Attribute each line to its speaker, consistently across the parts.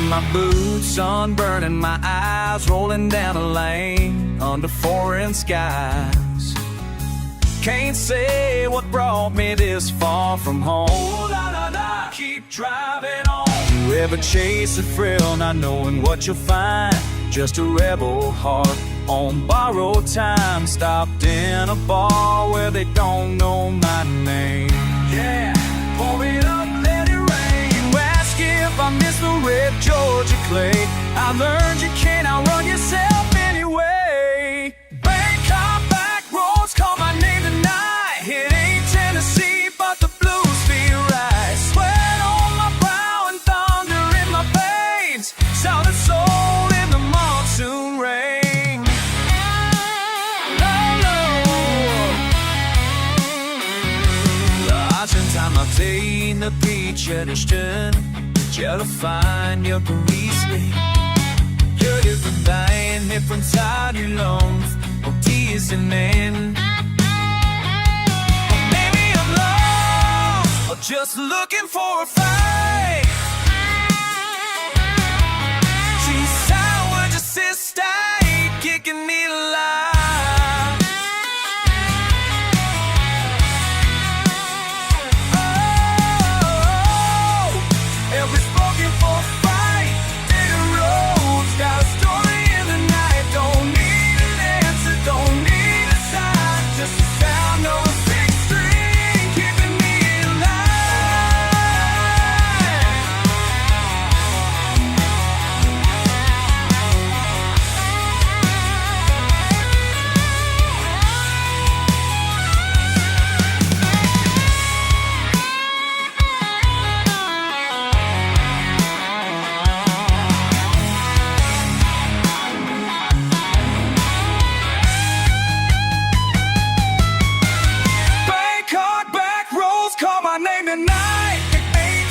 Speaker 1: my boots, sunburning my eyes, rolling down a lane under foreign skies. Can't say what brought me this far from home. Ooh, la, la, la. Keep driving on. You ever chase a thrill, not knowing what you'll find? Just a rebel heart on borrowed time, stopped in a bar where they don't know my name. Yeah, pour it up, let it rain. You ask if I miss the red Georgia clay. I learned you can't outrun yourself anyway. Bangkok back roads call my name tonight. It ain't Tennessee, but the blues feel right. Sweat on my brow and thunder in my veins. Sound and soul in the monsoon rain. Sehen the Beacher der Stirn, Jellyfine, Paris. You're the dying hip from side your lungs, or tears and men. Maybe I'm lost, or just looking for a fight. She's sour, just sister, kicking me alive.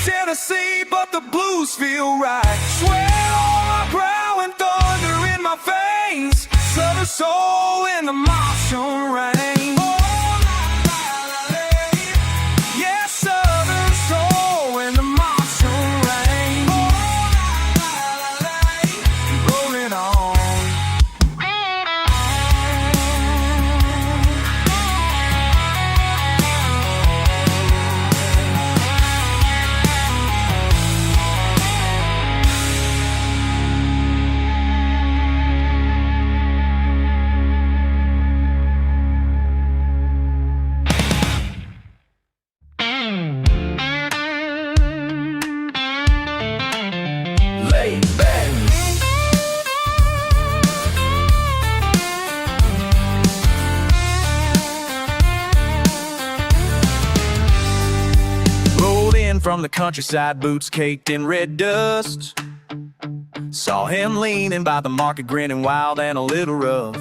Speaker 1: Tennessee, but the blues feel right. Sweat on my brow and thunder in my veins. Southern soul in the monsoon rain. Oh, la, la, la, yeah, southern soul in the monsoon rain. Oh, la, la, la, rolling on. From the countryside, boots caked in red dust. Saw him leaning by the market, grinning wild and a little rough.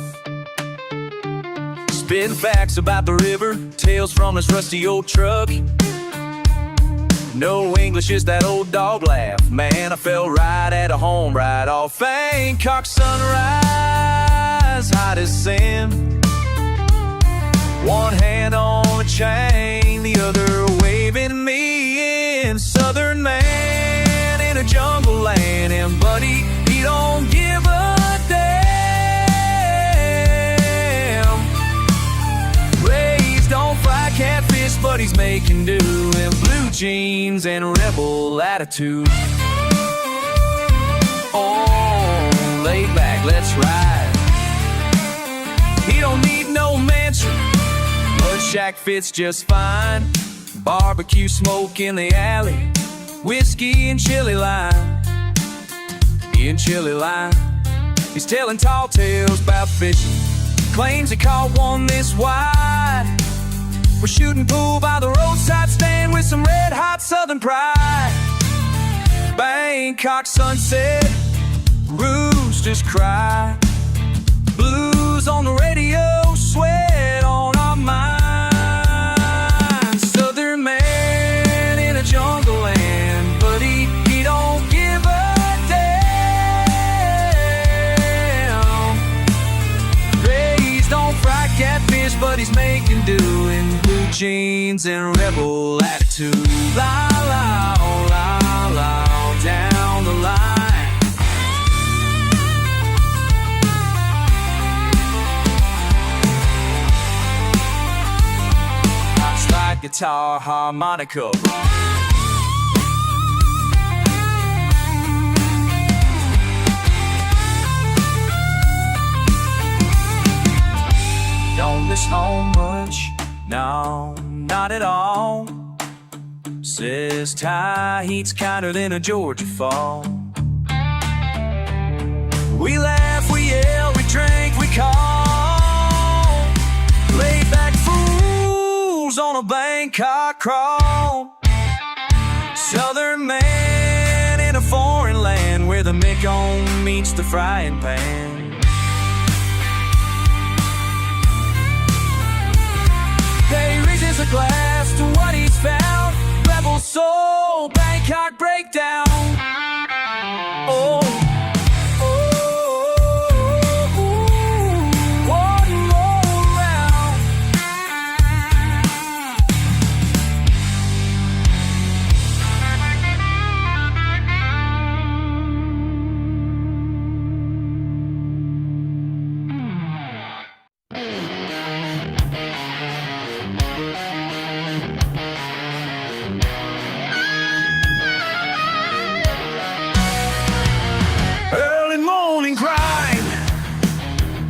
Speaker 1: Spitting facts about the river, tales from his rusty old truck. No English, just that old dog laugh. Man, I felt right at home right off Bangkok sunrise, hot as sin. One hand on the chain, the other waving me in. Southern man in a jungle land, and buddy, he don't give a damn. Raised on fried catfish, but he's making do in blue jeans and rebel attitude. Oh, lay back, let's ride. He don't need no mansion, but shack fits just fine. Barbecue smoke in the alley, whiskey and chili lime. He's telling tall tales about fishing, claims he caught one this wide. We're shooting pool by the roadside stand with some red hot southern pride. Bangkok sunset, roosters cry. Blues on the radio, sweat on our minds. Southern man in a jungle land, but he don't give a damn. Raised on fried catfish, but he's making do in blue jeans and rebel attitude. La la la la, down the line. guitar harmonica. Don't miss home much, no, not at all. Says Thai heat's kinder than a Georgia fall. We laugh, we yell, we drink, we call. Laid back fools on a Bangkok crawl. Southern man in a foreign land where the Mekong meets the frying pan. He raises a glass to what he's found. Rebel soul, Bangkok breakdown. Oh.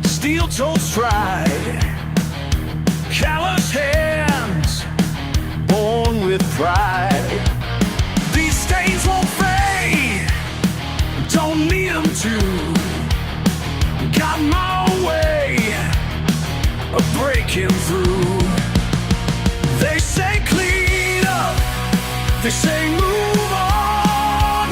Speaker 1: Steel-toed stride, callous hands, born with pride. These stains won't fade, don't need them to. Got my own way of breaking through. They say clean up, they say move on.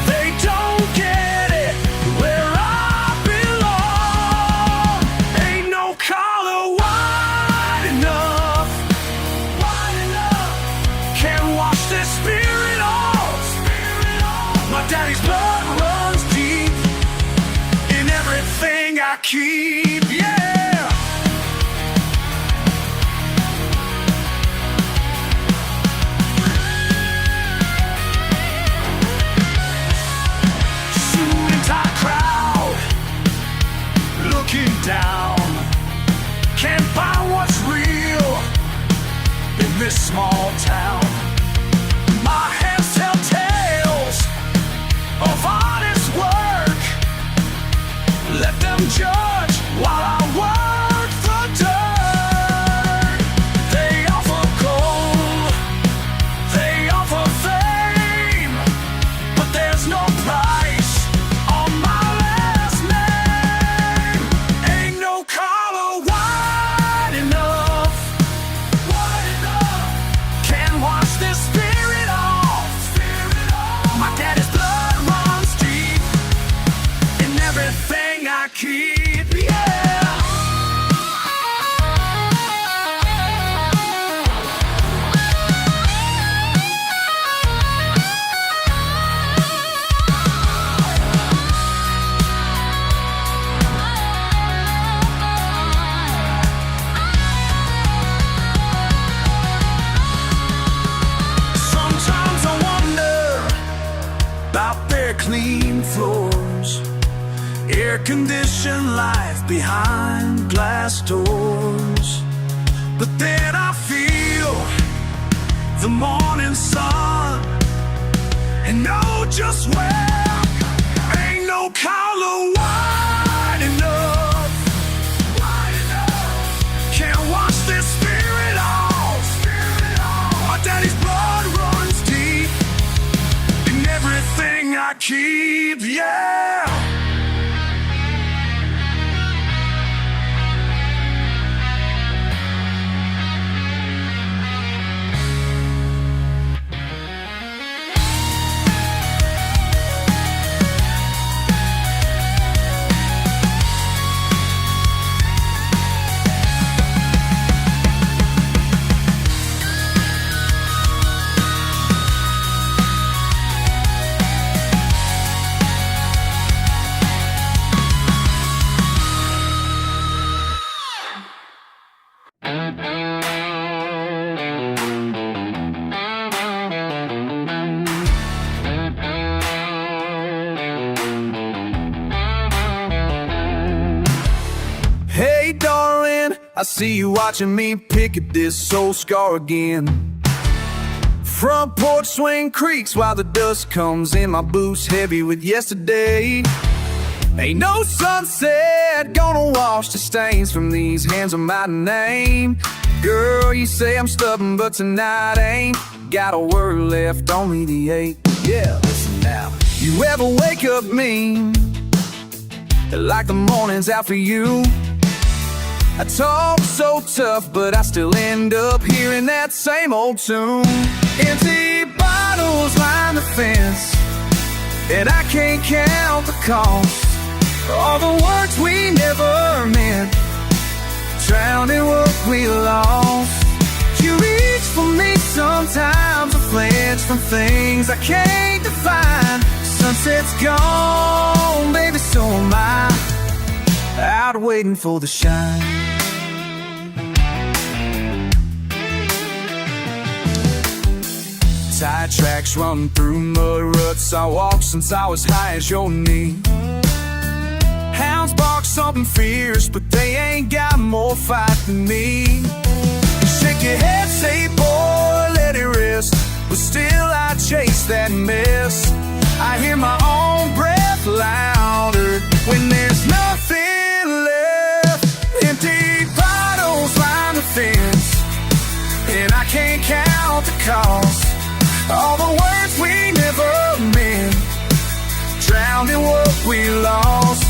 Speaker 1: They don't get it where I belong. Ain't no collar wide enough, can't wash this spirit off. My daddy's blood runs deep in everything I keep, yeah. Down, can't find what's real in this small town. My hands tell tales of honest work. Let them judge while I work the dirt. They offer gold, they offer fame, but there's no price on my last name. Ain't no collar wide enough, can't wash this spirit off. My daddy's blood runs deep in everything I keep, yeah. Sometimes I wonder about their clean floors, air-conditioned life behind glass doors. But then I feel the morning sun and know just where. Ain't no collar wide enough, can't wash this spirit off. My daddy's blood runs deep in everything I keep, yeah. I see you watching me pick at this old scar again. Front porch swing creaks while the dust comes in. My boots heavy with yesterday. Ain't no sunset gonna wash the stains from these hands of my name. Girl, you say I'm stubborn, but tonight ain't got a word left, only the ache. Yeah, listen now. You ever wake up mean, like the morning's out for you? I talk so tough, but I still end up hearing that same old tune. Empty bottles line the fence, and I can't count the cost. All the words we never meant, drowned in what we lost. You reach for me sometimes, I flinch from things I can't define. Sunset's gone, baby, so am I, out waiting for the shine. Tide tracks run through mud ruts I walked since I was high as your knee. Hounds bark something fierce, but they ain't got more fight than me. You shake your head, say, boy, let it rest, but still I chase that mess. I hear my own breath louder when there's nothing left. Empty bottles line the fence, and I can't count the cost. All the words we never meant, drowned in what we lost.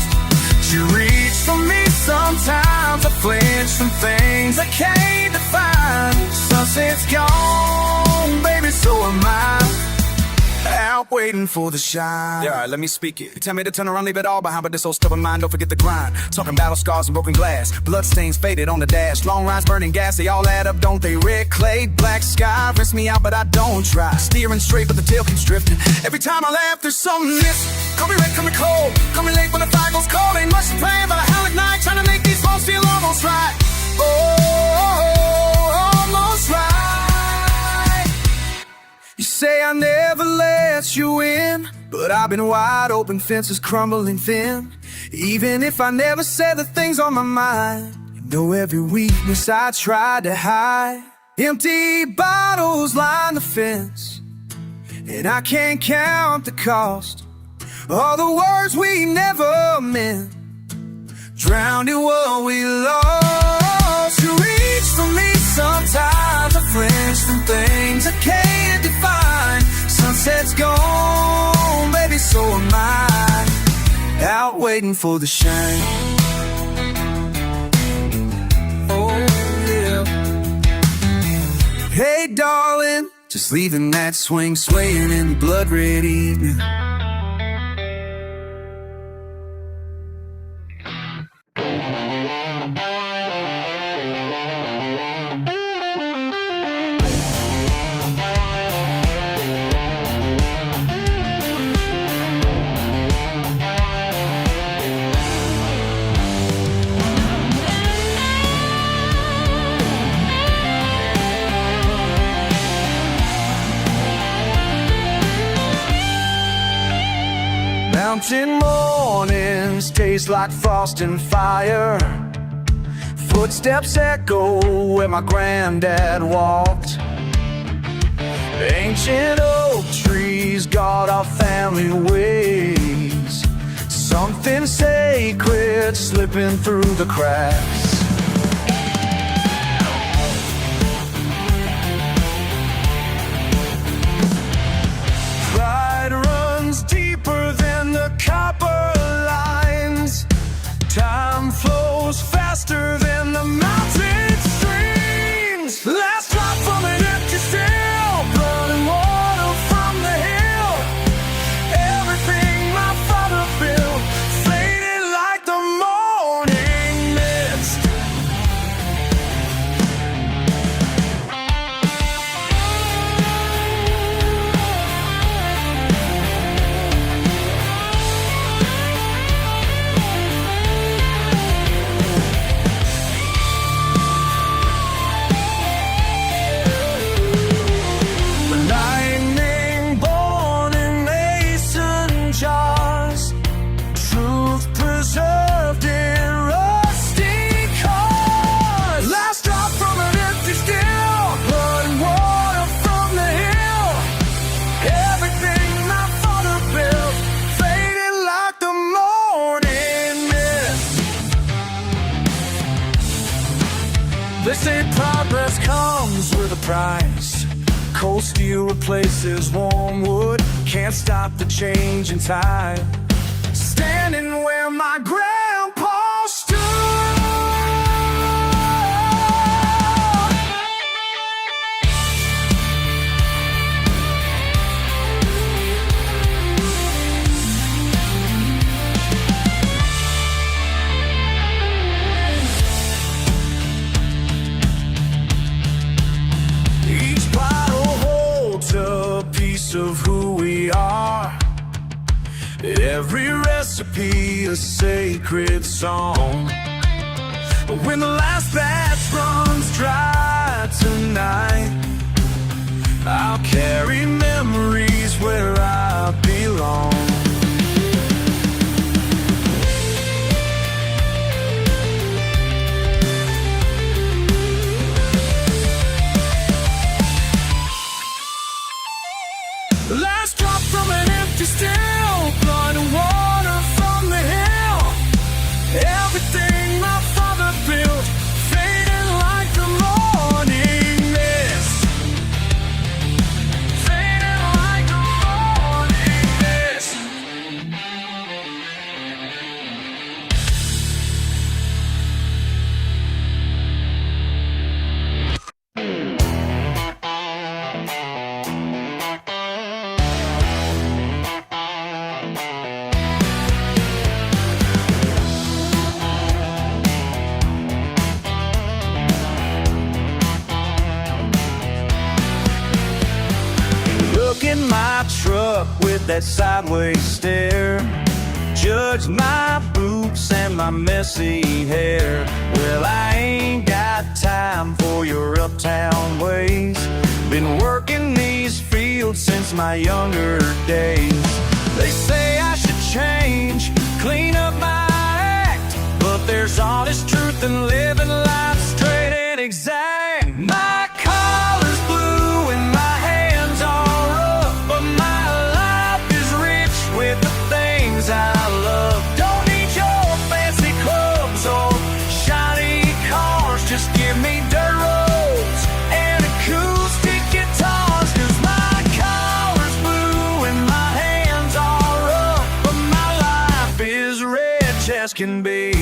Speaker 1: You reach for me sometimes, I flinch from things I can't define. Sunset's gone, baby, so am I, out waiting for the shine. Yeah, alright, let me speak it. You tell me to turn around, leave it all behind, but this old stubborn mind, don't forget the grind. Talking battle scars and broken glass, bloodstains faded on the dash. Long rides, burning gas, they all add up, don't they? Red clay, black sky, rinse me out, but I don't try. Steering straight, but the tail keeps drifting. Every time I laugh, there's something missing. Call me red, call me cold, call me late when the fire goes cold. Ain't much to plan, but I howl at night, trying to make these bones feel almost right. Oh, almost right. You say I never let you in, but I've been wide open, fences crumbling thin. Even if I never said the things on my mind, you know every weakness I tried to hide. Empty bottles line the fence, and I can't count the cost. All the words we never meant, drowned in what we lost. You reach for me sometimes, I flinch from things I can't define. Sunset's gone, baby, so am I, out waiting for the shine. Oh yeah. Hey darling, just leaving that swing swaying in the blood-red evening. Mountain mornings taste like frost and fire. Footsteps echo where my granddad walked. Ancient oak trees guard our family ways. Something sacred slipping through the cracks. Pride runs deeper than the copper lines. Time flows faster than the mountain streams. Last drop from an empty still, running water from the hill. Everything my father built faded like the morning mist. price. Cold steel replaces warm wood. Can't stop the changing tide. Standing where my grandpa stood. Each bottle holds a piece of who we are. Every recipe a sacred song. But when the last batch runs dry tonight, I'll carry memories where I belong. Last drop from an empty still, blood and water from the hill. Everything my father built, fading like the morning mist. Fading like the morning mist. Look in my truck with that sideways stare. Judge my boots and my messy hair. Well, I ain't got time for your uptown ways. Been working these fields since my younger days. They say I should change, clean up my act, but there's honest truth in living life straight and exact. My collar's blue and my hands are rough, but my life is rich with the things I love. Don't need your fancy clubs or shiny cars, just give me dirt roads and acoustic guitars. 'Cause my collar's blue and my hands are rough, but my life is rich as can be.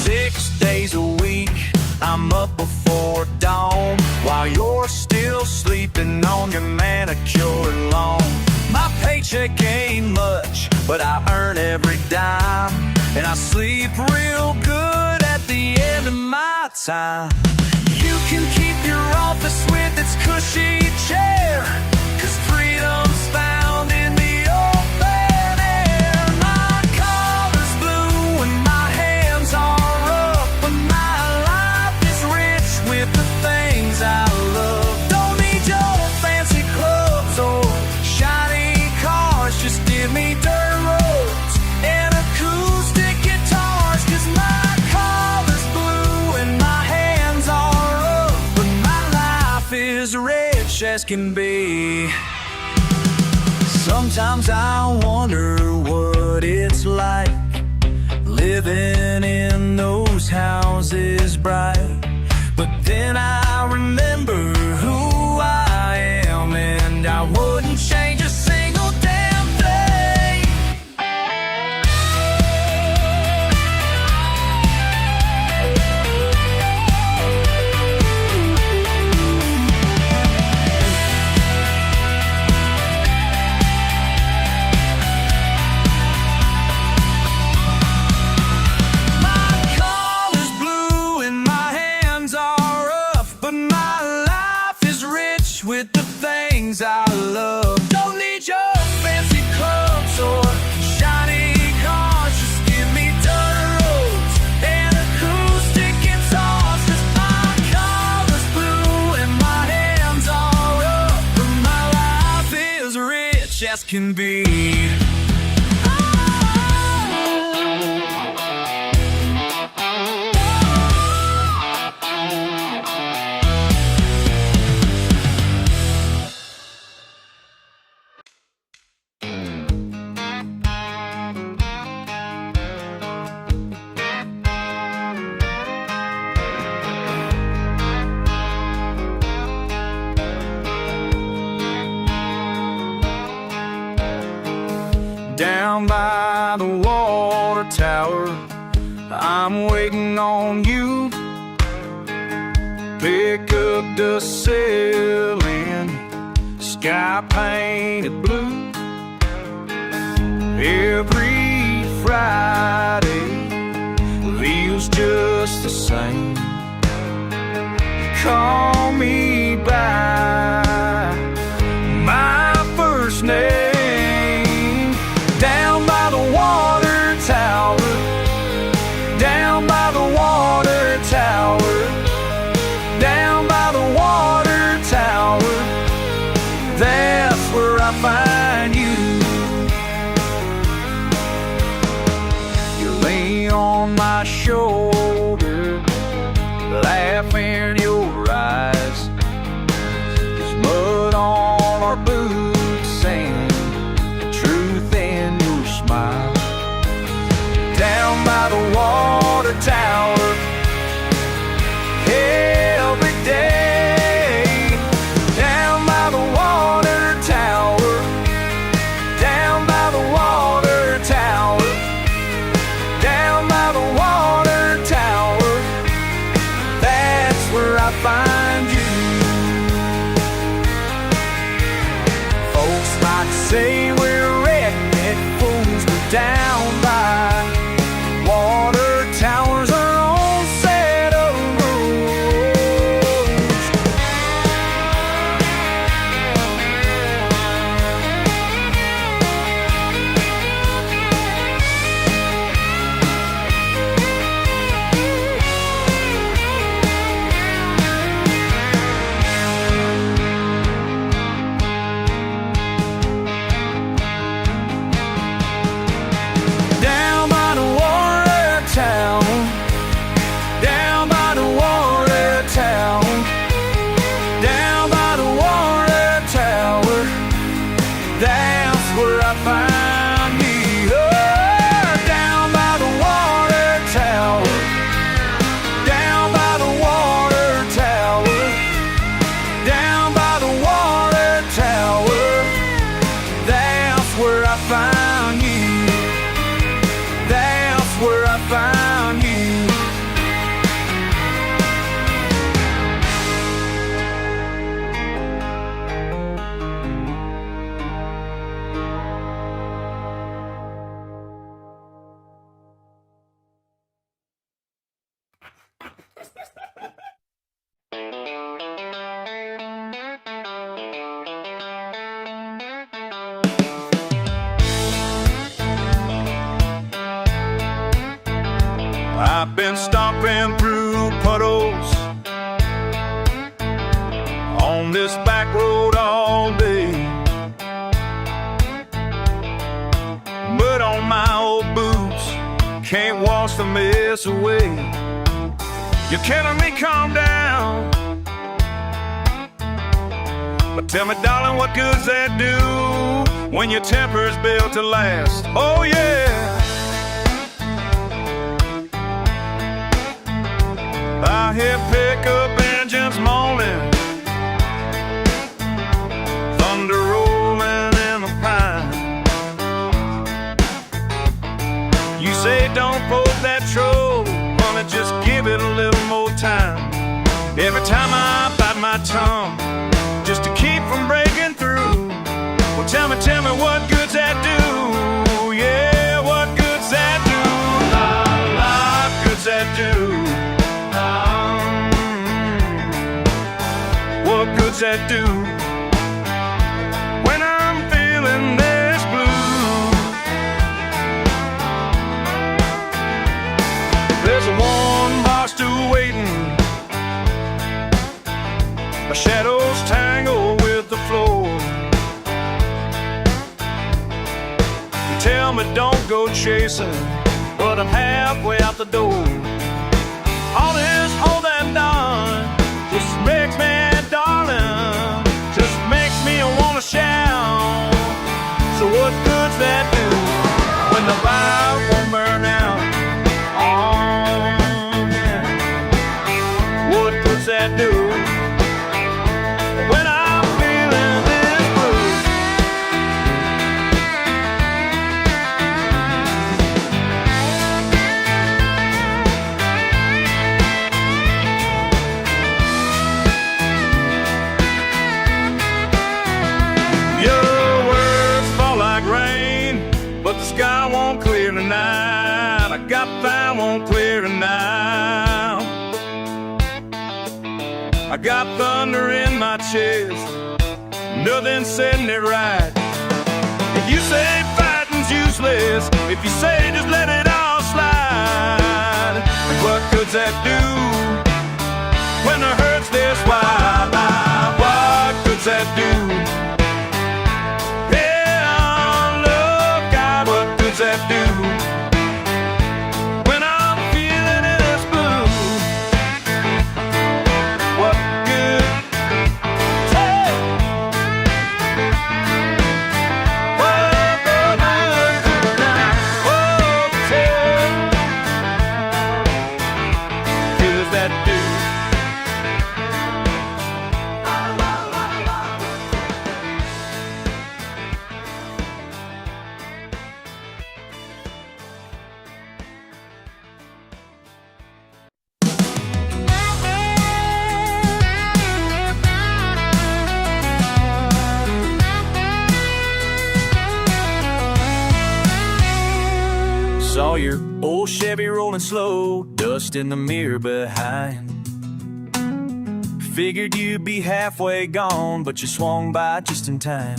Speaker 1: 6 days a week, I'm up before dawn, while you're still sleeping on your manicured lawn. My paycheck ain't much, but I earn every dime, and I sleep real good at the end of my time. You can keep your office with its cushy chair, 'cause freedom's found in the open air. My collar's blue and my hands are rough, but my life is rich with the things I love. Don't need your fancy clubs or shiny cars, just give me dirt roads and acoustic guitars. 'Cause my collar's blue and my hands are rough, but my life is rich as can be. Sometimes I wonder what it's like living in those houses bright, but then I remember who I am, and I wouldn't change a single damn thing. My collar's blue and my hands are rough, but my life is rich with the things I love. Don't need your fancy clubs or shiny cars, just give me dirt roads and acoustic guitars. 'Cause my collar's blue and my hands are rough, but my life is rich as can be. Down by the water tower, I'm waiting on you. Pick up the ceiling, sky painted blue. Every Friday feels just the same. Call me by my first name. Down by the water tower, down by the water tower, down by the water tower, that's where I find you. You lay on my shoulder, laugh in your eyes. There's mud on our boots and the truth in your smile. Down by the water tower, every day. Down by the water tower, down by the water tower, down by the water tower, that's where I find you. Folks might say we're redneck fools, we're down by water towers, our own set of rules. Down by the water tower, down by the water tower, down by the water tower, that's where I find you. Oh, down by the water tower, down by the water tower, down by the water tower, that's where I found you. That's where I found you. I've been stomping through puddles on this back road all day, but on my old boots can't wash the mess away. You're telling me calm down, but tell me darling, what good's that do when your temper's built to last? Oh yeah, I hear pickup engines moaning, thunder rolling in the pine. You say don't poke that troll, honey, just give it a little more time. Every time I bite my tongue, just to keep from breaking through. Well, tell me what good's that do? Yeah, what good's that do? What good's that do? What good's that do when I'm feeling this blue? There's a one bar stool waiting, my shadows tangle with the floor. You tell me don't go chasing, but I'm halfway out the door. All this hold and done just makes me, darling, just makes me wanna shout. So what good's that do when the fire won't burn out? Oh, yeah. What good's that do when I'm feeling this blue? found one clear tonight. I got found one clear tonight. I got thunder in my chest, nothing's setting it right. If you say fighting's useless, if you say just let it all slide, what good's that do when the hurt's this wide? What good's that do? Yeah, look out, what good's that do when I'm feeling this blue? What good? Hey! What good now? What does that do? Saw your old Chevy rolling slow, dust in the mirror behind. Figured you'd be halfway gone, but you swung by just in time.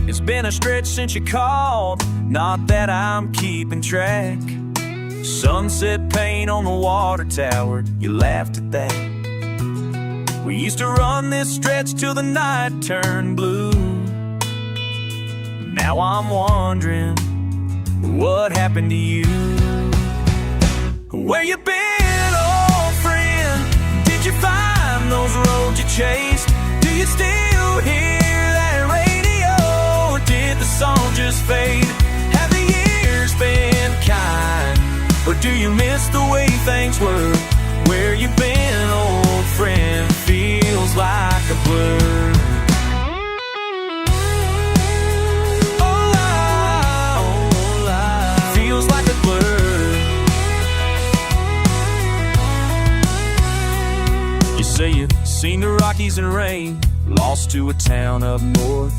Speaker 1: It's been a stretch since you called, not that I'm keeping track. Sunset paint on the water tower, you laughed at that. We used to run this stretch till the night turned blue. Now I'm wondering, what happened to you? Where you been, old friend? Did you find those roads you chased? Do you still hear that radio? Or did the song just fade? Have the years been kind? Or do you miss the way things were? Where you been, old friend? Feels like a blur. Say you've seen the Rockies in rain, lost to a town up north.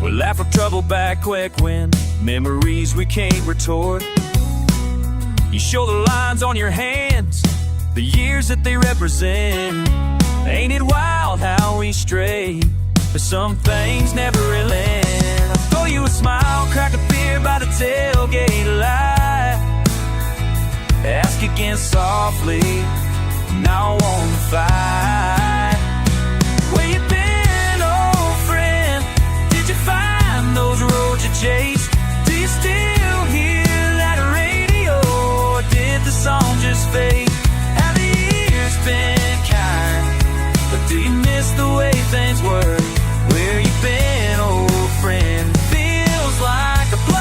Speaker 1: We laugh our trouble back quick when memories we can't retort. You show the lines on your hands, the years that they represent. Ain't it wild how we stray, but some things never really end. I throw you a smile, crack a beer by the tailgate light. Ask again softly, now I wanna fight. Where you been, old friend? Did you find those roads you chased? Do you still hear that radio? Or did the song just fade? Have the years been kind? But do you miss the way things were? Where you been, old friend? Feels like a blur.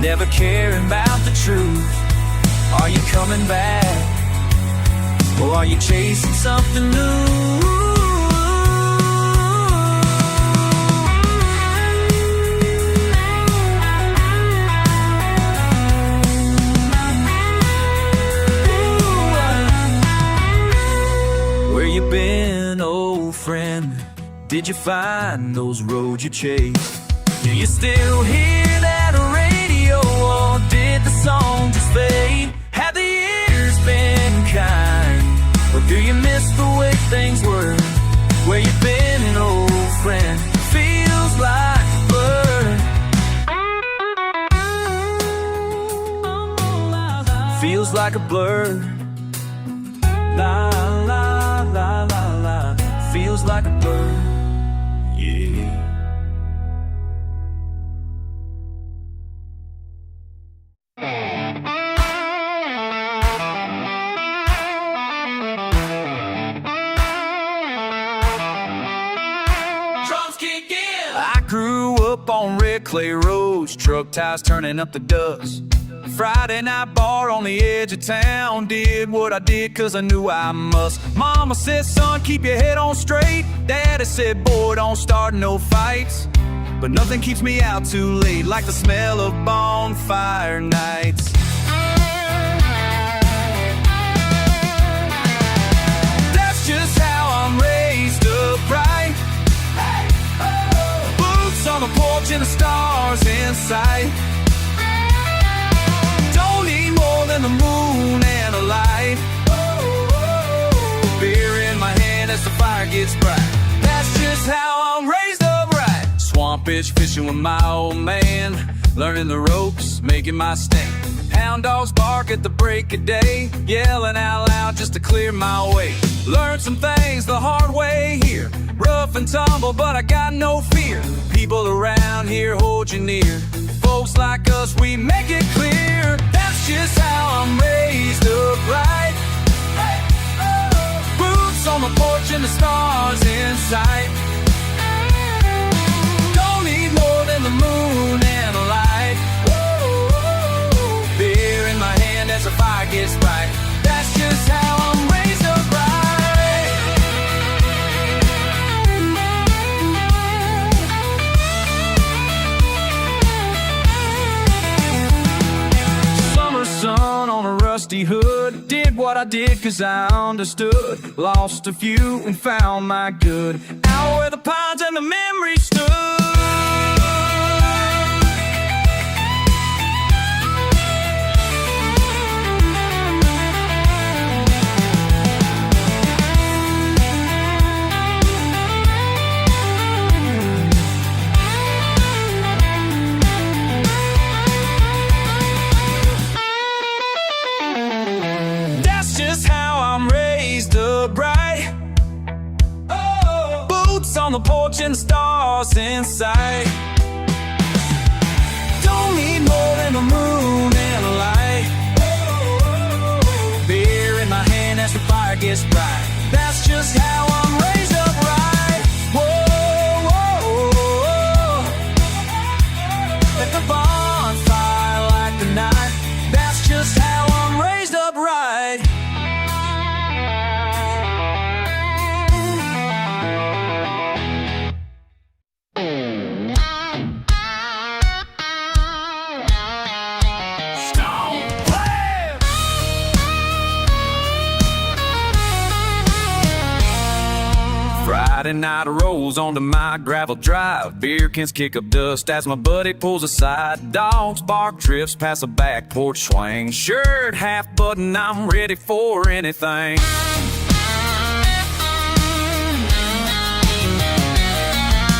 Speaker 1: Never caring about the truth. Are you coming back? Or are you chasing something new? Where you been, old friend? Did you find those roads you chased? Do you still hear that radio, or did the song just fade? Have the years been kind? Or do you miss the way things were? Where you been, old friend? Feels like a blur. Feels like a blur. La la la la la. Feels like a blur. Yeah. I grew up on red clay roads, truck tires turning up the dust. Friday night bar on the edge of town. Did what I did cause I knew I must. Mama said, son, keep your head on straight. Daddy said, boy, don't start no fights. But nothing keeps me out too late like the smell of bonfire nights. That's just how I'm raised upright. Boots on the porch and the stars in sight. Don't need more than the moon and a light. Beer in my hand as the fire gets bright. That's just how I'm raised upright. Swampish fishing with my old man, learning the ropes, making my stand. Hound dogs bark at the break of day, yelling out loud just to clear my way. Learned some things the hard way here, rough and tumble, but I got no fear. People around here hold you near. Folks like us, we make it clear. That's just how I'm raised upright. Boots on the porch and the stars in sight. Don't need more than the moon and a light. Beer in my hand as the fire gets bright. That's just how I'm raised upright. Sun on a rusty hood. Did what I did cause I understood. Lost a few and found my good. Out where the pines and the memories stood. Bright. Oh, boots on the porch and the stars in sight. Don't need more than the moon and a light. Beer in my hand as the fire gets bright. That's just how I'm raised upright. Whoa, whoa, whoa. Let the bonfire light the night. That's just how I'm raised upright. Friday night rolls onto my gravel drive. Beer cans kick up dust as my buddy pulls aside. Dogs bark, drifts past a back porch swing. Shirt half button, I'm ready for anything.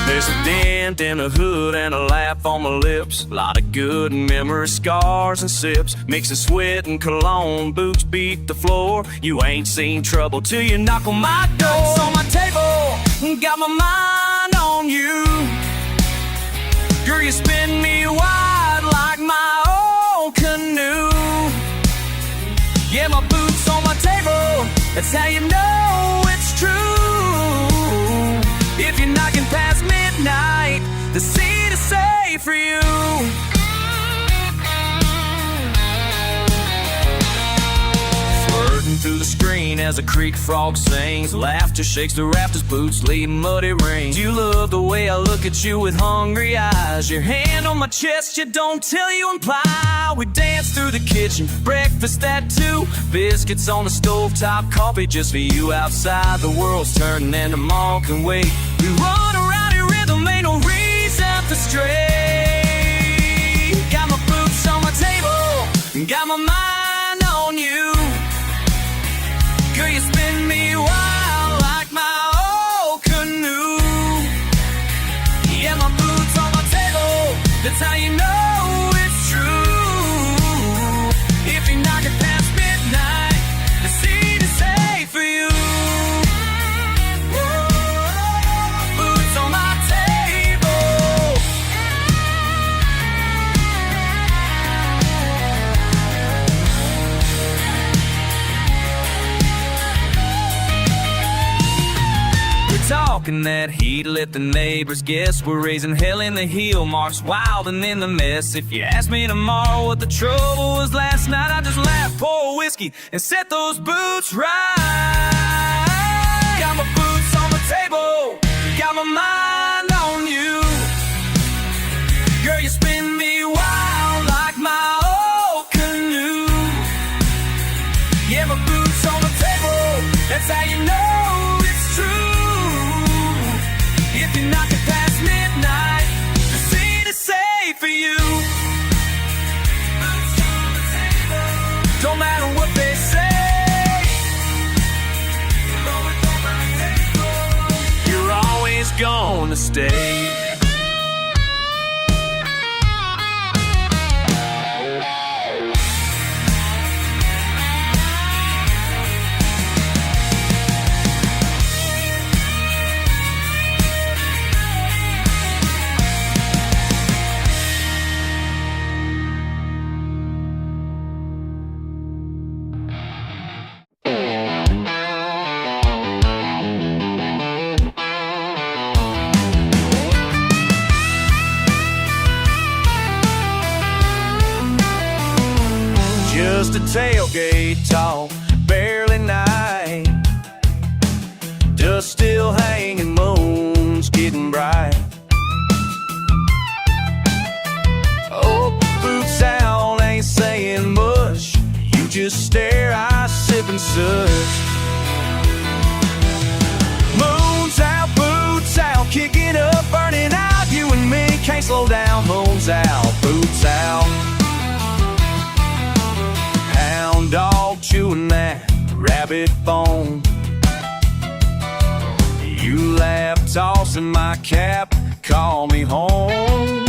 Speaker 1: There's a dent in the hood and a laugh on my lips. A lot of good memories, scars and sips. Mixing sweat and cologne, boots beat the floor. You ain't seen trouble till you knock on my door. It's on my table, got my mind on you. Girl, you spin me wide like my old canoe. Yeah, my boots on my table, that's how you know it's true. If you're knocking past midnight, the seat is safe for you. Flirting through the screen as a creek frog sings. Laughter shakes the rafters, boots leave muddy rings. You love the way I look at you with hungry eyes. Your hand on my chest, you don't tell, you imply. We dance through the kitchen, breakfast at 2. Biscuits on the stovetop, coffee just for you outside. The world's turning and tomorrow can wait. We run around your rhythm, ain't no reason to stray. Got my boots on my table, got my mind on you. Girl, you spin me wild like my old canoe. Yeah, my boots on my table, that's how you know it's true. If you're knocking past midnight, the seat is safe for you. Boots on my table. talking that heat, let the neighbors guess. We're raising hell in the heel marks, wild and in the mess. If you ask me tomorrow what the trouble was last night, I just laugh, pour whiskey, and set those boots right. Got my boots on the table, got my mind on you. Girl, you spin me wild like my old canoe. Yeah, my boots on the table, that's how you know it's true. If you're knocking past midnight, the scene is safe for you. Boots on the table, don't matter what they say. You're always gonna stay. Just a tailgate talk, barely night. Dust still hanging, moon's getting bright. Oh, boots out, ain't saying much. You just stare, I sip and such. Moon's out, boots out, kicking up, burning out. You and me can't slow down. Moon's out, boots out. Dog chewing that rabbit bone. You laugh, tossing my cap, call me home.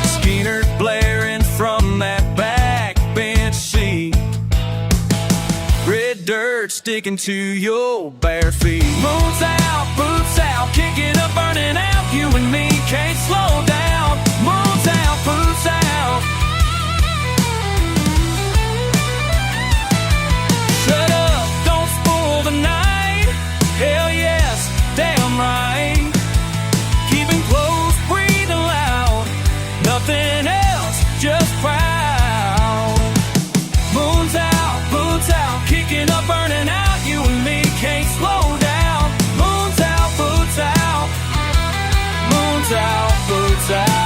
Speaker 1: Skeeter blaring from that back bench seat. Red dirt sticking to your bare feet. Moon's out, boots out, kicking up, burning out. You and me can't slow down. Moon's out, boots out. Shut up, don't spoil the night. Hell yes, damn right. Keeping close, breathing loud. Nothing else, just proud. Moon's out, boots out, kicking up, burning out. You and me can't slow down. Moon's out, boots out. Moon's out, boots out.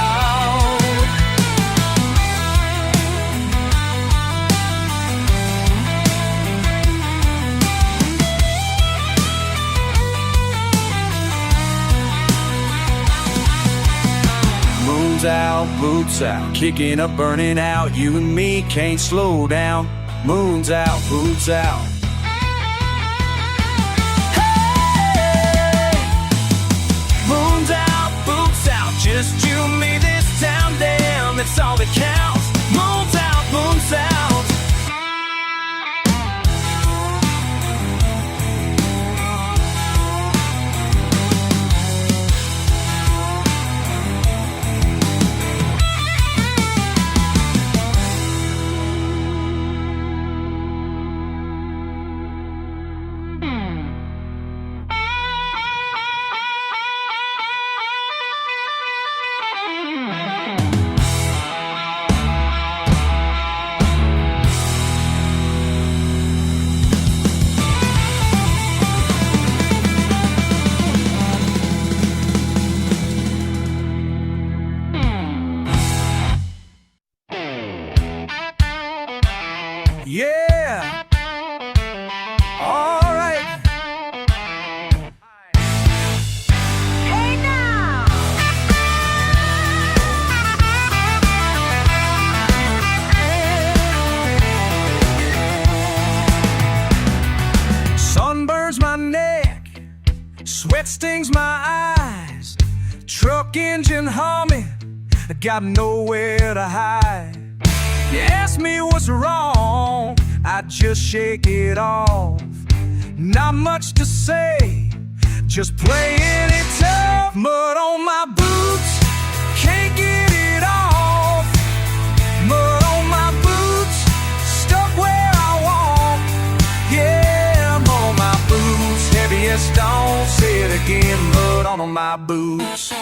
Speaker 1: Moon's out, boots out, kicking up, burning out. You and me can't slow down. Moon's out, boots out. Hey! Moon's out, boots out, just you and me this town. Damn, that's all that counts. Moon's out, boots out. Yeah. All right.
Speaker 2: Hey now.
Speaker 1: Sun burns my neck, sweat stings my eyes. Truck engine humming, I got nowhere to hide. You ask me what's wrong, I just shake it off. Not much to say, just playing it tough. Mud on my boots, can't get it off. Mud on my boots, stuck where I walk. Yeah, I'm on my boots, heavy don't say it again, mud on my boots.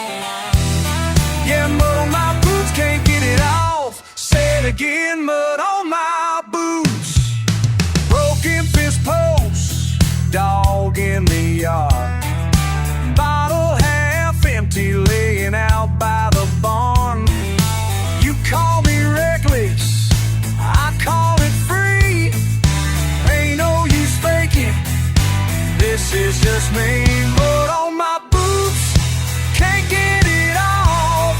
Speaker 1: Yeah, mud on my boots, can't get it off. Say it again, mud on my boots. Broken fist posts, dog in the yard. Bottle half empty, laying out by the barn. You call me reckless, I call it free. Ain't no use faking, this is just me. Mud on my boots, can't get it off.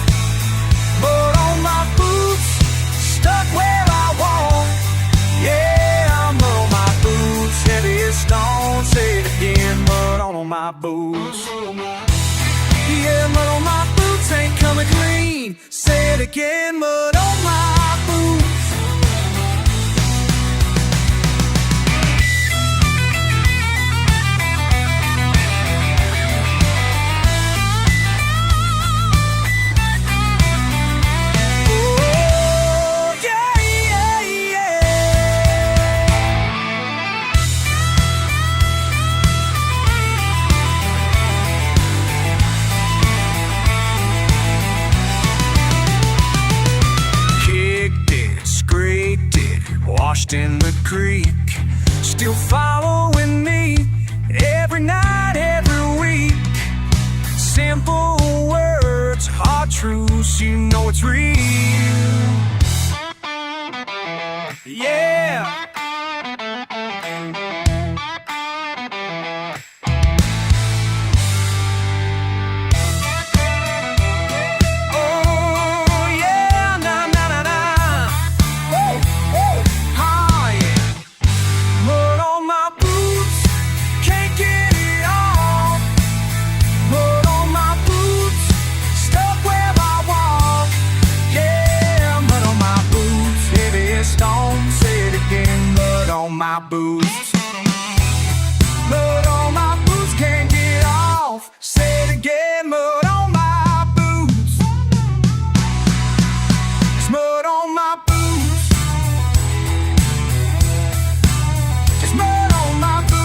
Speaker 1: Mud on my boots, stuck where I walk. Yeah, mud on my boots, heavy as stone. Say it again, mud on my boots. Yeah, mud on my boots ain't coming clean. Say it again, mud on my boots. Washed in the creek, still following me every night, every week. Simple words, hard truths, you know it's real. Yeah. My boots, mud on my boots, can't get off. Say it again, mud on my boots. It's mud on my boots. It's mud on my boots.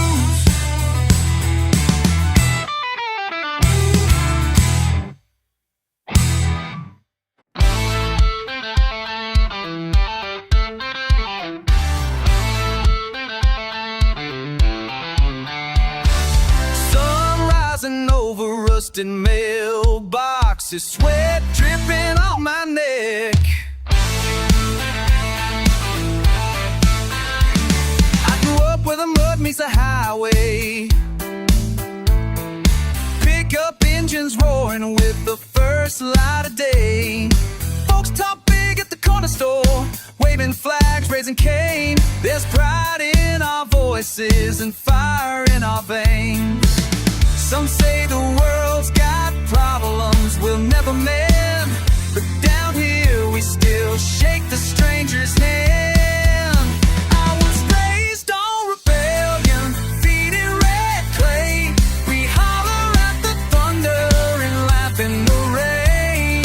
Speaker 1: Over rusted mailboxes, sweat dripping on my neck. I grew up where the mud meets the highway. Pickup engines roaring with the first light of day. Folks talk big at the corner store, waving flags, raising Cain. There's pride in our voices and fire in our veins. Some say the world's got problems we'll never mend, but down here we still shake the stranger's hand. I was raised on rebellion, feet in red clay. We holler at the thunder and laugh in the rain.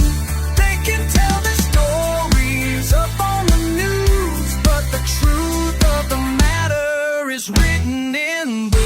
Speaker 1: They can tell their stories up on the news, but the truth of the matter is written in books.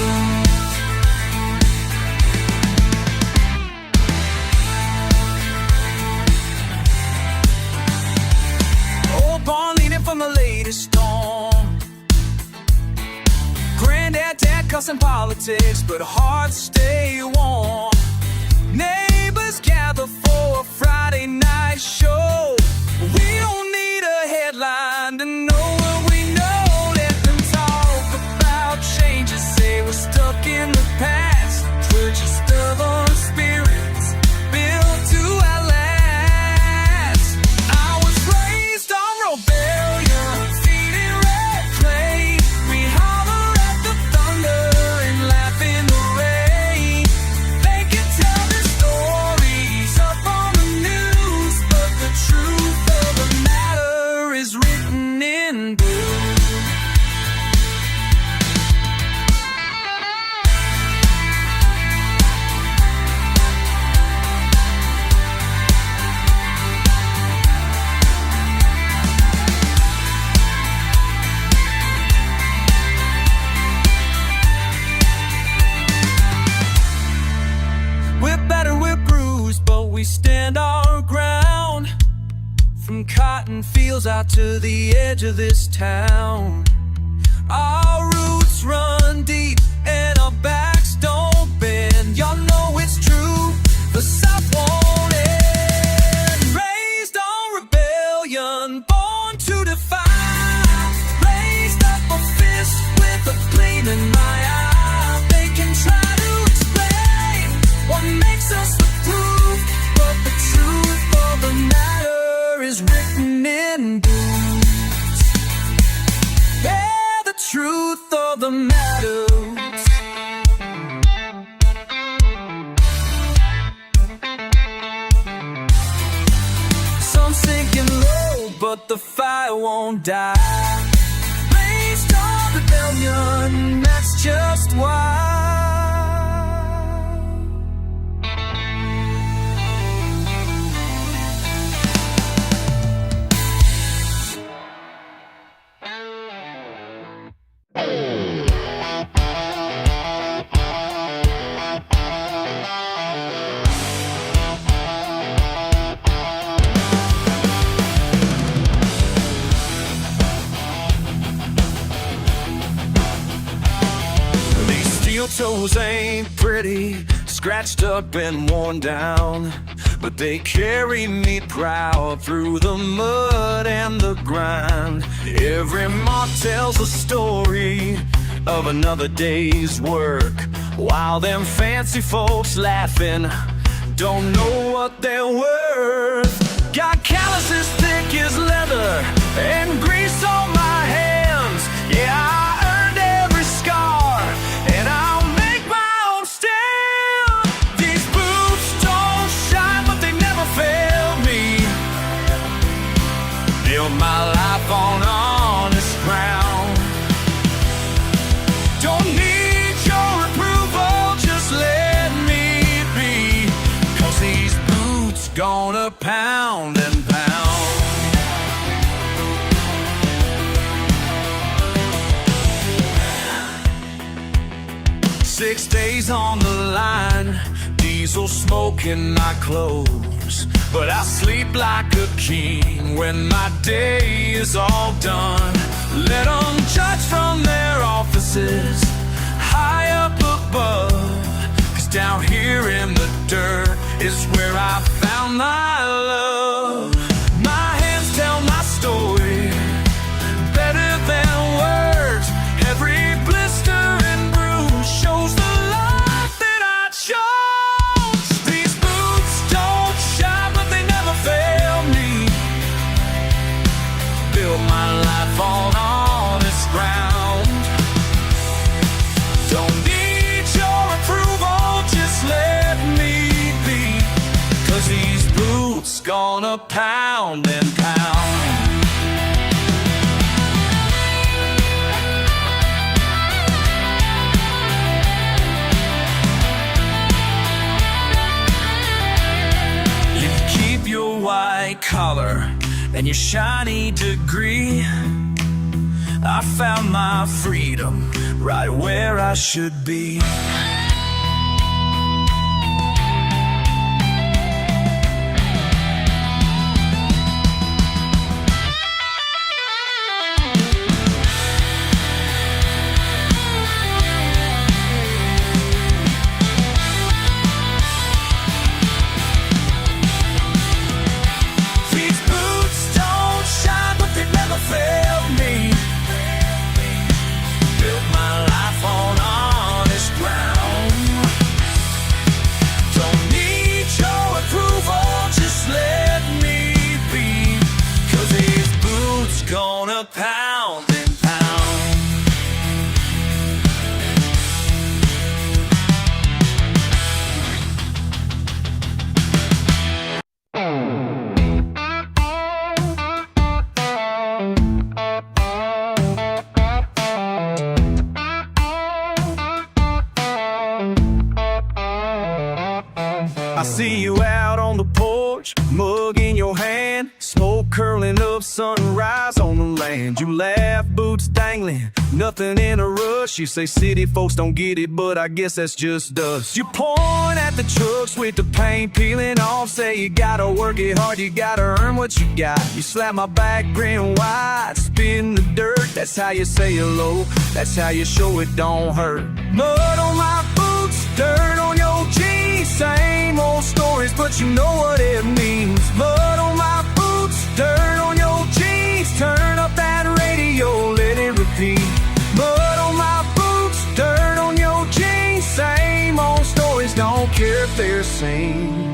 Speaker 1: in cotton fields out to the edge of this town. Our roots run deep and our backs don't bend. Y'all know it's true, the South won't end. Raised on rebellion, born to defy. Raised up a fist with a gleam in my eye. They can try to explain what makes us the proof, but the truth of the matter is written in boots. Yeah, the truth of the matter. Some sinking low, but the fire won't die. Raised on rebellion, that's just why. Steel toes ain't pretty, scratched up and worn down, but they carry me proud through the mud and the grind. Every mark tells a story of another day's work, while them fancy folks laughing don't know what they're worth. Got calluses thick as leather and grease on my hands. Yeah, I earned every scar, and I'll make my own stand. These boots don't shine, but they never failed me. Build my life on honest ground. Don't need your approval, just let me be, 'cause these boots gonna pound and pound. 6 days on the line, diesel smoking my clothes, but I sleep like a king when my day is all done. Let them judge from their offices high up above, 'cause down here in the dirt is where I found my love. My hands tell my story better than words. Every blister and bruise shows the life that I chose. These boots don't shine, but they never fail me. Build my life on honest ground. Don't need your approval, just let me be, 'cause these boots gonna pound and pound. You keep your white collar and your shiny degree. I found my freedom right where I should be. These boots don't shine, but they never failed me. Built my life on honest ground. Don't need your approval, just let me be, 'cause these boots gonna pound and pound. I see you out on the porch, mug in your hand, smoke curling up, sunrise on the land. You laugh, boots dangling, nothing in a rush. You say city folks don't get it, but I guess that's just us. You point at the trucks with the paint peeling off. Say you gotta work it hard, you gotta earn what you got. You slap my back, grin wide, spin the dirt. That's how you say hello, that's how you show it don't hurt. Mud on my boots, dirt on your jeans. Same old stories, but you know what it means. Mud on my boots, dirt on your jeans. Turn up that radio, let it repeat. Mud on my boots, dirt on your jeans. Same old stories, don't care if they're seen.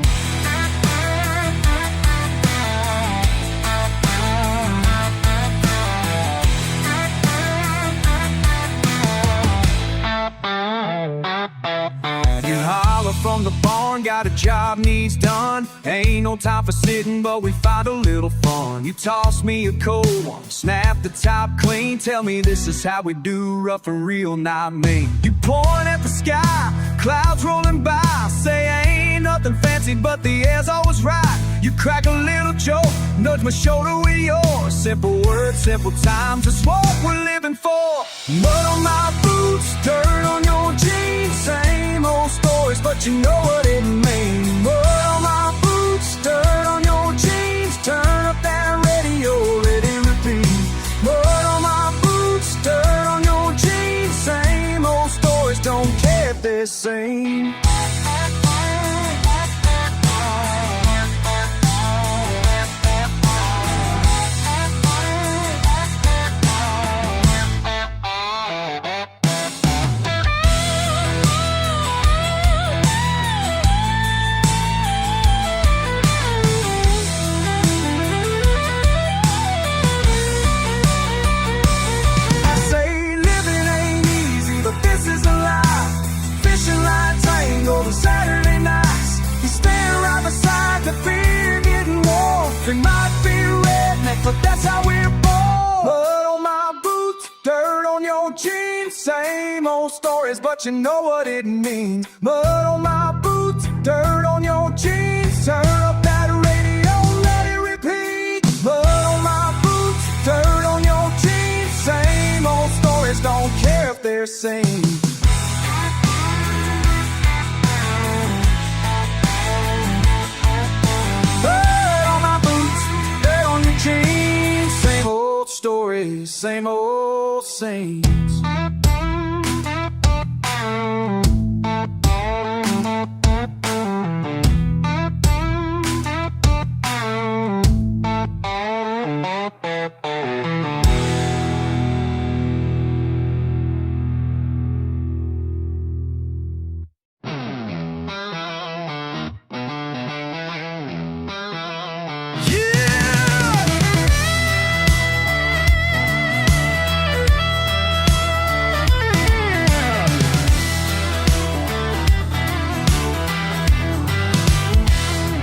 Speaker 1: From the barn, got a job needs done. Ain't no time for sitting, but we find a little fun. You toss me a cold one, snap the top clean. Tell me this is how we do rough and real, not mean. You point at the sky, clouds rolling by. Say ain't nothing fancy, but the air's always right. You crack a little joke, nudge my shoulder with yours. Simple words, simple times, that's what we're living for. Mud on my boots, dirt on your jeans. Same old stories, but you know what it means. Mud on my boots, dirt on your jeans. Turn up that radio, let it repeat. Mud on my boots, dirt on your jeans. Same old stories, don't care if they're same. Saturday nights, you stand right beside the beer, getting warm. It might be redneck, but that's how we're born. Mud on my boots, dirt on your jeans. Same old stories, but you know what it means. Mud on my boots, dirt on your jeans. Turn up that radio, let it repeat. Mud on my boots, dirt on your jeans. Same old stories, don't care if they're same. Same old stories, same old saints.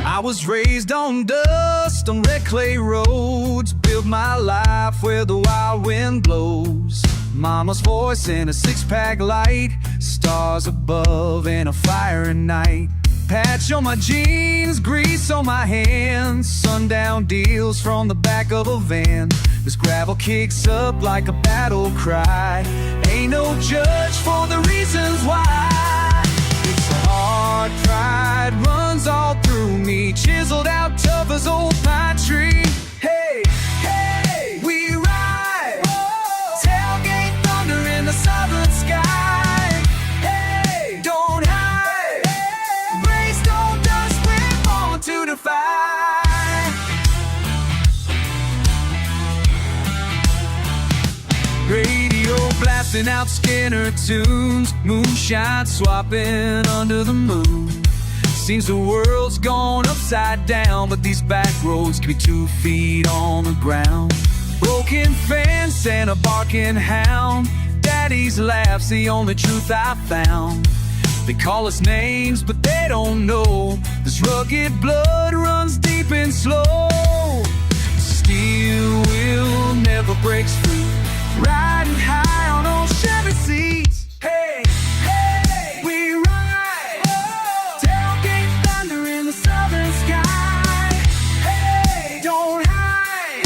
Speaker 1: I was raised on dust, on red clay roads. Built my life where the wild wind blows. Mama's voice in a six-pack light. Stars above and a fire at night. Patch on my jeans, grease on my hands. Sundown deals from the back of a van. This gravel kicks up like a battle cry. Ain't no judge for the reasons why. It's a hard pride runs all through me, chiseled out tough as old pine tree. Hey, hey, we ride. Whoa. Tailgate thunder in the southern sky. Hey, don't hide. Hey. Brace, don't dust, we're born to defy. Radio blasting out Skinner tunes. Moonshine swapping under the moon. Seems the world's gone upside down, but these back roads keep me 2 feet on the ground. Broken fence and a barking hound. Daddy's laugh's the only truth I found. They call us names, but they don't know this rugged blood runs deep and slow. Steel will never breaks free, riding high on old Chevy seats. Hey, hey, we ride. Whoa. Tailgate thunder in the southern sky. Hey, don't hide.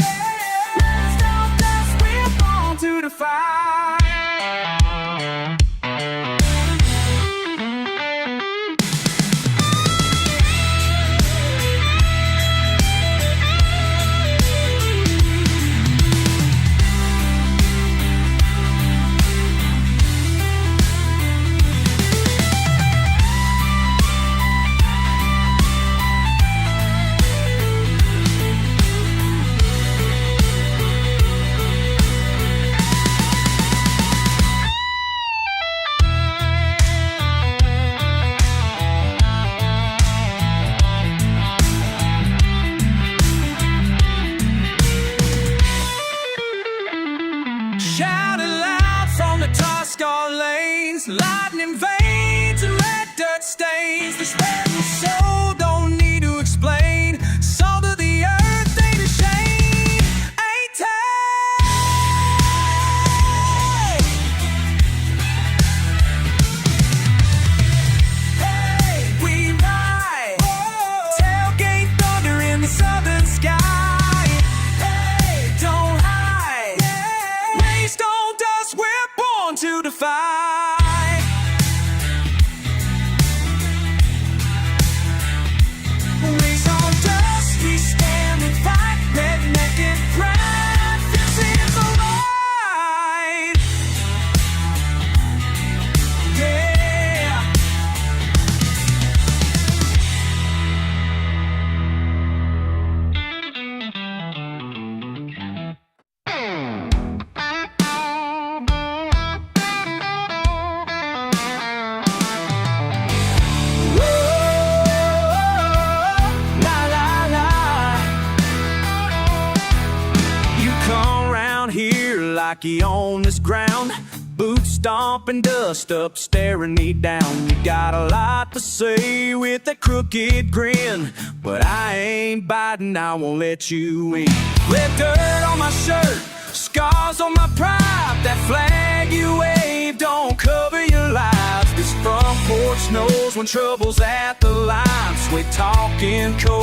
Speaker 1: like he owned this ground. Boots stomping, dust up, staring me down. You got a lot to say with that crooked grin, but I ain't biting, I won't let you in. Red dirt on my shirt, scars on my pride. That flag you wave don't cover your lies. This front porch knows when trouble's at the line. Sweet talking code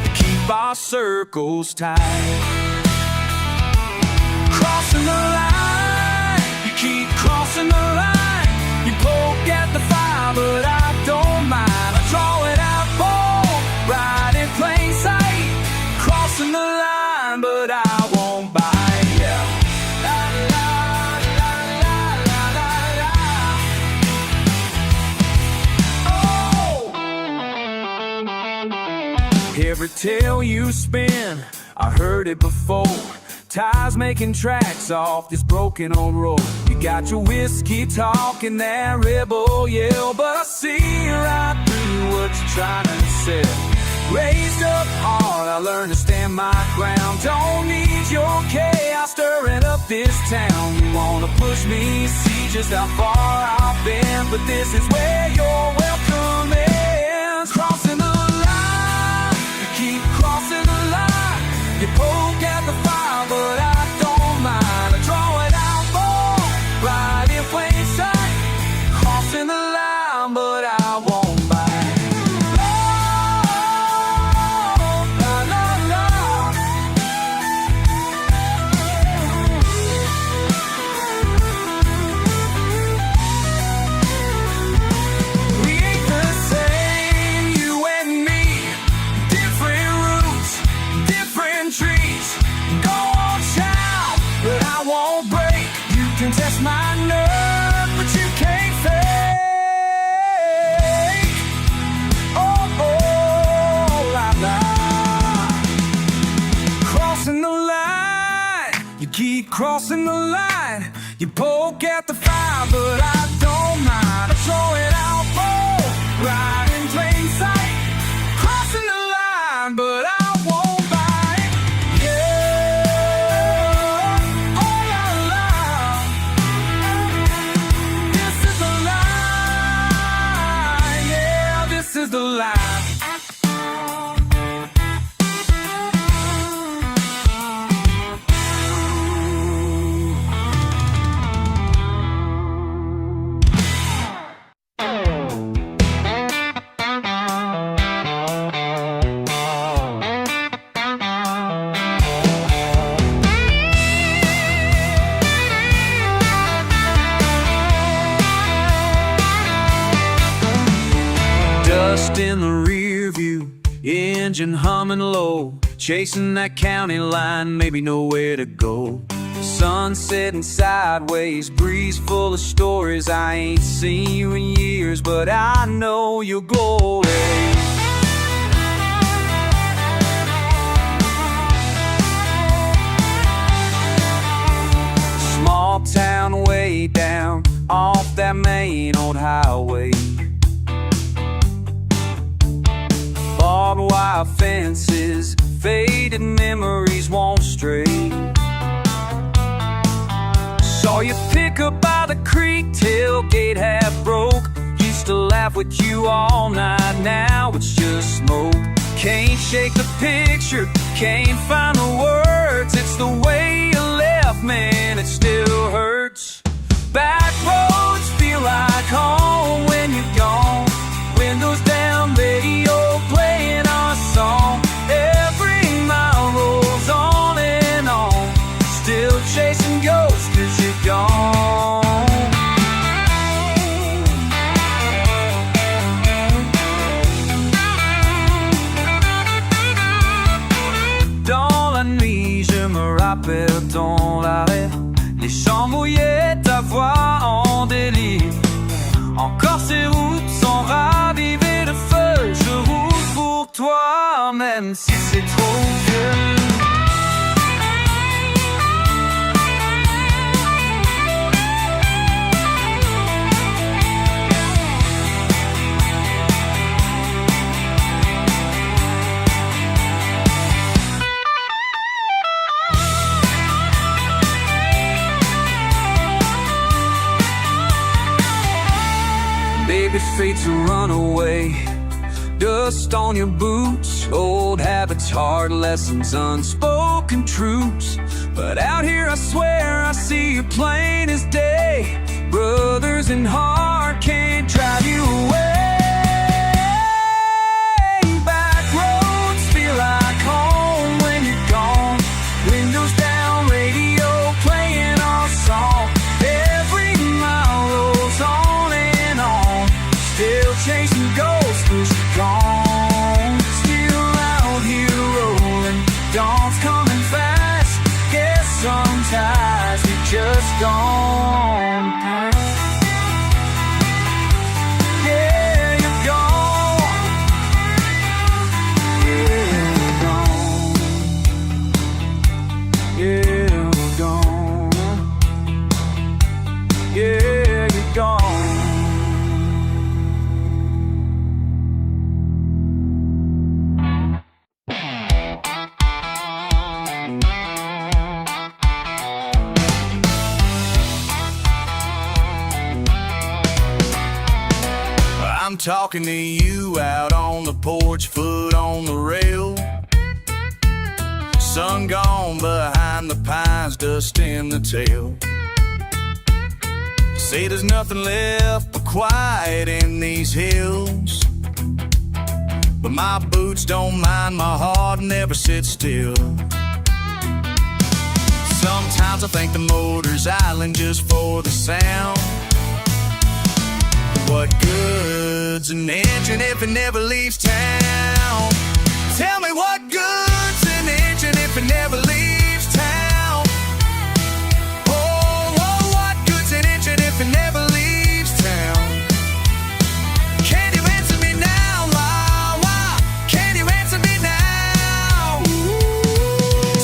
Speaker 1: to keep our circles tight. Crossing the line, you keep crossing the line. You poke at the fire, but I don't mind. I draw it out bold, right in plain sight. Crossing the line, but I won't bite. Yeah. La, la, la, la, la, la, la. Oh! Every tale you spin, I heard it before. Tires making tracks off this broken old road. You got your whiskey talking that rebel yell, but I see right through what you're trying to sell. Raised up hard, I learned to stand my ground. Don't need your chaos stirring up this town. You wanna push me, see just how far I've been, but this is where your welcome ends. Crossing the line, you keep crossing the line. You poke at the fire, but I don't mind. I draw it out bold, right in plain sight. Crossing the line, but I won't bite. Oh, la, la, la. We ain't the same, you and me. Different roots, different trees. Go on, child, but I won't break. You can test my nerve, but you can't fake. Oh, oh, la, la. Crossing the line, you keep crossing the line. You poke at the fire, but I don't mind. I throw it out bold, right in plain sight. Crossing the line, but I won't bite. Yeah, oh la la. This is the line, yeah, this is the line. Dust in the rear view, engine humming low, chasing that county line, maybe nowhere to go. Sun setting sideways, breeze full of stories. I ain't seen you in years, but I know you'll go away. Small town way down off that main old highway. Barbed wire fences, faded memories won't stray. Saw you pick up by the creek, tailgate half broke. Used to laugh with you all night, now it's just smoke. Can't shake the picture, can't find the words. It's the way you left, man, it still hurts. Backroads feel like home when you're gone. Windows down, radio playing our song. Every mile rolls on and on, still chasing ghosts 'cause you're gone. Dans la nuit, je me rappelle ton arrêt. Les champs mouillés, ta voix en délire. Encore ces routes sont ravivées de feu. Je roule pour toi, même si c'est trop vieux. a runaway. Dust on your boots, old habits, hard lessons, unspoken truths. But out here I swear I see you plain as day. Brothers in heart can't drive you away. Back roads feel like home when you're gone. Windows down, radio playing our song. Every mile rolls on and on. Still chasing ghosts, push it gone. Still out here rolling, dawn's coming fast. Guess sometimes we just gone past. Yeah, you're gone. Yeah, you're gone. Yeah, we're gone. Yeah, you're gone. I'm talking to you out on the porch, foot on the rail. Sun gone behind the pines, dust in the tail. Say there's nothing left but quiet in these hills. But my boots don't mind, my heart never sits still. Sometimes I think the motor's idling just for the sound. What good's an engine if it never leaves town? Tell me what good's an engine if it never leaves town? Oh, what good's an engine if it never leaves town? Can you answer me now? Why? Can you answer me now?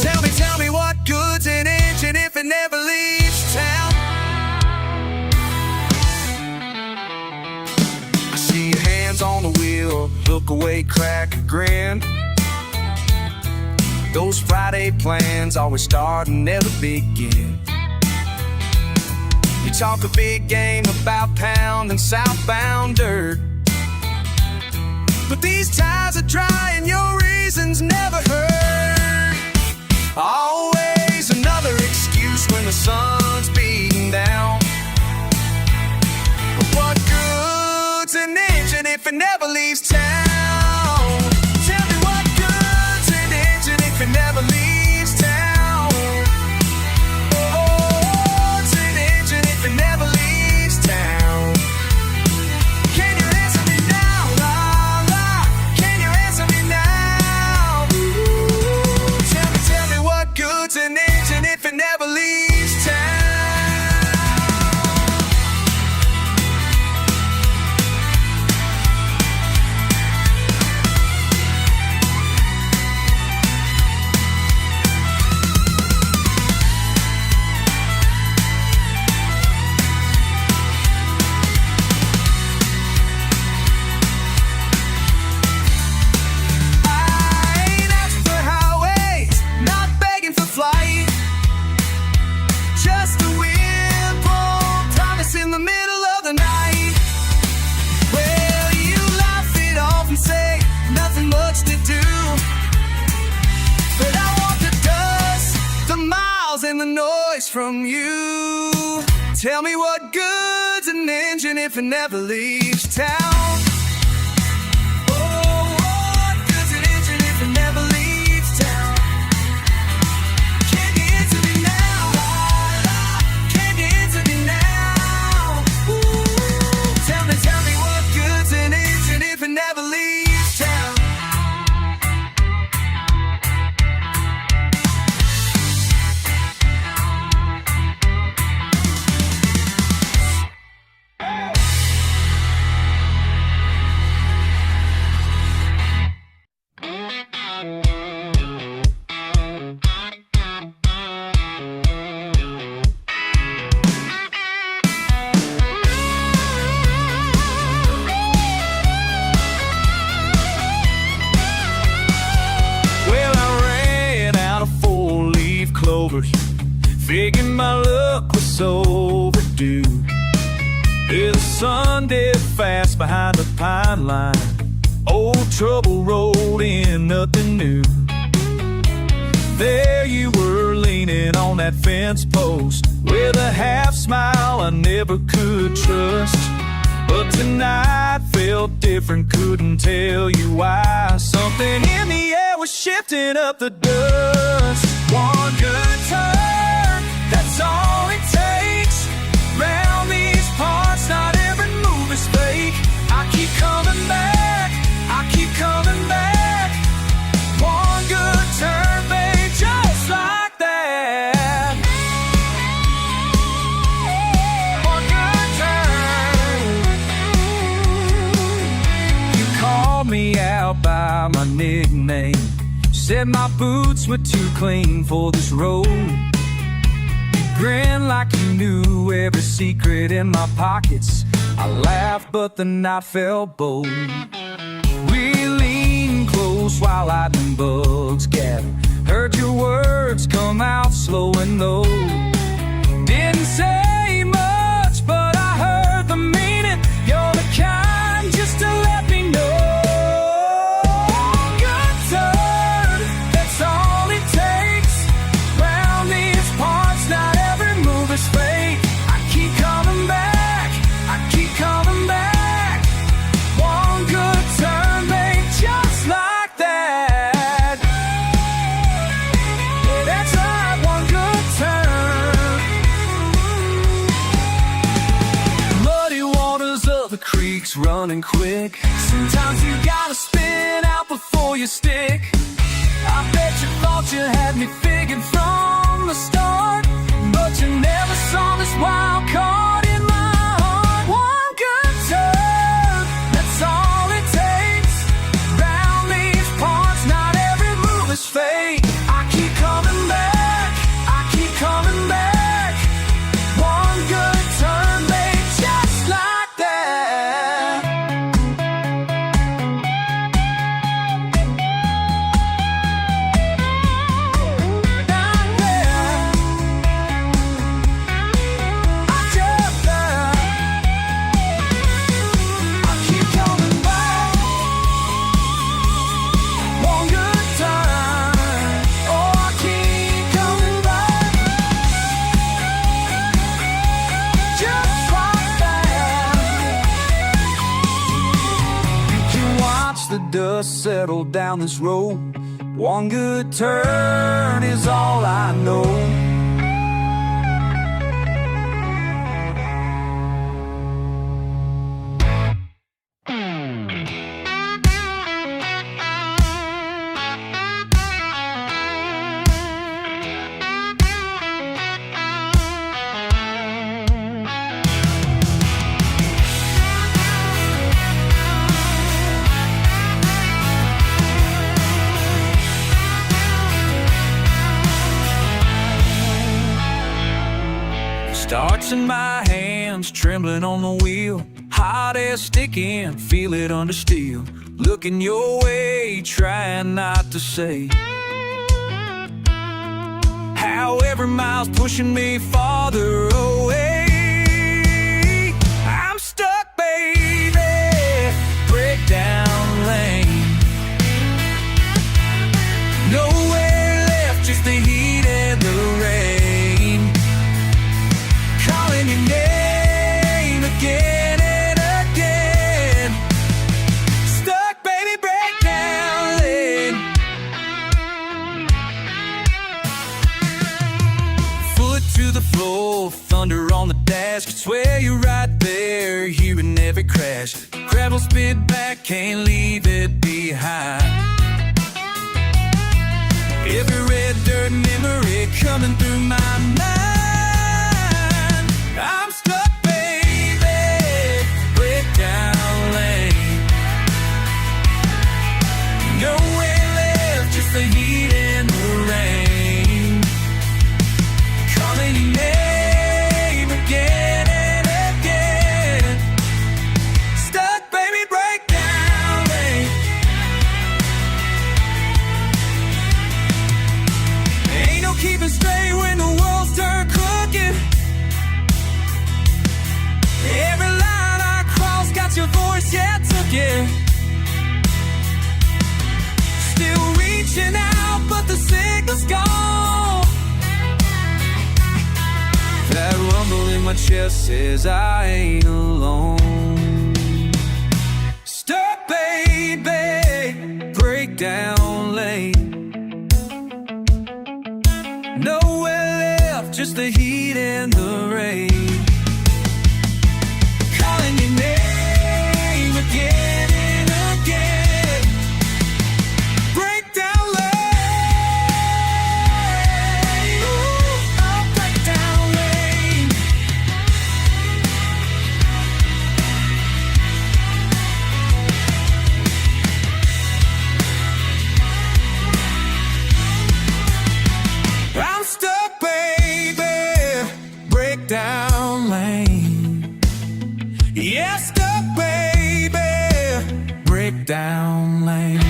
Speaker 1: Tell me what good's an engine if it never leaves town? On the wheel, look away, crack a grin. Those Friday plans always start and never begin. You talk a big game about pound and southbound dirt, but these ties are dry and your reasons never hurt. Always another excuse when the sun's beating down. But what good's an engine if it never leaves town? Tell me what good's an engine if it never leaves town? Oh, it's an engine if it never leaves town. Can you answer me now? Can you answer me now? Tell me what good's an engine if it never leaves town? And the noise from you. Tell me what good's an engine if it never leaves town? Oh, what good's an engine if it never leaves town? Can you answer me now? Can you answer me now? Ooh, tell me what good's an engine if it never leaves town? Figured my luck was overdue. Yeah, the sun dead fast behind the pine line. Old trouble rolled in, nothing new. There you were leaning on that fence post with a half smile I never could trust. But tonight felt different, couldn't tell you why. Something in the air was shifting up the dust. One good turn, that's all it takes. Round these parts, not every move is fake. I keep coming back, I keep coming back. One good turn, babe, just like that. One good turn. You called me out by my nickname, said my boots were too clean for this road. You grinned like you knew every secret in my pockets. I laughed, but the night felt bold. We leaned close while lightning bugs gathered. Heard your words come out slow and low. Didn't say much, but I heard the meaning. You're the kind just to let me know. Good turn, that's all it takes. Round these parts, not every move is fake. I keep coming back, I keep coming back. One good turn, babe, just like that. Yeah, that's right, one good turn. Muddy waters of the creeks running quick. Sometimes you gotta spin out before you stick. I bet you thought you had me figured from the start, but you never saw this wild card in my heart. One good turn, that's all it takes. Round these parts, not every move is fake. I keep coming back, I keep coming back. One good turn, babe, just like that. The dust settled down this road. One good turn is all I know. Starts in my hands, trembling on the wheel. Hot air sticking, feel it under steel. Looking your way, trying not to say how every mile's pushing me farther away. I'm stuck, baby, breakdown lane. Nowhere left, just the heat and the rain. Calling your name again and again. Stuck, baby, breakdown lane. Foot to the floor, thunder on the dash. Could swear you're right there, hearing every crash. Gravel spit back, can't leave it behind. Every red dirt memory coming through my mind. I'm stuck, baby, breakdown lane. Nowhere left, just the heat and the rain. Calling your name again and again. Stuck, baby, breakdown lane. Ain't no keeping straight when the world's turned my chest says I ain't alone. Stop, baby, break down lane. Nowhere left, just the heat and the rain. Calling your name again and again. Break down lane. Ooh, I'll break down lane. I'm stuck, baby. Break down lane. Yeah, stuck, baby. Break down lane.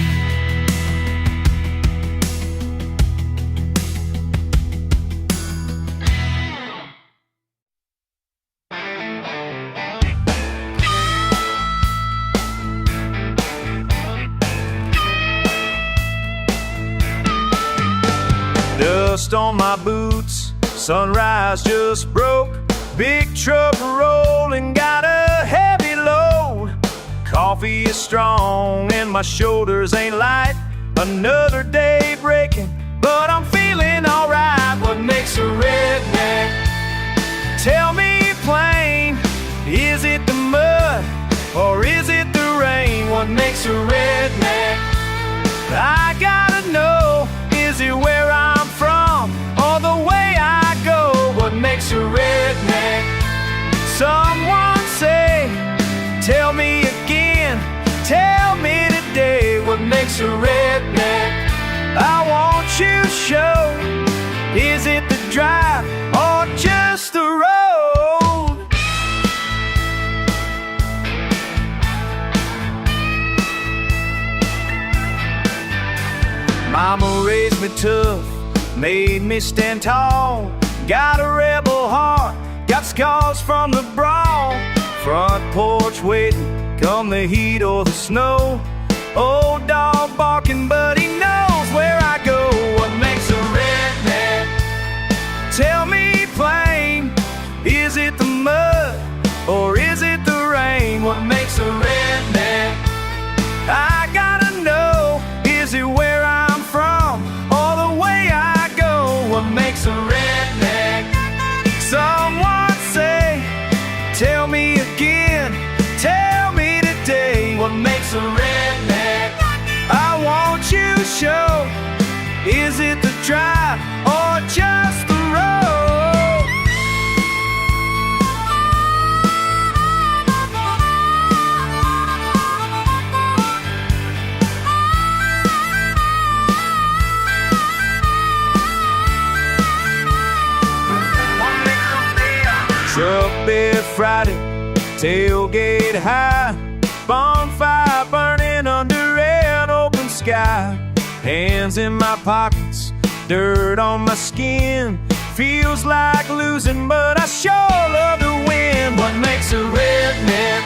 Speaker 3: Dust on my boots, sunrise just broke. Big truck rolling, got a heavy load. Coffee is strong and my shoulders ain't light. Another day breaking, but I'm feeling alright. What makes a redneck? Tell me plain, is it the mud or is it the rain? What makes a redneck? I gotta know, is it where I'm from or the way I go? What makes a redneck? Someone say, tell me again, tell me today. What makes a redneck? I want you to show, is it the drive or just the road? Mama raised me tough, made me stand tall. Got a rebel heart, got scars from the brawl. Front porch waiting, come the heat or the snow. Old dog barking, but he knows where I go. What makes a redneck? Tell me plain, is it the mud or is it the rain? What makes a redneck? I gotta know, is it where I'm from or the way I go? What makes a redneck? Someone say, tell me again, tell me today. What makes a redneck? I want you to show, is it the drive or just the road? Truck bed Friday, tailgate high, bonfire burning under an open sky. Hands in my pockets, dirt on my skin. Feels like losing, but I sure love to win. What makes a redneck?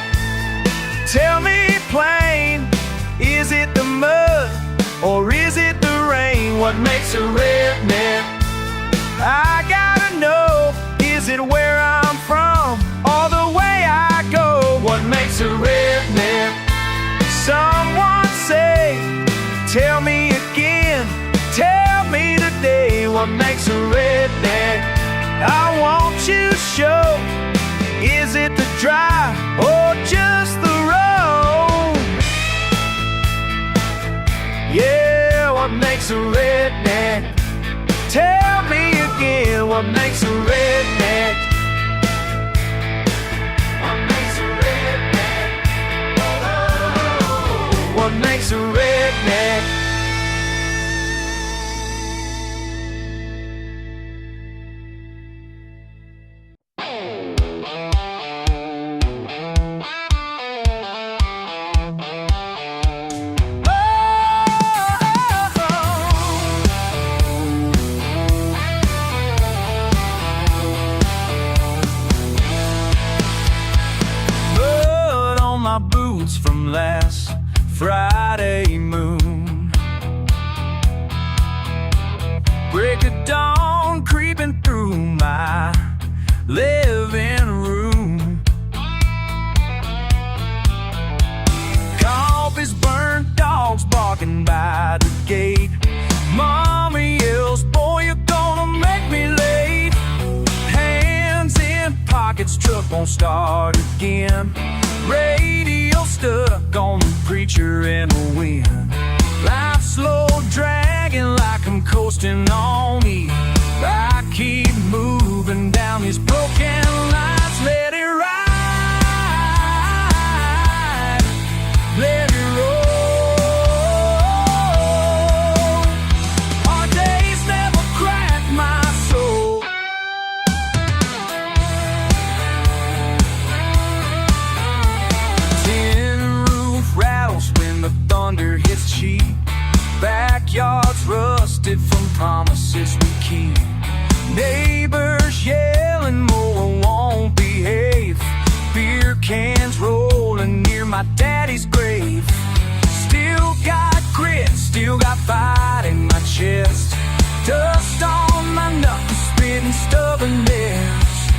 Speaker 3: Tell me plain, is it the mud or is it the rain? What makes a redneck? I gotta know, is it where I'm from or the way I go? What makes a redneck? Someone say, tell me again, tell me today. What makes a redneck? I want you to show, is it the drive or just the road? Yeah, what makes a redneck? Tell me again, what makes a redneck? What makes a redneck? Oh, what makes a redneck?
Speaker 1: My boots from last Friday moon. Break of dawn creeping through my living won't start again. Radio stuck on the preacher in the wind. Life slow dragging like I'm coasting on E. I keep moving down these broken lines. Let it ride, let it roll. Our days never crack my soul. Tin roof rattles when the thunder hits cheap. Backyards rusted from promises we keep. Neighbors yelling, mower won't behave. Beer cans rolling near my daddy's grave. Still got grit, still got fight in my chest. Dust on my knuckles, spitting stubborn nails.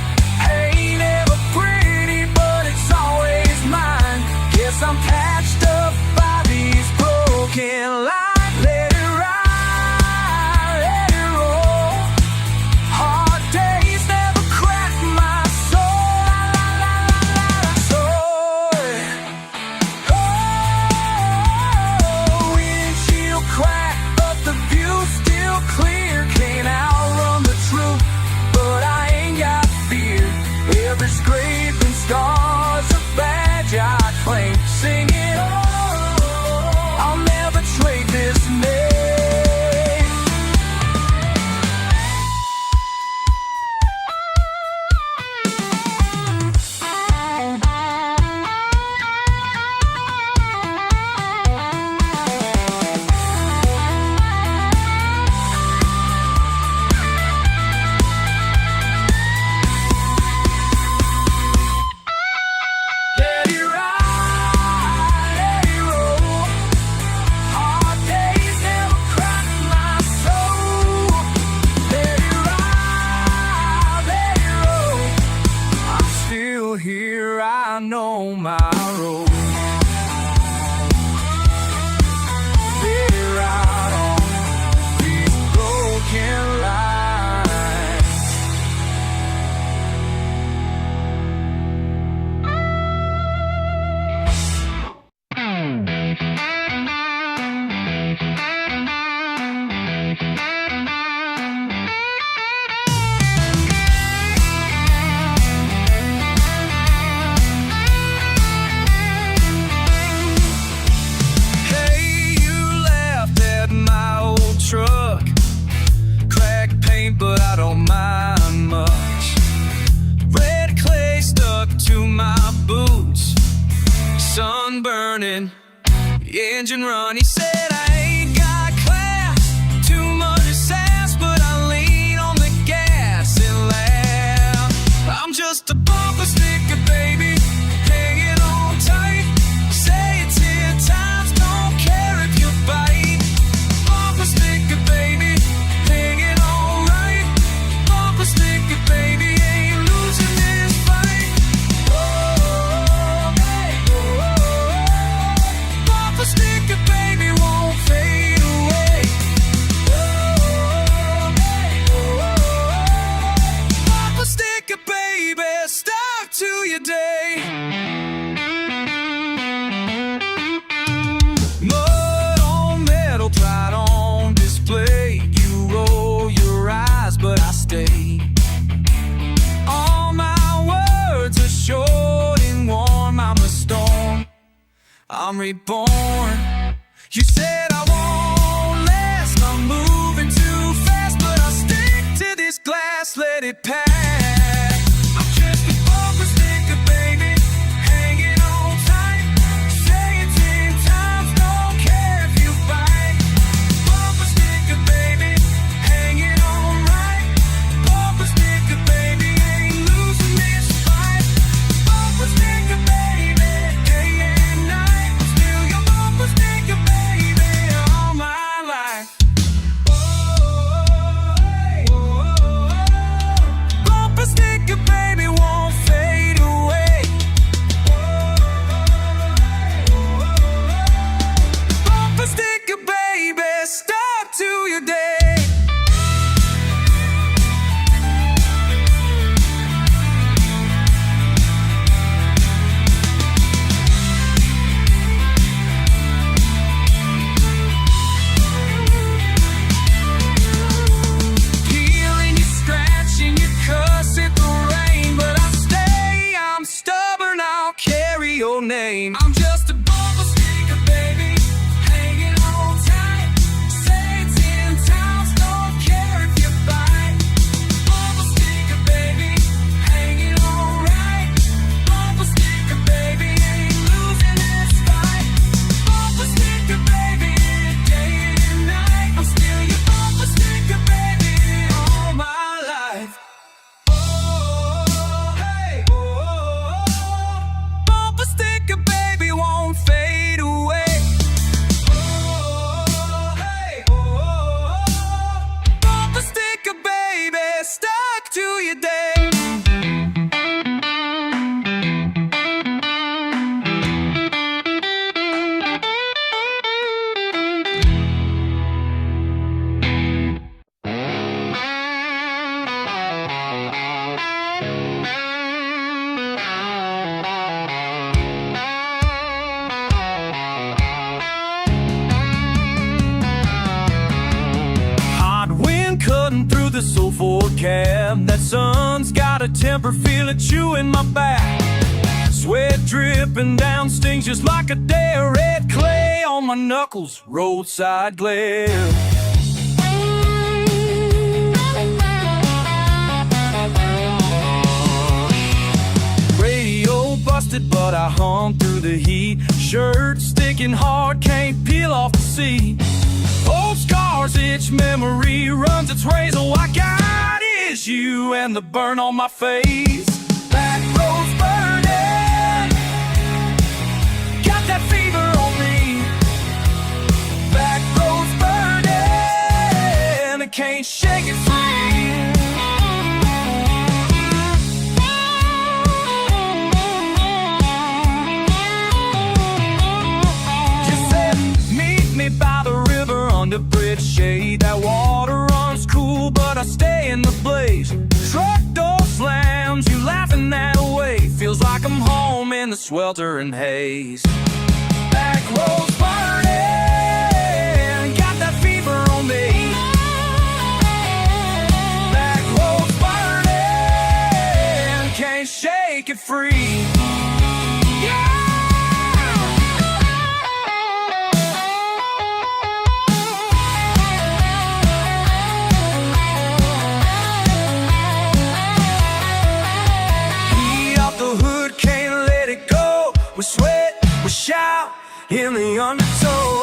Speaker 1: Ain't ever pretty, but it's always mine. Guess I'm patched up by these broken lines. Let it ride, let it roll. Hard days never crack my soul. La, la, la, la, la, soul. Oh, windshield crack, but the view's still clear. Can't outrun the truth, but I ain't got fear. Every scrape and scar's a badge I claim. Sing it all, I'll never trade this name. Let it ride, let it roll. Hard days never crack my soul. Let it ride, let it roll. I'm still here, I know my role. Let it ride on these broken lines. Hey, you laughed at my old truck. Cracked paint, but I don't mind much. Red clay stuck to my boots. Sun burning, engine run. He said I ain't got class, too much sass, but I lean on the gas and laugh. I'm just a bumper sticker, baby, hanging on tight. Say it 10 times, don't care if you bite. Bumper sticker, baby, hanging on right. Bumper sticker, baby, ain't losing this fight. Oh, hey, oh, bumper sticker, baby, won't fade away. Oh, hey, bumper sticker, baby, stuck to your day. Mud on metal, pride on display. You roll your eyes, but I stay. All my words are short and warm. I'm a storm, I'm reborn. You said I won't last, I'm moving too fast, but I'll stick to this glass, let it pass. I'm just a bumper sticker, baby, hanging on tight. Say it 10 times, don't care if you bite. Bumper sticker, baby, hanging on right. Bumper sticker, baby, ain't losing this fight. Bumper sticker, baby, day and night. I'm still your bumper sticker, baby, all my life. Oh, hey, oh, Ford cab. That sun's got a temper, feel it chewing my back. Sweat dripping down, stings just like a day of red clay on my knuckles, roadside glare. Radio busted, but I hung through the heat. Shirt sticking hard, can't peel off the seat. Old scars itch, memory runs its razor. All I got is you and the burn on my face. Back roads burning, got that fever on me. Back roads burning, I can't shake it free. By the river under bridge shade. That water runs cool, but I stay in the blaze. Truck door slams, you laughing that away. Feels like I'm home in the sweltering haze. Back roads burning, got that fever on me. Back roads burning, can't shake it free. Yeah! We sweat, we shout in the undertow.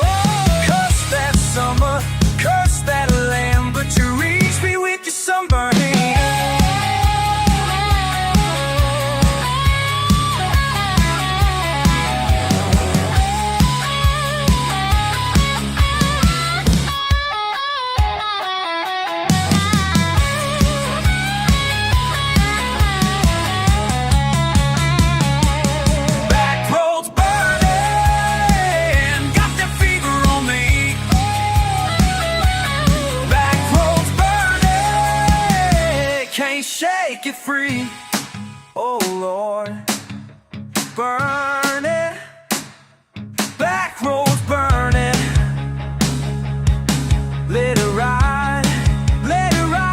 Speaker 1: Curse that summer, curse that land, but you reach me with your sunburned hand. Shake it free, oh Lord. Burn it, back roads burning. Let it ride, let it ride.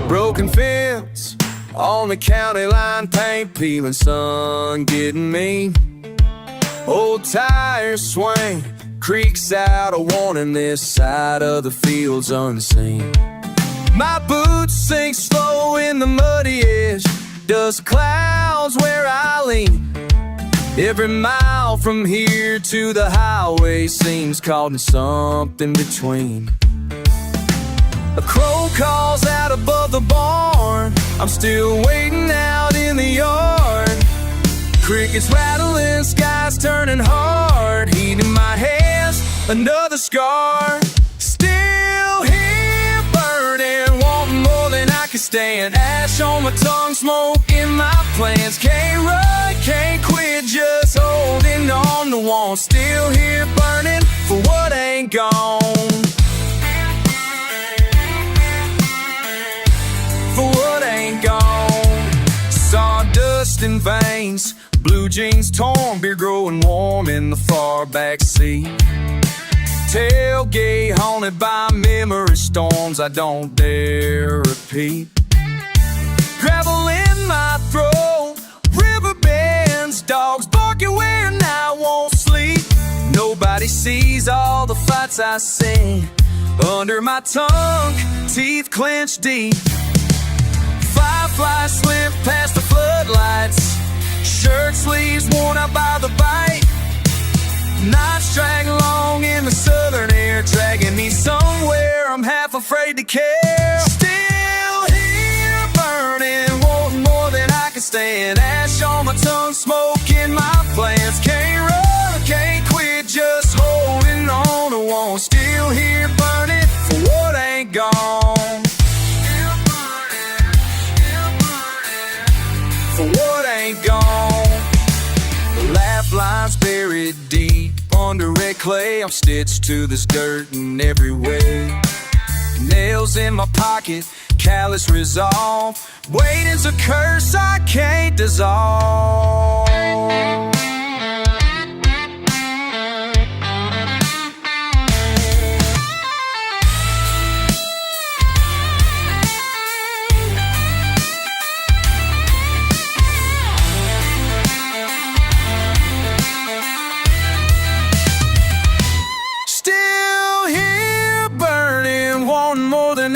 Speaker 1: Broken fence on the county line, paint peeling, sun getting mean. Old tires swing, creaks out a warning, this side of the field's unseen. My boots sink slow in the muddy edge, dust clouds where I lean. Every mile from here to the highway seems caught in something between. A crow calls out above the barn, I'm still waiting out in the yard. Crickets rattling, skies turning hard, heat in my hands, another scar. Still here burning, wanting more than I can stand. Ash on my tongue, smoke in my plans. Can't run, can't quit, just holding on to one. Still here burning for what ain't gone. For what ain't gone. Sawdust in veins, blue jeans torn, beer growing warm in the far back seat. Tailgate haunted by memory storms I don't dare repeat. Gravel in my throat, river bends, dogs barking when I won't sleep. Nobody sees all the fights I sing under my tongue, teeth clenched deep. Fireflies slip past the floodlights, shirt sleeves worn out by the bite. Nights drag along in the southern air, dragging me somewhere I'm half afraid to care. Still here burning, wanting more than I can stand. Ash on my tongue, under red clay. I'm stitched to this dirt in every way. Nails in my pocket, callous resolve. Waiting's a curse I can't dissolve.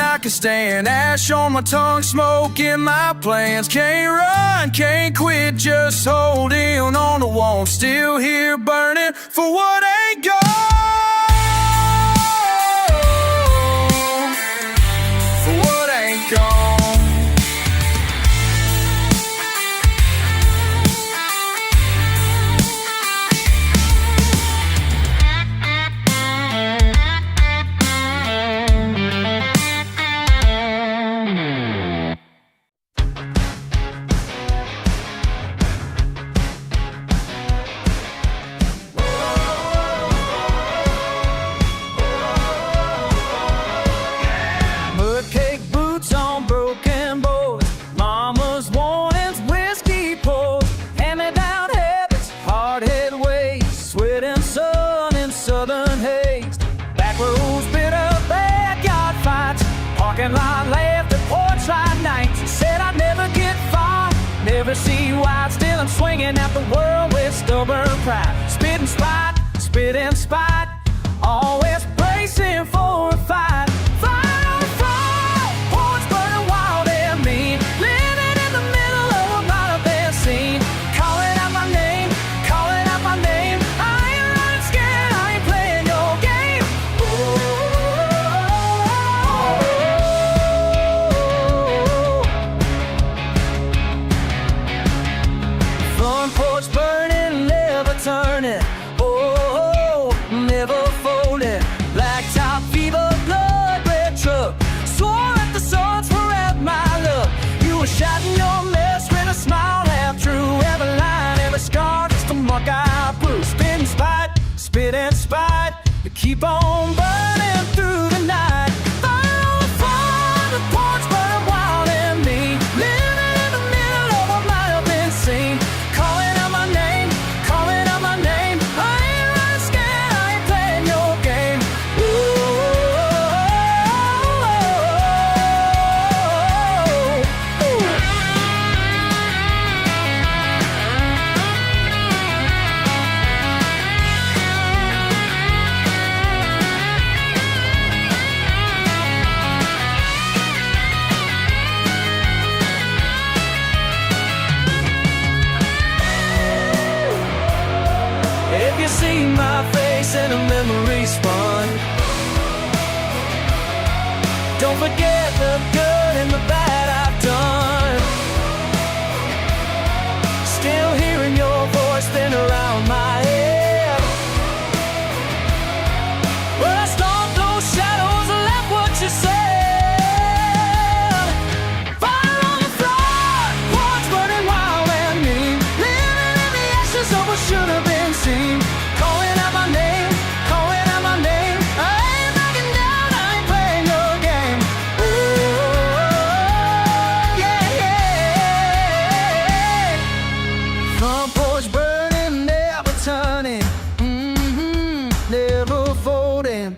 Speaker 1: I can stand ash on my tongue, smoke in my plans. Can't run, can't quit, just holding on to one. Still here burning for what ain't gone, for what ain't gone. Backroads, bitter backyard fights, parking lot left at porch light nights. Said I'd never get far, never see why. Still I'm swinging at the world with stubborn pride. Spit and spite, always bracing for a fight. Fire on fire, porch burning wild and mean. Living in the middle of a might have been seen. Calling out my name, calling out my name. I ain't running scared, I ain't playing your game. Front porch burning, never turning. Oh, never folding. Blacktop fever, blood red truck. Swore at the swords for at my luck. You were shouting your mess with a smile half true. Every line, every scar, just a mark I blew. Spit and spite, you keep on burning through the night. Fire on fire, the porch burning wild and mean. Living in the middle of what might have been seen. Calling out my name, calling out my name. I ain't running scared, I ain't playing your game. If you see my face in a memory spun, don't forget the good and the bad I've done. Still hearing your voice spin around my head. Well, I stomped those shadows and left what you said. Fire on the floor, porch burning wild and mean. Living in the ashes of what should have been seen. Calling out my name, calling out my name. I ain't backing down, I ain't playing your game. Yeah, yeah. Front porch burning, never turning. Never folding.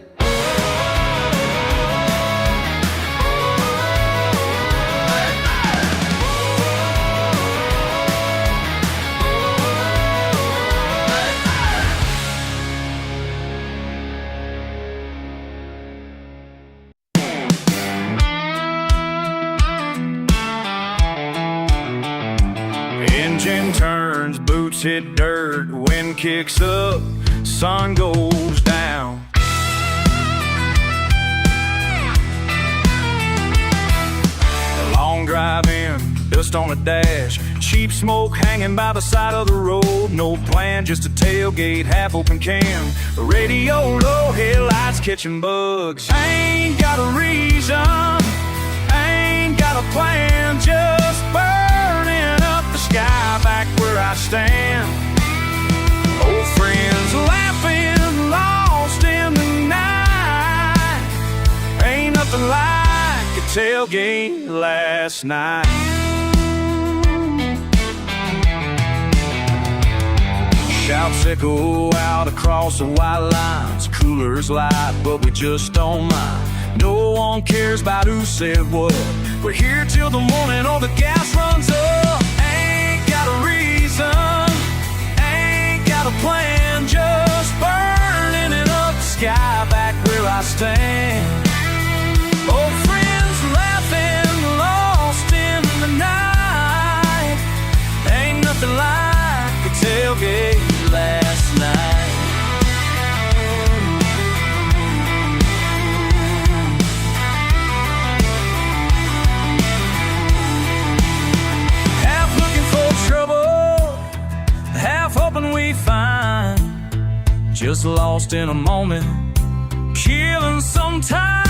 Speaker 3: Engine turns, boots hit dirt, wind kicks up, sun goes down. A long drive in, dust on the dash, cheap smoke hanging by the side of the road. No plan, just a tailgate, half open can. Radio low, headlights catching bugs. Ain't got a reason, ain't got a plan, just burning up the sky back where I stand. Old friends laughing, tailgate last night. Shouts echo out across the white lines. Coolers light, but we just don't mind. No one cares about who said what. We're here till the morning or the gas runs up. Ain't got a reason, ain't got a plan, just burning it up the sky back where I stand. Old friends laughing, lost in the night. Ain't nothing like the tailgate last night. Half looking for trouble, half hoping we find. Just lost in a moment, killing some time.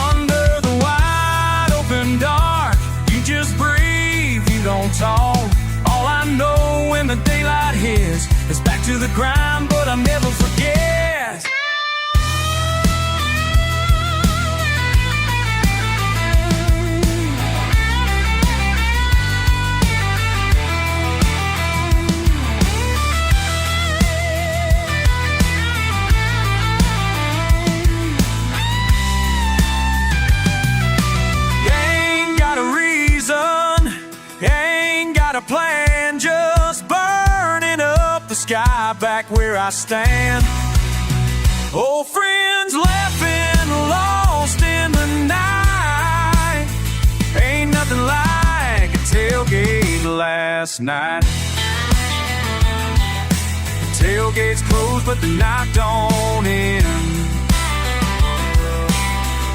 Speaker 3: Under the wide open dark, you just breathe, you don't talk. All I know when the daylight hits is back to the grind, but I'll never forget. Ain't got a reason, ain't got a plan, just burning up the sky back where I stand. Old friends laughing, lost in the night. Ain't nothing like a tailgate last night. The tailgate's closed, but the night don't end.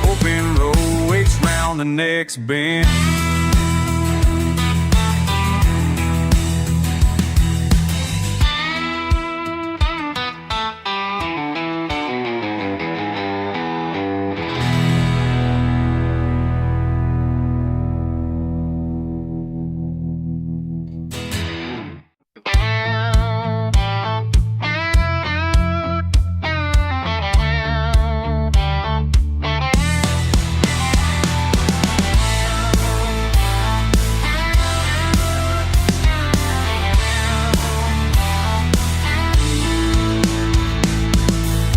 Speaker 3: Open road waits round the next bend.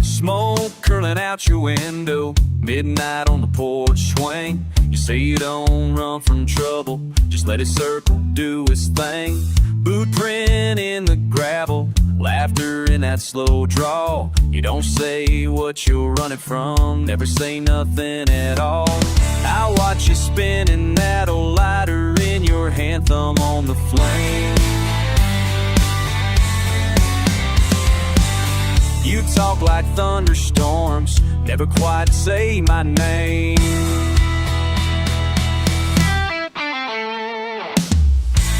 Speaker 3: Smoke curling out your window, midnight on the porch swing. You say you don't run from trouble, just let it circle, do its thing. Boot print in the gravel, laughter in that slow draw. You don't say what you're running from, never say nothing at all. I watch you spinning that old lighter in your hand, thumb on the flame. You talk like thunderstorms, never quite say my name.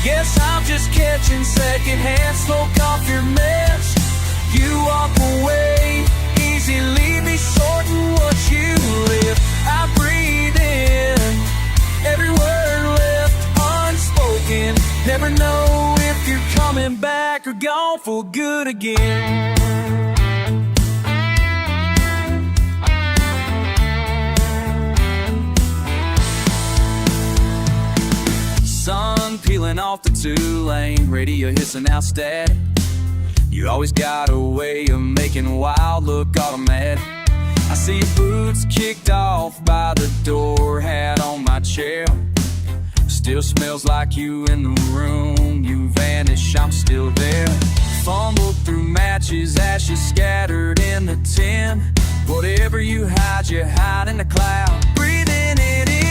Speaker 3: Guess I'm just catching secondhand smoke off your mess. You walk away, easy, leave me sorting what you live. I breathe in every word left unspoken. Never know if you're coming back or gone for good again. Sun peeling off the two-lane, radio hissing out static. You always got a way of making a wild look automatic. I see your boots kicked off by the door, hat on my chair. Still smells like you in the room, you vanish, I'm still there. Fumble through matches, ashes scattered in the tin. Whatever you hide in the cloud, breathing it in.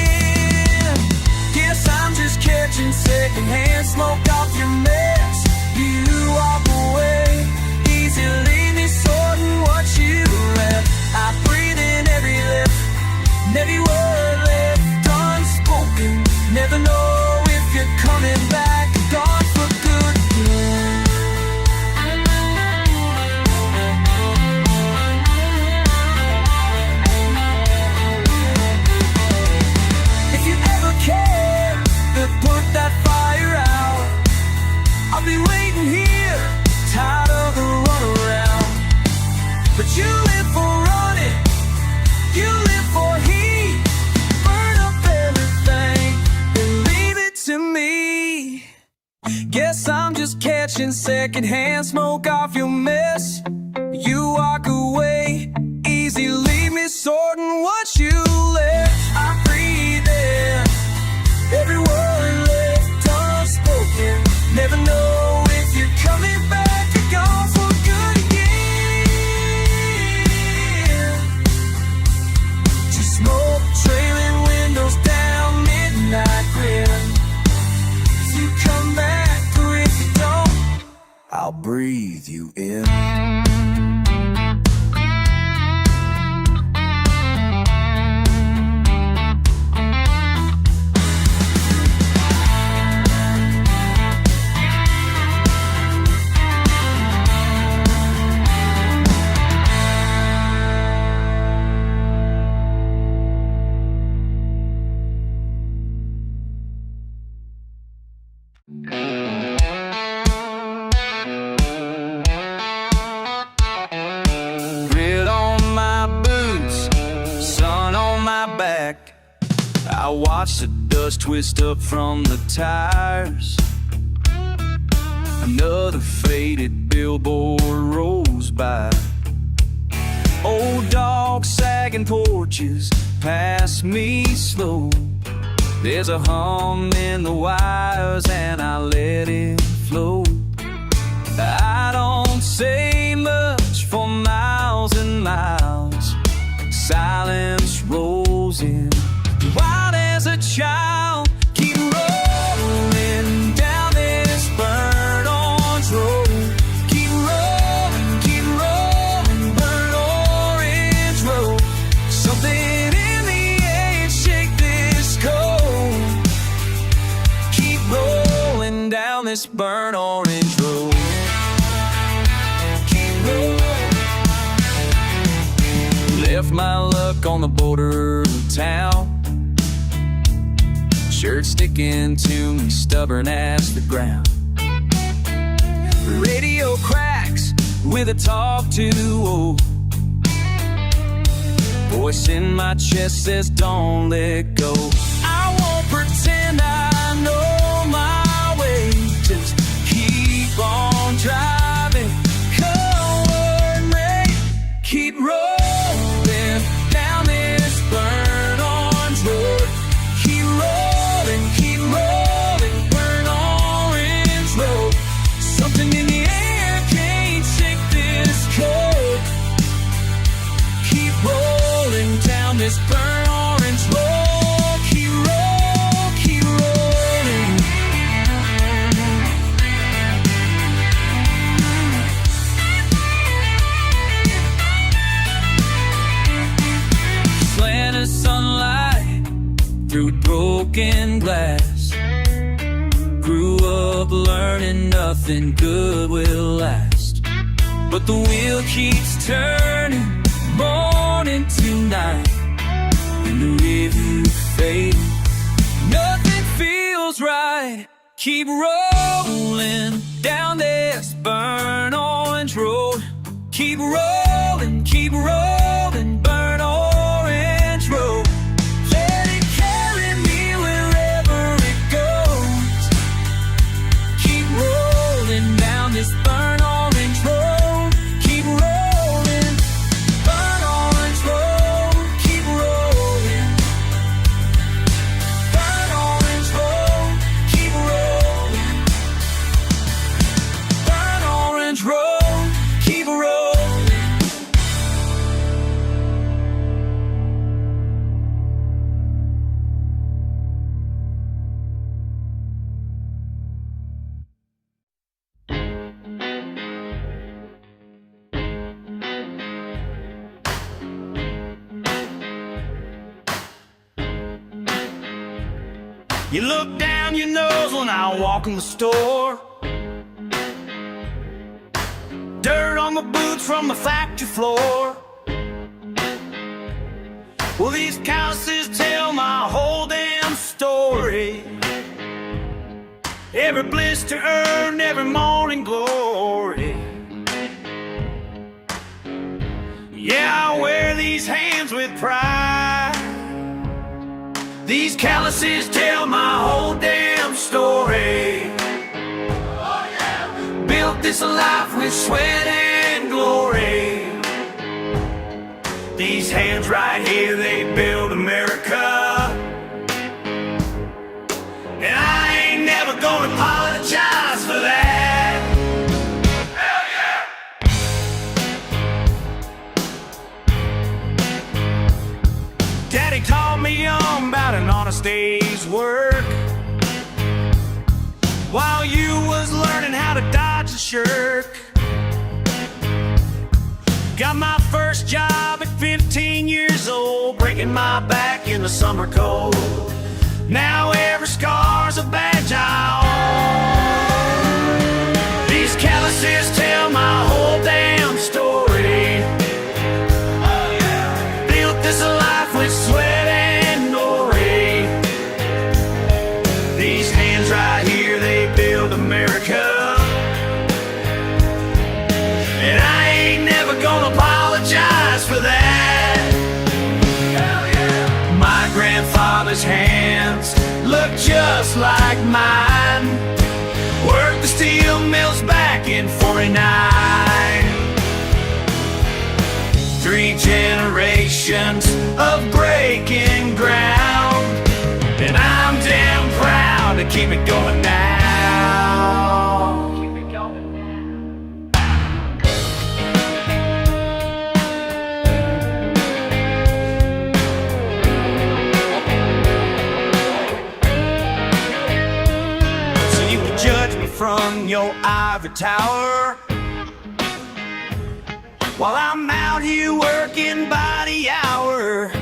Speaker 3: Guess I'm just catching secondhand smoke off your mess. You walk away, easy, leave me sorting what you left. I breathe in every lift, and every word left unspoken. Never know if you're coming back or gone for good.
Speaker 1: catching secondhand smoke off your mess. You walk away, easy, leave me sorting what you left. I breathe in every word left unspoken. Never know if you're coming back or gone for good again. Just smoke trailing windows down midnight grin. If you come back or if you don't, I'll breathe you in. Grit on my boots, sun on my back. I watch the dust twist up from the tires. Another faded billboard rolls by. Old dogs sagging porches pass me slow. There's a hum in the wires and I let it flow. I don't say much for miles and miles. Silence rolls in, wild as a child. Keep rolling down this burnt orange road. Keep rolling, burnt orange road. Something in the air, shake this cold. Keep rolling down this burnt orange road. Left my luck on the border of town. Shirt sticking to me, stubborn as the ground. Radio cracks with a talk too old. Voice in my chest says don't let go. I won't pretend I know my way. Just keep on driving. Come what may, keep rolling. This burnt orange road, keep rolling. Slant of sunlight through broken glass. Grew up learning nothing good will last. But the wheel keeps turning, morning to night. And the review fade, nothing feels right. Keep rolling down this burnt orange road. Keep rolling, burnt orange road. Let it carry me wherever it goes. Keep rolling down this burnt orange road. Keep rolling, burnt orange road. Keep rolling, burnt orange road. Keep rolling, burnt orange road. Keep rolling.
Speaker 3: You look down your nose when I walk in the store. Dirt on my boots from the factory floor. Well, these calluses tell my whole damn story. Every blister earned, every morning glory. Yeah, I wear these hands with pride. These calluses tell my whole damn story. Oh, yeah.
Speaker 1: this life with sweat and glory. These hands right here, they build America. And I ain't never gonna apologize for that. Hell yeah! Daddy taught me young about an honest day's work, while you was learning how to dodge and shirk. Got my first job at 15 years old, breaking my back in the summer cold. Now every scar's a badge I own. These calluses tell my whole damn story. Oh yeah. Built this life with sweat and glory. These hands right here, they build America. And I ain't never gonna apologize for that. Hell yeah. My grandfather's hands look just like mine. Worked the steel mills back in '49. 3 generations of breaking ground, and I'm damn proud to keep it going now. From your ivory tower, while I'm out here working by the hour.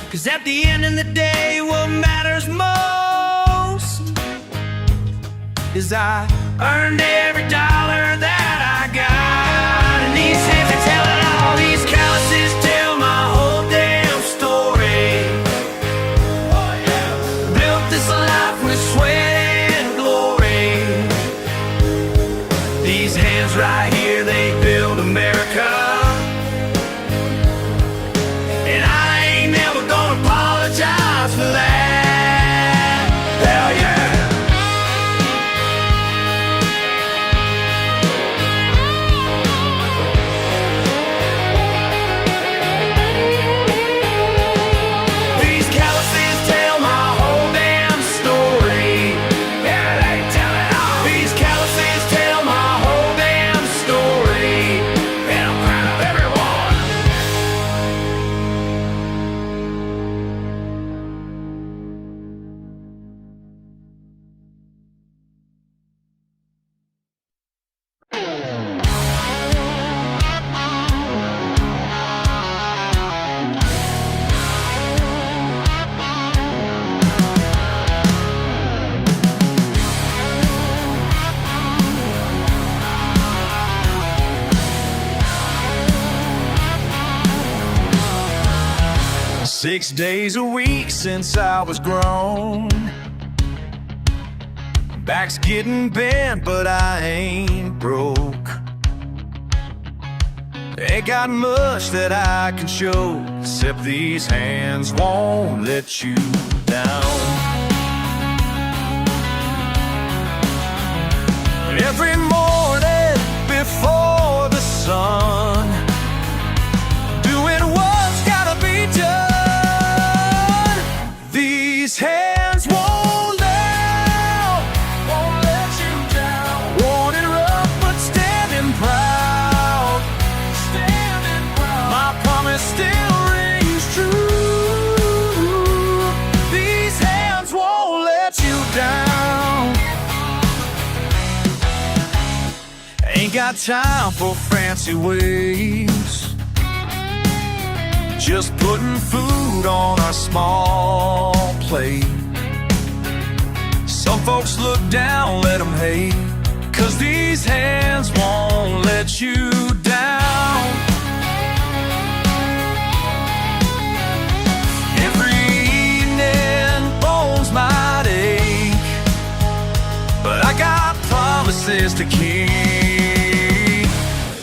Speaker 1: 'Cause at the end of the day, what matters most is I earned every dollar that I got. And these hands are telling all, these calluses tell my whole damn story. Oh yeah. Built this life with sweat. These hands right here, they build America. And I ain't never gonna apologize for that. Hell yeah. These calluses tell my whole damn story. Yeah, they tell it all. These calluses tell my Six days a week since I was grown. Back's getting bent, but I ain't broke. Ain't got much that I can show, except these hands won't let you down. Every morning before the sun, doing what's gotta be done. These hands won't let you down. Won't interrupt, but standing proud. Standing proud. My promise still rings true. These hands won't let you down. Ain't got time for fancy ways, just putting food on our small plate. Some folks look down, let them hate, 'cause these hands won't let you down. Every evening bones might ache, but I got promises to keep.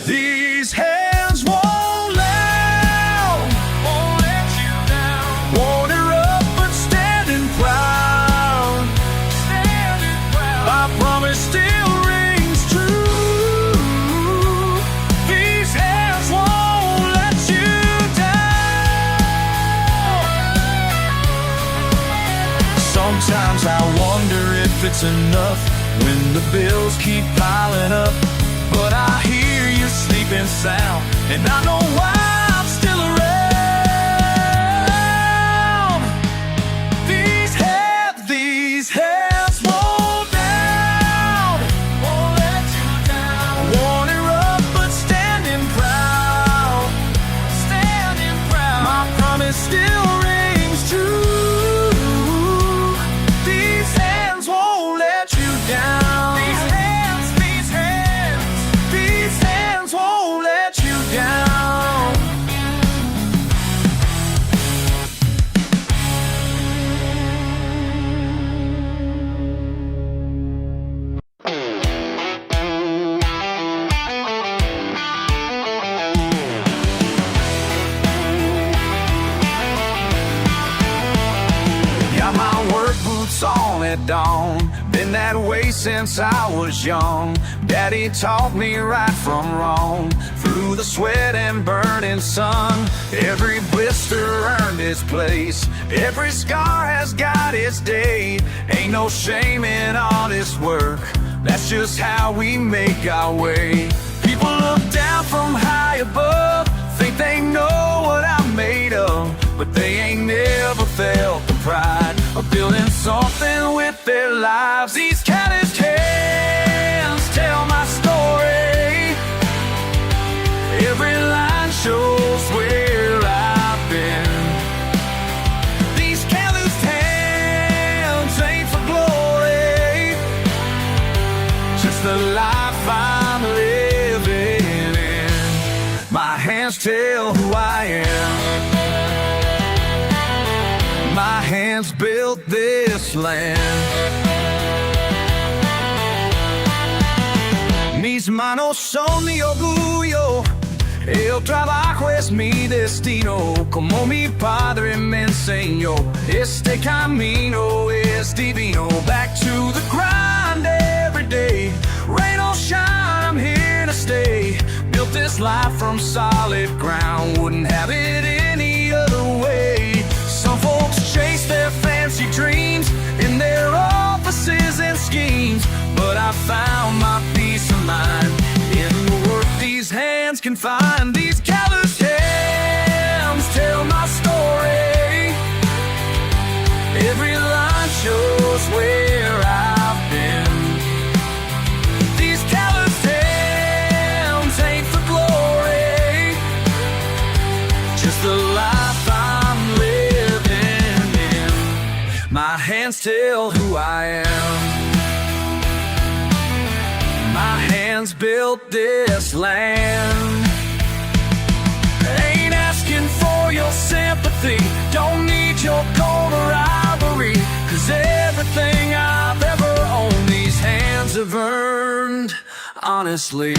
Speaker 1: These hands won't let you down. Won't erupt, but standing proud. Standing proud. My promise still rings. Sometimes I wonder if it's enough when the bills keep piling up. But I hear you sleeping sound, and I know why I'm still around. These hands won't down, won't let you down. Worn and rough, but standing proud, standing proud. My promise still rings true. These hands won't let you down. These hands won't let you down. Got my work boots on at dawn. Been that way since I was young. Daddy taught me right from wrong. Through the sweat and burning sun, every blister earned its place. Every scar has got its day. Ain't no shame in honest work. That's just how we make our way. People look down from high above, think they know what I'm made of, but they ain't never felt the pride of building something with their lives. These calloused hands tell my story. Every line shows where I've been. These calloused hands ain't for glory, just the life I'm living in. My hands tell who I am. My hands built this land. Mis manos son mi orgullo. El trabajo es mi destino. Como mi padre me enseñó, este camino es divino. Back to the grind every day. Rain or shine, I'm here to stay. Built this life from solid ground. Wouldn't have it any other way. Some folks chase their fancy dreams in their offices and schemes, but I found my peace of mind in the work these hands can find. These calloused hands tell my story. Every line shows where I've been. These calloused hands ain't for glory, just the life I'm living in. My hands tell who I am. My hands built this land. Ain't asking for your sympathy, don't need your gold or ivory, 'cause everything I've ever owned these hands have earned honestly.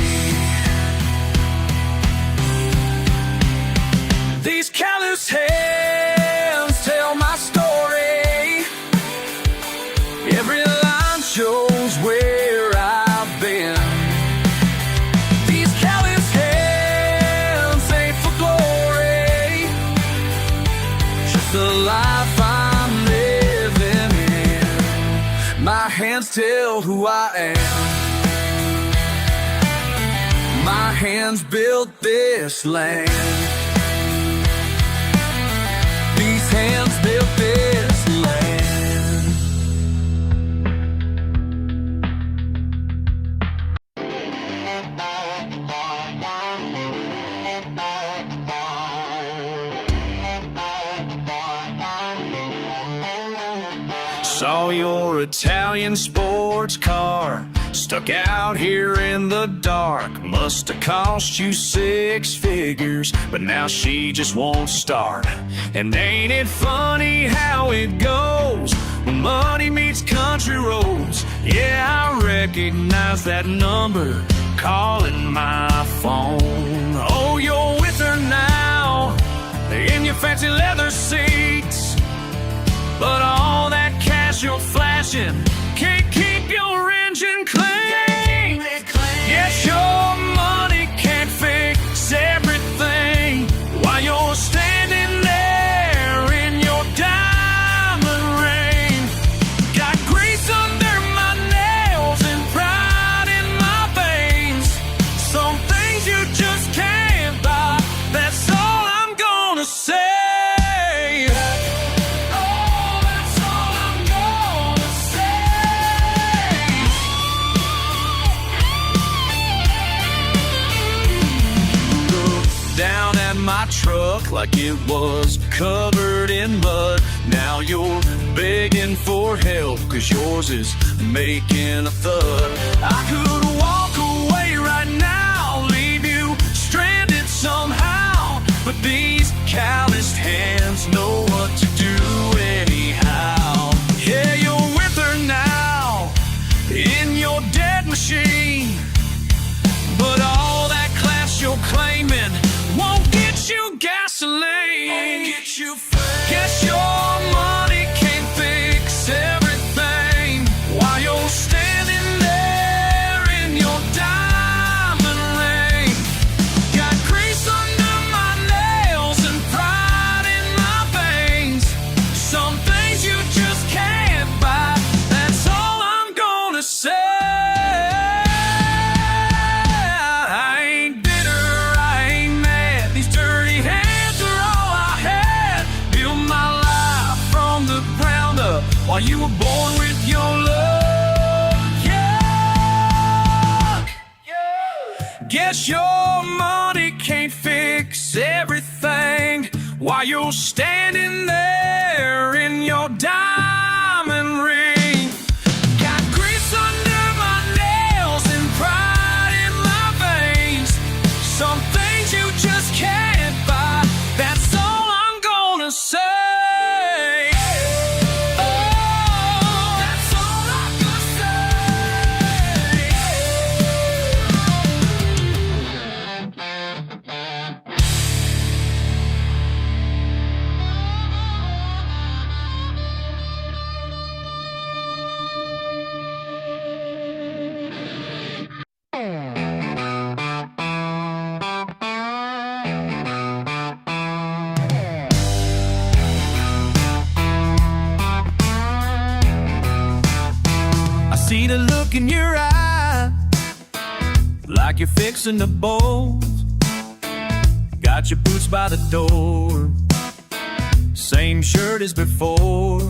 Speaker 1: These callous hands tell my story. Every line shows where I've been. These callous hands ain't for glory, just the life I'm living in. My hands tell who I am. My hands built this land. These hands built this land. Saw your Italian sports car stuck out here in the dark. Must have cost you 6 figures, but now she just won't start. And ain't it funny how it goes when money meets country roads? Yeah, I recognize that number calling my phone. Oh, you're with her now in your fancy leather seats, but all that cash you're flashing can't keep your engine clean. Yes, your money can't fix everything while you're standing there in your diamond ring. like it was covered in mud. Now you're begging for help, 'cause yours is making a thud. I could walk away right now, leave you stranded somehow, but these calloused hands know what to do anyhow. Yeah, you're with her now, in your dead machine, but all that class you're claiming won't get you gasoline. Guess your money can't fix everything while you're standing there in your diamond ring. Got grease under my nails and pride in my veins. Some things you just can't buy, that's all I'm gonna say. While you were born with your love, yeah. Guess your money can't fix everything while you're standing there in your diamond ring. Got grease under my nails and pride in my veins. Some things you just can't buy, that's all I'm gonna say. See the look in your eye, like you're fixing to bolt. Got your boots by the door, same shirt as before.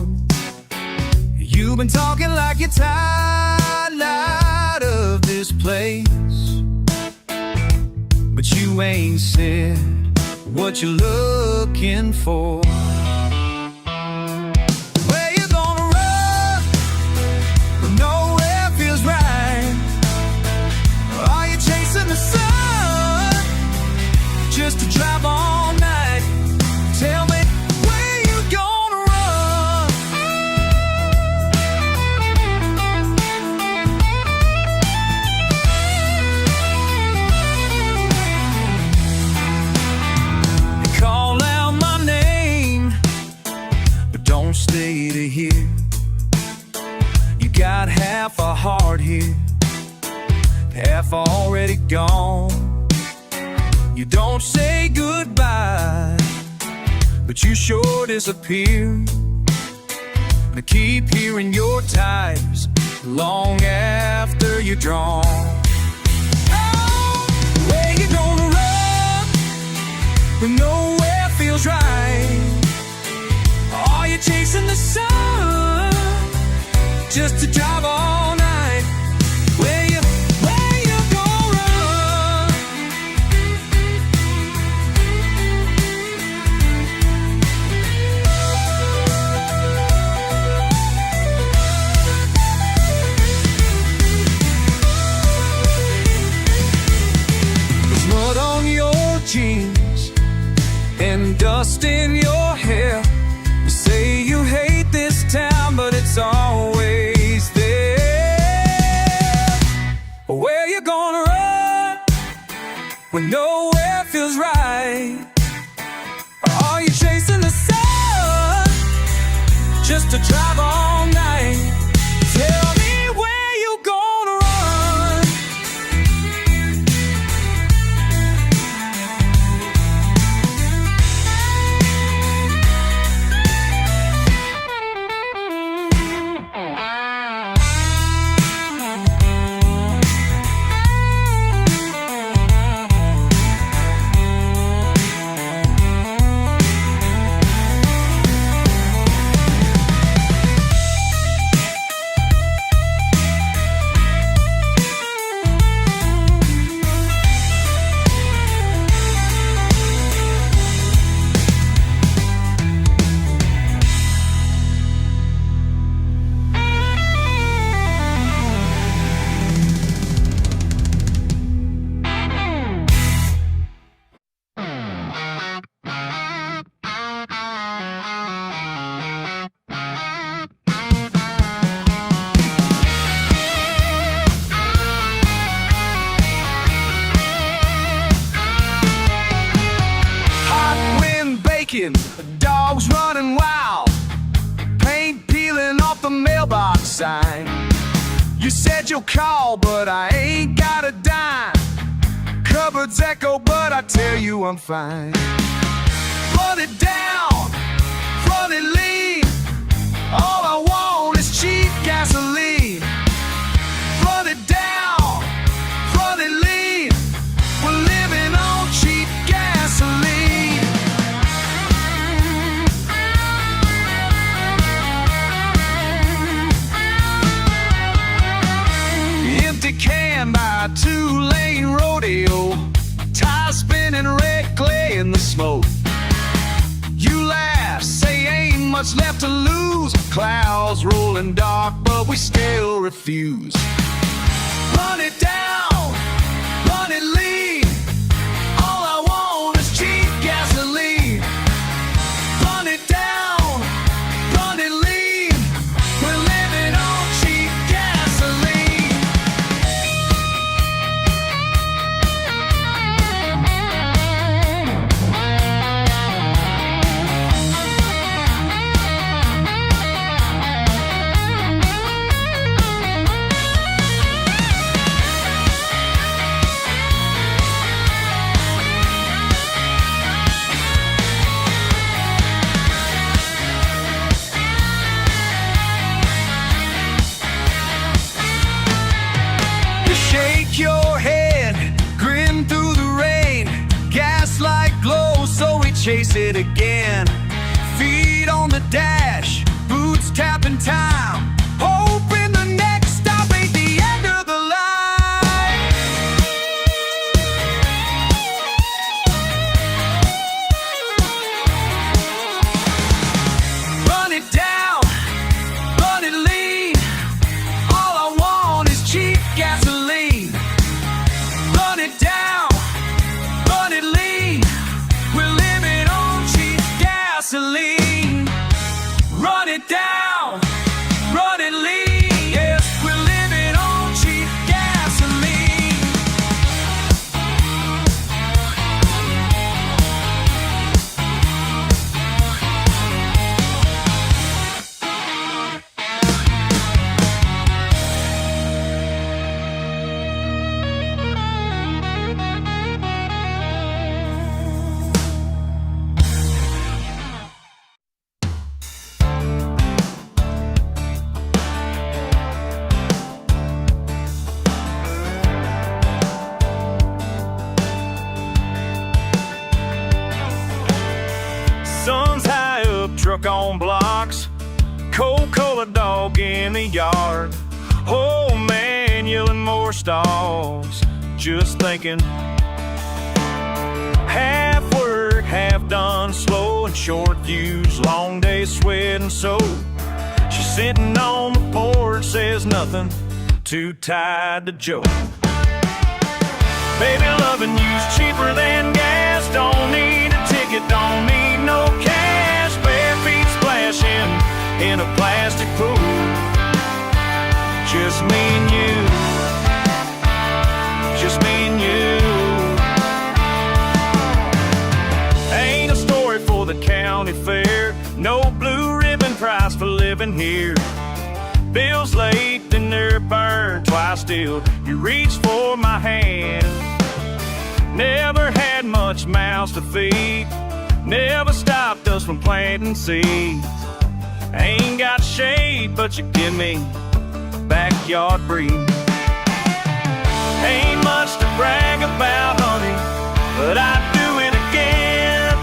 Speaker 1: You've been talking like you're tired out of this place, but you ain't said what you're looking for. Just to drive all night. Tell me where you gonna run. They call out my name, but don't stay to hear. You got half a heart here, half already gone. You don't say goodbye, but you sure disappear. I keep hearing your tires long after you're drawn. Oh, where you gonna run when nowhere feels right? Are you chasing the sun just to drive all night? Where you gonna run? Jeans and dust in your hair. You say you hate this town, but it's always there. Where you gonna run when nowhere feels right? Or are you chasing the sun just to drive all night? Tell me where you gonna run. side. You said you'll call, but I ain't got a dime. Cupboards echo, but I tell you I'm fine. Run it down, run it lean. All I want is cheap gasoline. Run it down, run it lean. We're living on cheap gasoline. Empty can by a two-lane rodeo. Tires spinning, red clay in the smoke. You laugh, say ain't much left to lose. Clouds rolling dark, but we still refuse. Run it down, run it lean. All I want is cheap gasoline. Run it down, run it lean. We're living on cheap gasoline. Shake your head, grin through the rain. Gaslight glows, so we chase it again. Feet on the dash, boots tapping time. Hoping the next stop ain't the end of the line. Run it down, run it lean. All I want is cheap gasoline. Run it down, run it lean. We're living on cheap gasoline. Run it down, run it lean. Yes, we're living on cheap gasoline.
Speaker 3: Sun's high up, truck on blocks. Coca-Cola dog in the yard. Oh man, yelling more stalls. Just thinking. Half work, half done, slow and short fuse. Long day sweating so. She's sitting on the porch, says nothing. Too tired to joke. Baby, loving you's cheaper than gas. Don't need a ticket, don't need no cash. Bare feet splashing in a plastic pool. Just me and you. Just me and you. Ain't a story for the county fair. No blue ribbon prize for living here. Bills late and they're burned twice still. You reach for my hand. Never had much mouths to feed. Never stopped us from planting seeds. Ain't got shade, but you give me backyard breed. Ain't much to brag about, honey, but I'd do it again.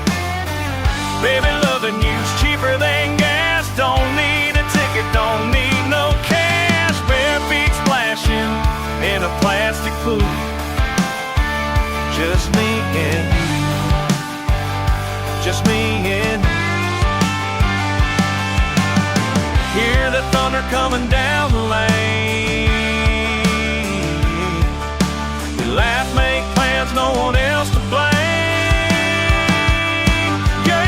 Speaker 3: Baby, loving you's cheaper than gas. Don't need a ticket, don't need no cash. Bare feet splashing in a plastic pool. Just me and you. Just me and you. Hear the thunder coming down the lane. We laugh, make plans, no one else to blame. Yeah,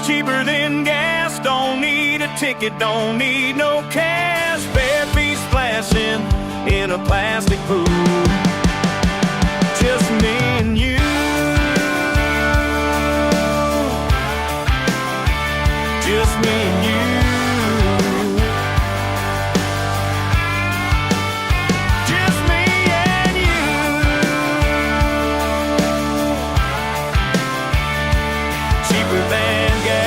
Speaker 3: cheaper than gas. Don't need a ticket, don't need no cash. Bare feet splashing in a plastic pool. Just me and you. Just me and you. Just me and you. Cheaper than gas.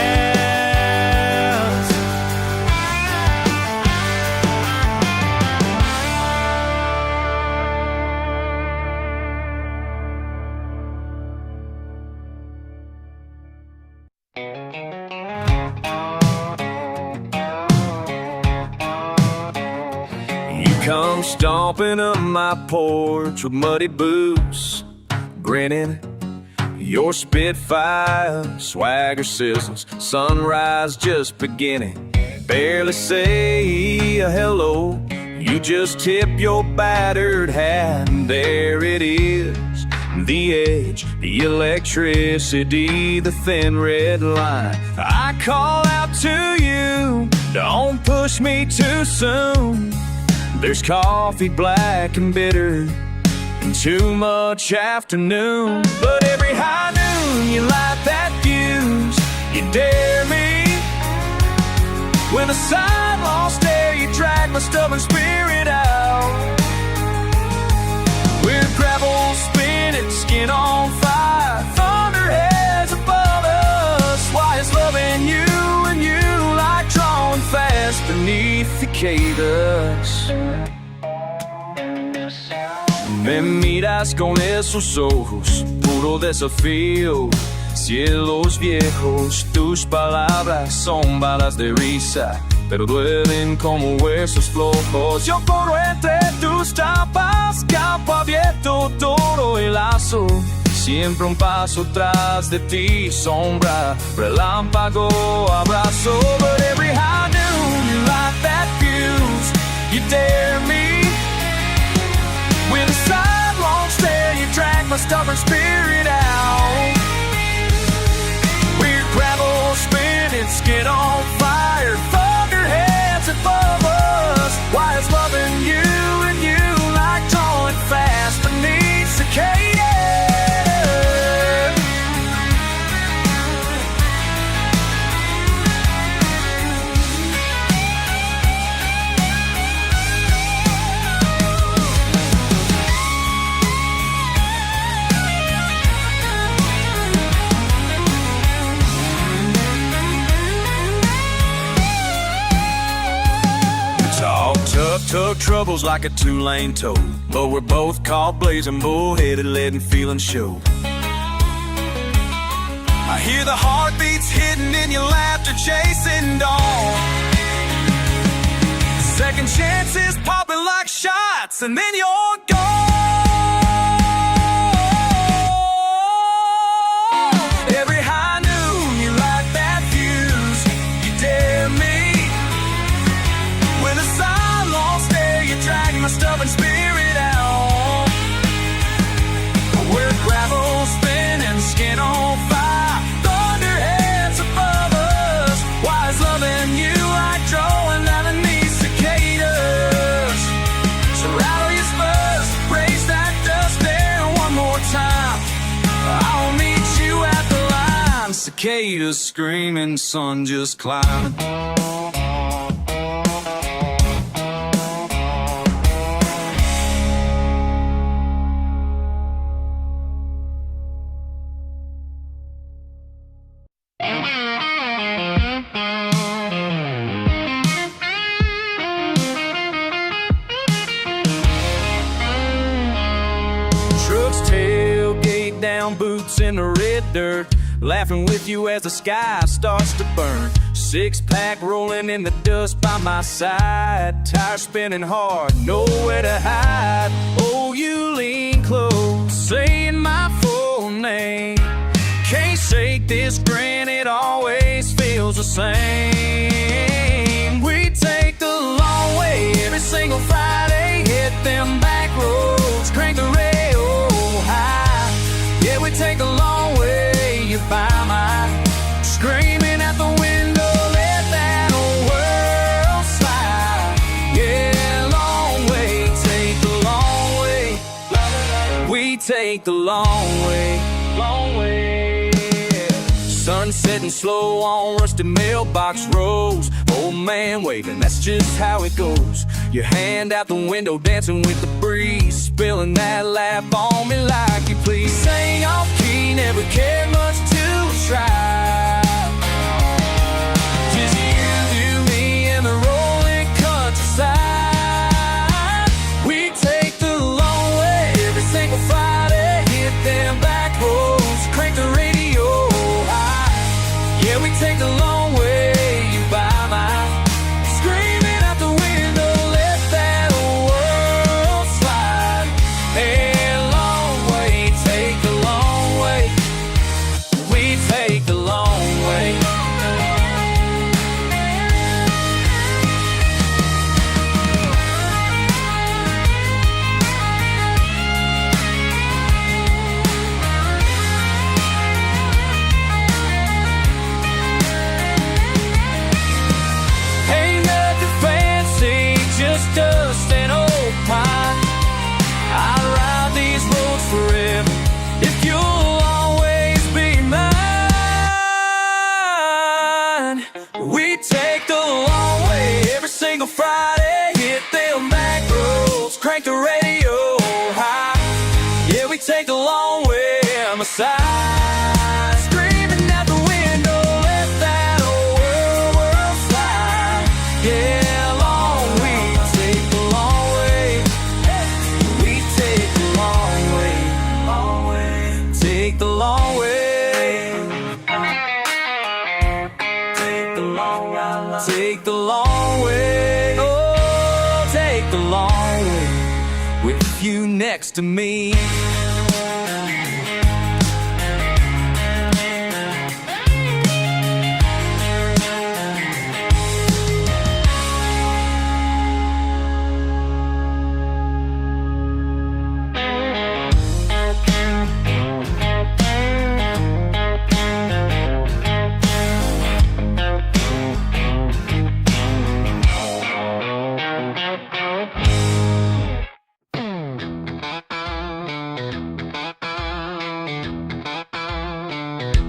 Speaker 3: You come stomping up my porch with muddy boots, grinning. Your Spitfire swagger sizzles, sunrise just beginning. Barely say a hello, you just tip your battered hat, and there it is. The edge, the electricity, the thin red line. I call out to you, don't push me too soon. There's coffee black and bitter and too much afternoon. But every high noon you light that fuse, you dare me. With a sidelong stare you drag my stubborn spirit out. With gravel spinning, skin on fire, thunderheads above us. Why is loving you and you like drawing fast beneath the cicadas? Me miras con esos ojos, puro desafío. Cielos viejos, tus palabras son balas de risa, pero duelen como huesos flojos. Yo corro entre tus tapas, campo abierto, toro y lazo. Siempre un paso tras de ti, sombra, relámpago, abrazo. But every high noon you light that fuse, you dare me. With a sidelong stare you drag my stubborn spirit out. Weird gravel spinning, skin on fire, thunderheads above us. Why is loving you and you like drawing fast beneath cicadas? Took troubles like a two-lane toad, but we're both caught blazing, bullheaded, letting feelings show. I hear the heartbeats hidden in your laughter, chasing dawn. Second chances popping like shots, and then you're gone. Every high noon you light that fuse, you dare me. With a sidelong stare you drag my stubborn spirit out. We're gravel spinning, skin on fire, thunderheads above us. Why is loving you like drawing underneath cicadas? So rattle your spurs, raise that dust there one more time. I'll meet you at the line. Cicadas screaming, sun just climbing. Trucks tailgate down, boots in the red dirt, laughing with you as the sky starts to burn. Six-pack rolling in the dust by my side, tires spinning hard, nowhere to hide. Oh, you lean close, saying my full name. Can't shake this grin, it always feels the same. We take the long way every single Friday, hit them back roads, crank the rail high. Yeah, we take the long way, you buy my screaming at
Speaker 1: take the long way, long way. Sun setting slow on rusty mailbox rows. Old man waving, that's just how it goes. Your hand out the window, dancing with the breeze, spilling that laugh on me like you please. Sang off key, never cared much to try. Just you do me and the rolling countryside. We take the long way every single Friday. Hit them back roads, crank the radio high. Yeah, we take the long way. You buy my screaming out the window, let that world slide. Hey, long way, take the long way. We take the long way. Ain't nothing fancy, just dust and old pine. I'd ride these roads forever if you'll always be mine. We take the long way every single Friday. Hit them back roads, crank the radio high. Yeah, we take the long way. I'm a side, screaming out the window, let that old world slide. Yeah, long we take the long way. We take the long way, long way. Take the long way. Take the long way. Take the long way. Oh, take the long way. With you next to me.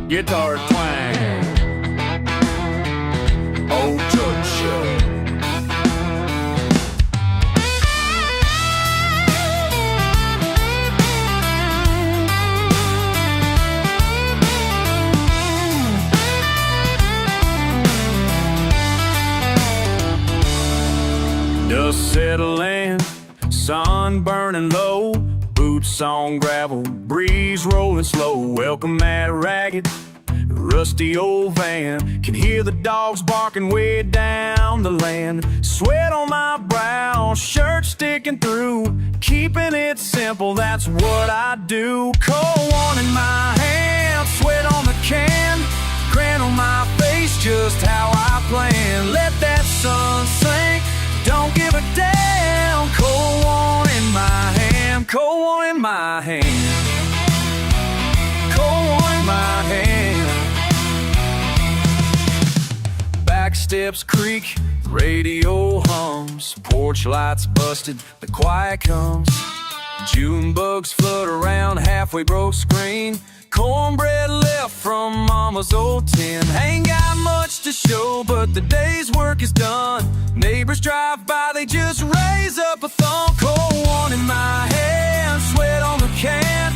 Speaker 3: Guitar twang. Old church show. Dust settling, sun burning low, boots on gravel, breeze rolling slow. Welcome that ragged, rusty old van. Can hear the dogs barking way down the land. Sweat on my brow, shirt sticking through, keeping it simple, that's what I do. Cold one in my hand, sweat on the can, grin on my face, just how I plan. Let that sun sink, don't give a damn. Cold one in my hand, cold one in my hand, cold one in my hand. Back steps creak, radio hums, porch lights busted, the quiet comes. June bugs flutter around, halfway broke screen. Cornbread left from mama's old tin. Ain't got much to show, but the day's work is done. Neighbors drive by, they just raise up a thumb. Cold one in my hand, sweat on the can,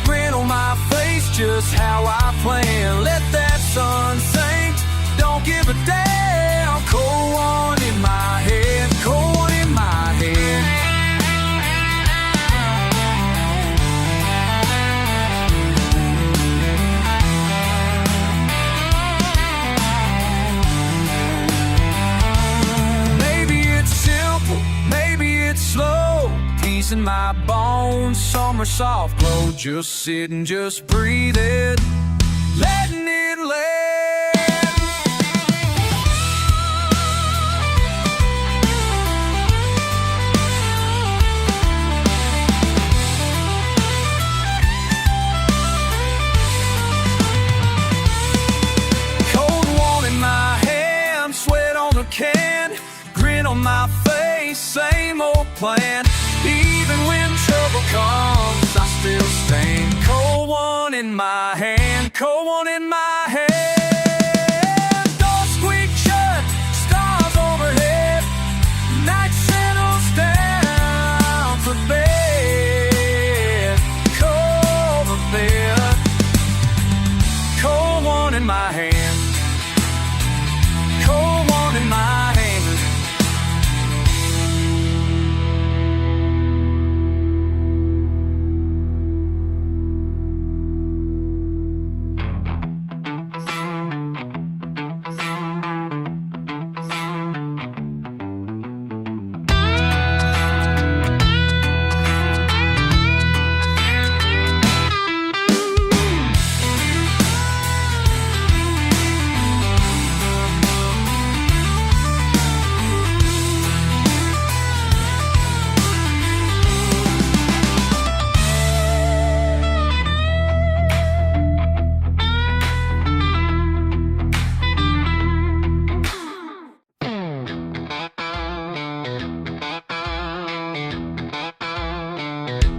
Speaker 3: grin on my face, just how I plan. Let that sun sink, don't give a damn. Cold one in my head, cold one in my head. Slow, peace in my bones, summer soft glow. Just sitting, just breathing, letting it land. Cold one in my hand, sweat on the can, grin on my face, same old plan. Even when trouble comes, I still
Speaker 1: still stand. Cold one in my hand, cold one in my hand. Door squeak shut, stars overhead. Night settles down for bed. Cold a bed. Cold one in my hand, cold one in my hand.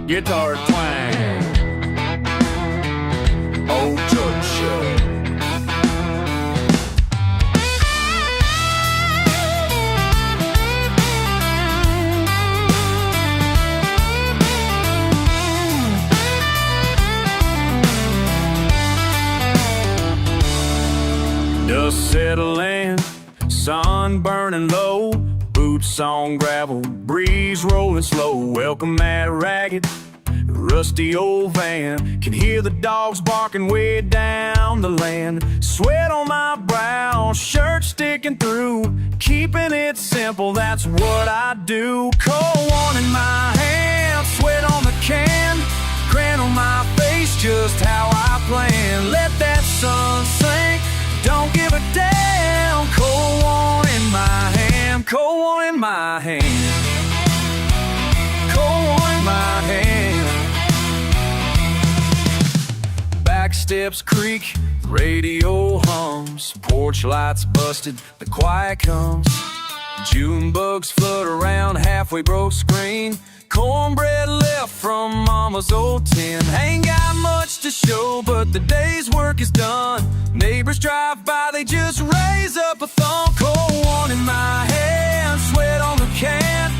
Speaker 3: Guitar twang. Old church show. Dust settling, sun burning low, boots on gravel, breeze rolling slow. Welcome that ragged, rusty old van. Can hear the dogs barking way down the land. Sweat on my brow, shirt sticking through, keeping it simple, that's what I do. Cold one in my hand, sweat on the can, grin on my face, just how I plan. Let that sun sink, don't give a damn. Cold one in my hand, cold one in my hand, cold one in my hand. Back steps creak, radio hums, porch lights busted, the quiet comes. June bugs flutter around, halfway broke screen. Cornbread left from mama's old tin. Ain't got much to show, but the day's work is done. Neighbors drive by, they just raise up a thumb. Cold one in my hand, sweat on the can,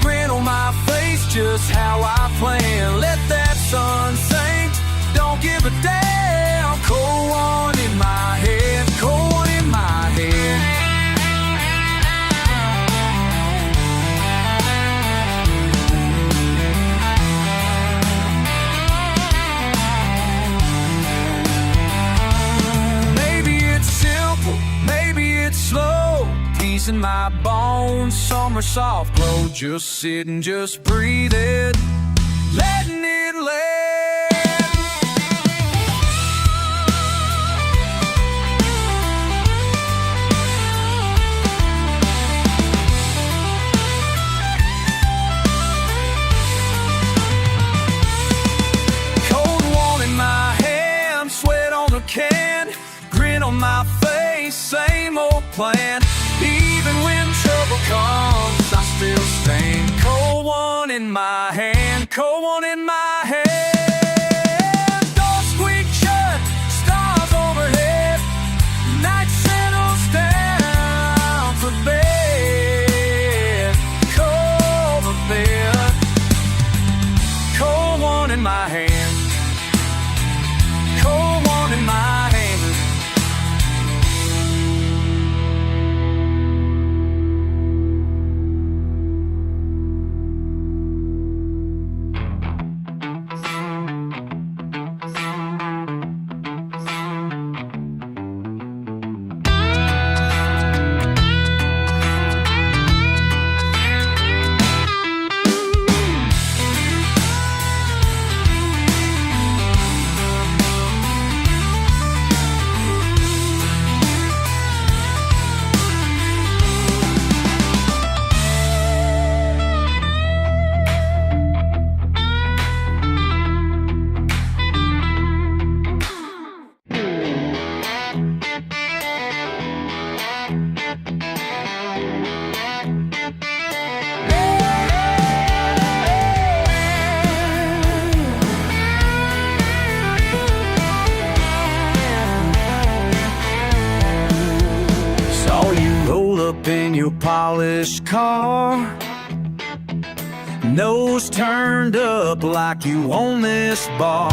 Speaker 3: grin on my face, just how I plan. Let that sun sink, don't give a damn. Cold one in my head, cold one in my head. Slow, peace in my bones, summer soft glow. Just sitting, just breathing, letting it land. Cold one in my hand, sweat on the can, grin on my face, same old plan. Even when trouble comes, I still stand. Cold one in my hand, cold one in my hand. Door squeak shut, stars overhead. Night settles down for bed. Cold a bed. Cold one in my hand, cold one in my hand.
Speaker 1: polished car, nose turned up like you own this bar.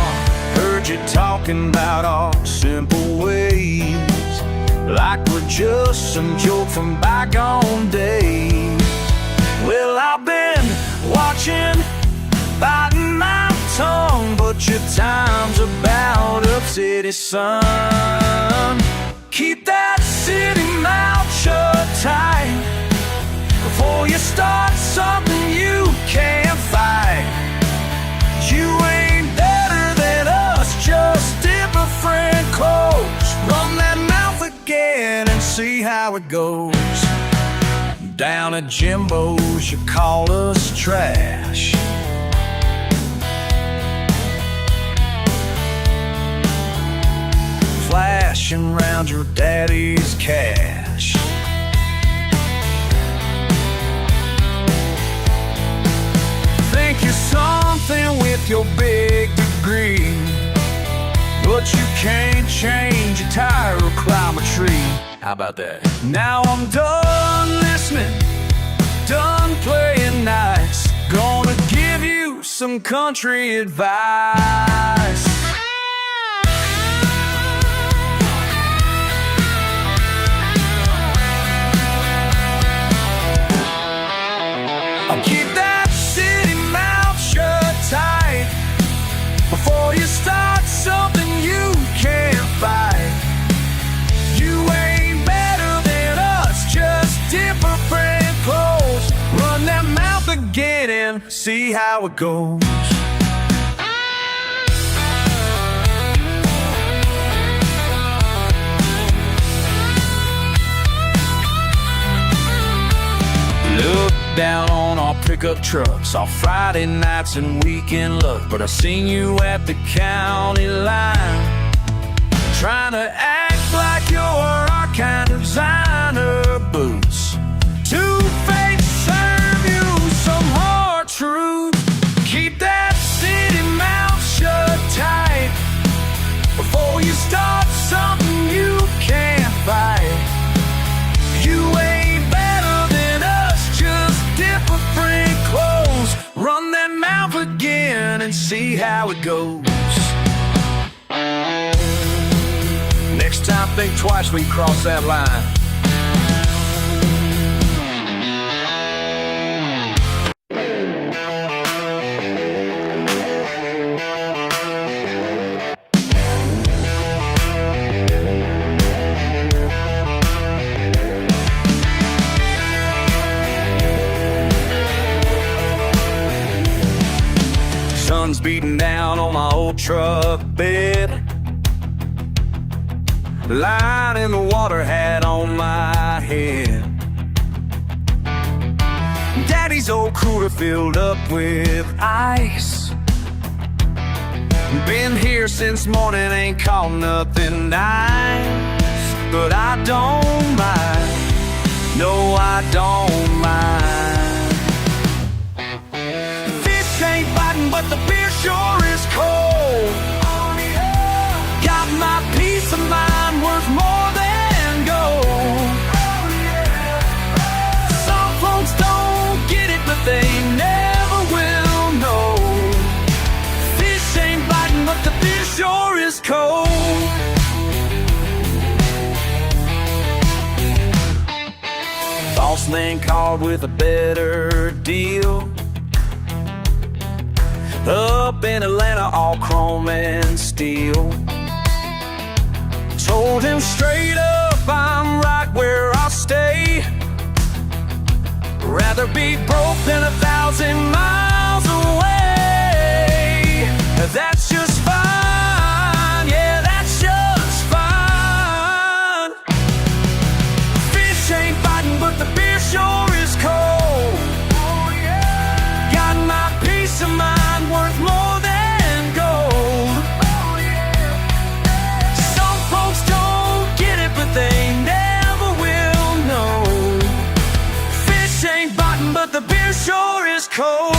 Speaker 1: Heard you talking about our simple ways, like we're just some joke from bygone days. Well, I've been watching, biting my tongue, but your time's about up, city son. Keep that city mouth shut tight before you start something you can't fight. You ain't better than us, just different clothes. Run that mouth again and see how it goes. Down at Jimbo's you call us trash, flashing round your daddy's cash. Think you're something with your big degree, but you can't change a tire or climb a tree. How about that? Now I'm done listening, done playing nice. Gonna give you some country advice. Keep that city mouth shut tight before you start something you can't fight. You ain't better than us, just different clothes. Run that mouth again and see how it goes. Look down on our pickup trucks, our Friday nights and weekend luck. But I seen you at the county line, trying to act like you're our kind of designer boots. Two fates serve you some hard truth. Keep that city mouth shut tight before you start something you can't fight. You ain't better than us, just different clothes. Run that mouth again and see how it goes. Next time think twice when you cross that line. Sun's beating down on my old truck bed, lying in the water hat on my head. Daddy's old cooler filled up with ice. Been here since morning, ain't caught nothing nice, but I don't mind, no I don't mind. Fish ain't biting, but the beer sure is cold. Got my peace of mind worth more than gold. Some folks don't get it, but they never will know. Fish ain't biting, but the beer sure is cold. Boss man called with a better deal. Up in Atlanta, all chrome and steel. Told him straight up, I'm right where I'll stay. Rather be broke than 1,000 miles away. That's just fine, yeah, that's just fine. Fish ain't biting, but the beer sure is cold. Got my peace of mind worth more than gold. Some folks don't get it, but they never will know. Fish ain't biting, but the beer sure is cold.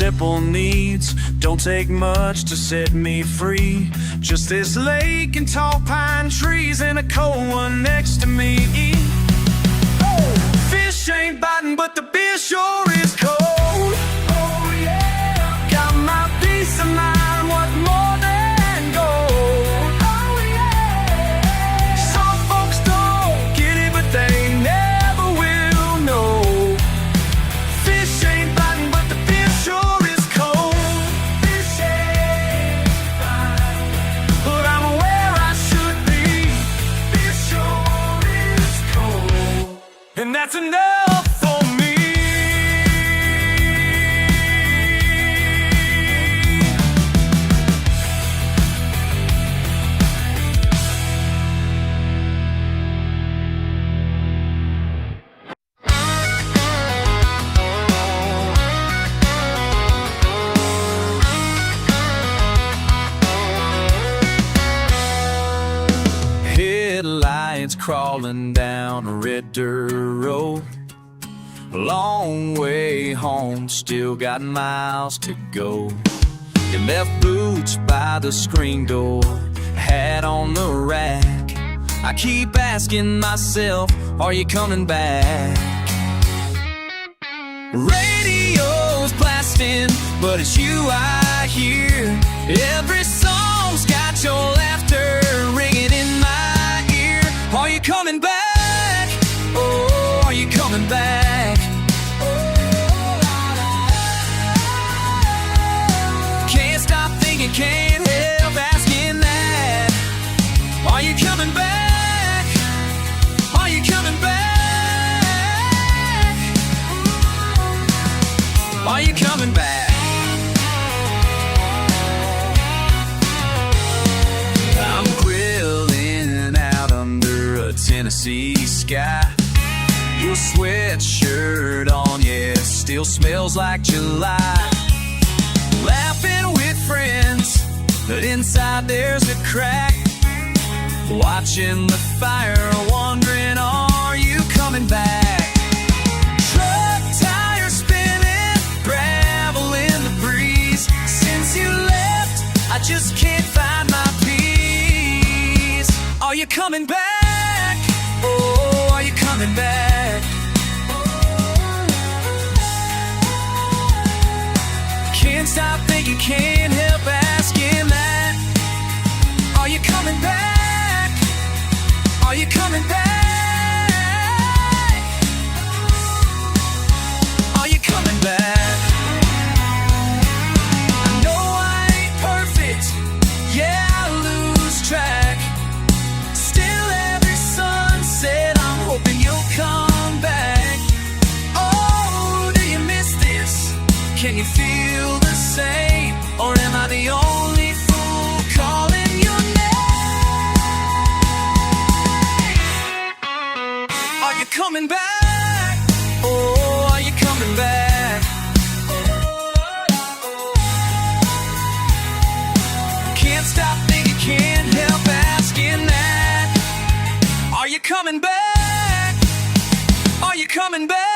Speaker 1: simple needs. Don't take much to set me free. Just this lake and tall pine trees and a cold one next to me. Fish ain't biting, but the beer sure is cold. Oh yeah, got my peace of mind, what more than gold. Oh yeah, some folks don't get it, but they never will know. Fish ain't biting, but the beer sure is cold. Fish ain't biting, but I'm where I should be. Beer sure is cold, and that's enough for me. Headlights crawling down a red dirt road. Long way home, still got miles to go. You left boots by the screen door, hat on the rack. I keep asking myself, are you coming back? Radio's blasting, but it's you I hear. Every song's got your laughter ringing in my ear. Are you coming back? Oh, are you coming back? Can't stop thinking, can't help asking that. Are you coming back? Are you coming back? Are you coming back? I'm grilling out under a Tennessee sky. Your sweatshirt on, yeah, still smells like July. Laughing with friends, but inside there's a crack. Watching the fire, wondering, are you coming back? Truck tires spinning, gravel in the breeze. Since you left, I just can't find my peace. Are you coming back? Oh, are you coming back? Can't stop thinking, can't help asking that. Are you coming back? Are you coming back? Are you coming back? I know I ain't perfect, yeah, I lose track. Still every sunset I'm hoping you'll come back. Oh, do you miss this? Can you feel the same? Or am I the only fool calling your name? Are you coming back? Oh, are you coming back? Can't stop thinking, can't help asking that. Are you coming back? Are you coming back?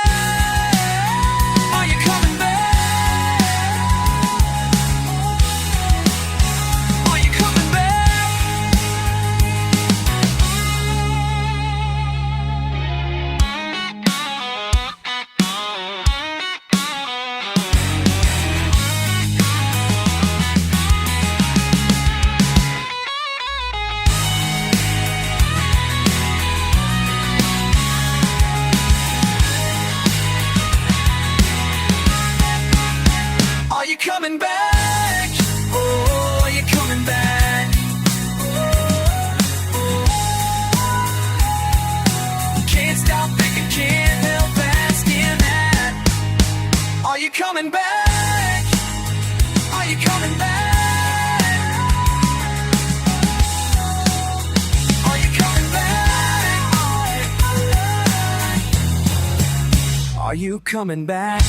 Speaker 1: Are you coming back? Are you coming back? Are you coming back? Oh, are you coming back? Can't stop thinking, can't help asking that. Are you coming back? Are you coming back? Are you coming back? Are you coming back?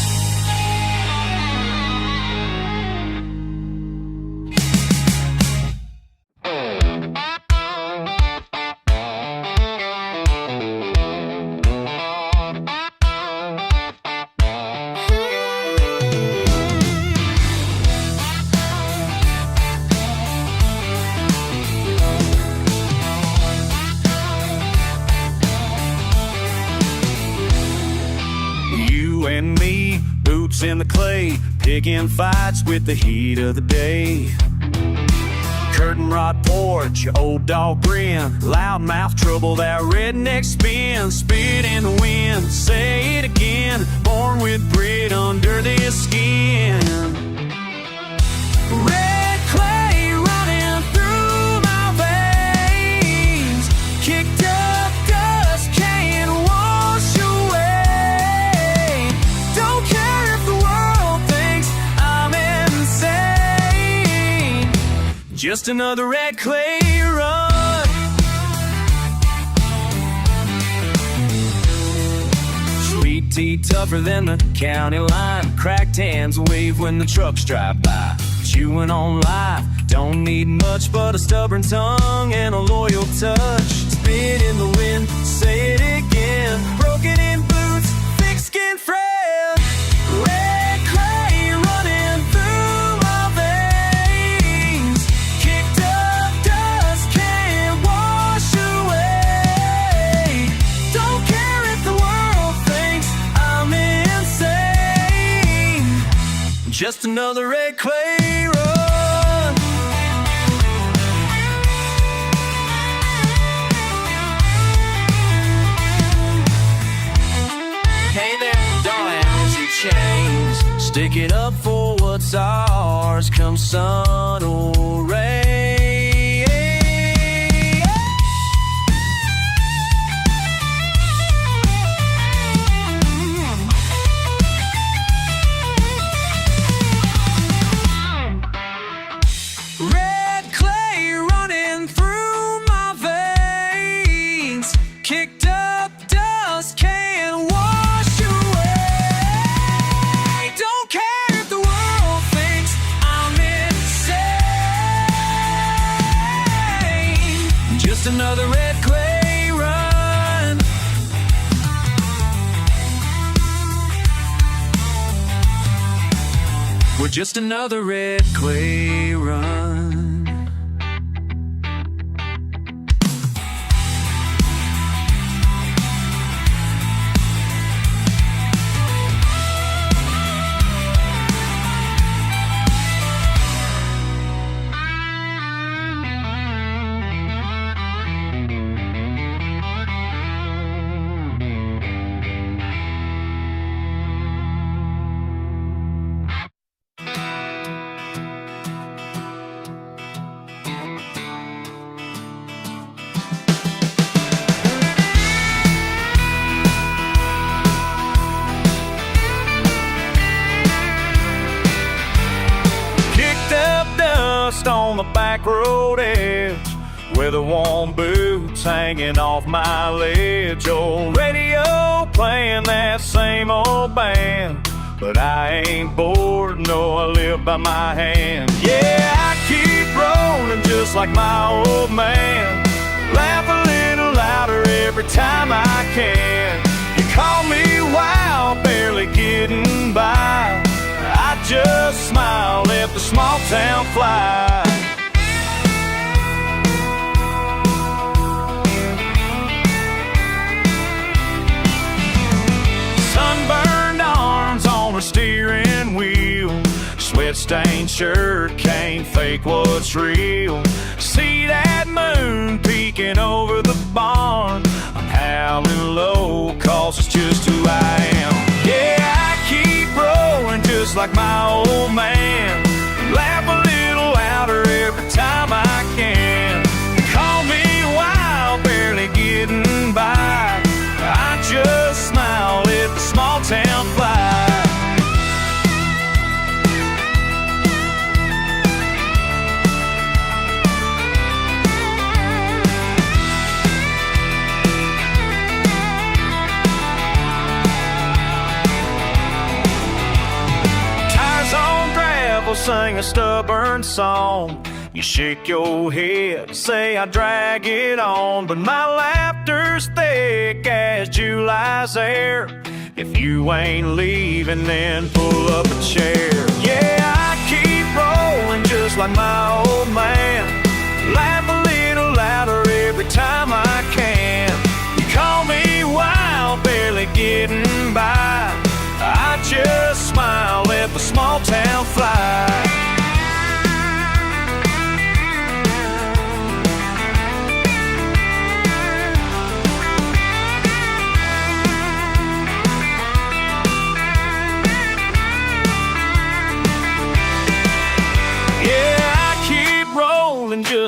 Speaker 3: boots in the clay, picking fights with the heat of the day. Curtain rod porch, your old dog grin, loudmouth trouble, that redneck spin, spit in the wind, say it again, born with grit under this skin. Red clay running through my veins, kicked up dust can't wash away. Don't care if the world thinks I'm insane, just another red clay run. Sweet tea tougher than the county line, cracked hands wave when the trucks drive by. Chewing on life, don't need much but a stubborn tongue and a loyal touch. Spit in the wind, say it again, broken in boots, thick skin friend. Red clay running through my veins, kicked up dust can't wash away. Don't care if the world thinks I'm insane, just another red clay run. Hey there, darling, as you change, stick it up for what's ours, come sun or rain. Red clay running through my veins, kicked up dust can't wash away. Don't care if the world thinks I'm insane, just another red clay run. We're just another red clay run. On the back road edge, with the warm boots hanging off my ledge. Old radio playing that same old band, but I ain't bored, no, I live by my hand. Yeah, I keep rolling just like my old man, laugh a little louder every time I can. You call me wild, barely getting by, I just smile, let the small town fly. Sunburned arms on a steering wheel, sweat-stained shirt, can't fake what's real. See that moon peeking over the barn, I'm howling low, cause it's just who I am. Yeah, I keep rolling just like my old man, laugh a little louder every time I can. Call me wild, barely getting by, I just smile, let the small town fly. Sing a stubborn song, you shake your head, say I drag it on, but my laughter's thick as July's air. If you ain't leaving, then pull up a chair. Yeah, I keep rolling just like my old man, laugh a little louder every time I can. You call me wild, barely getting by, I just smile,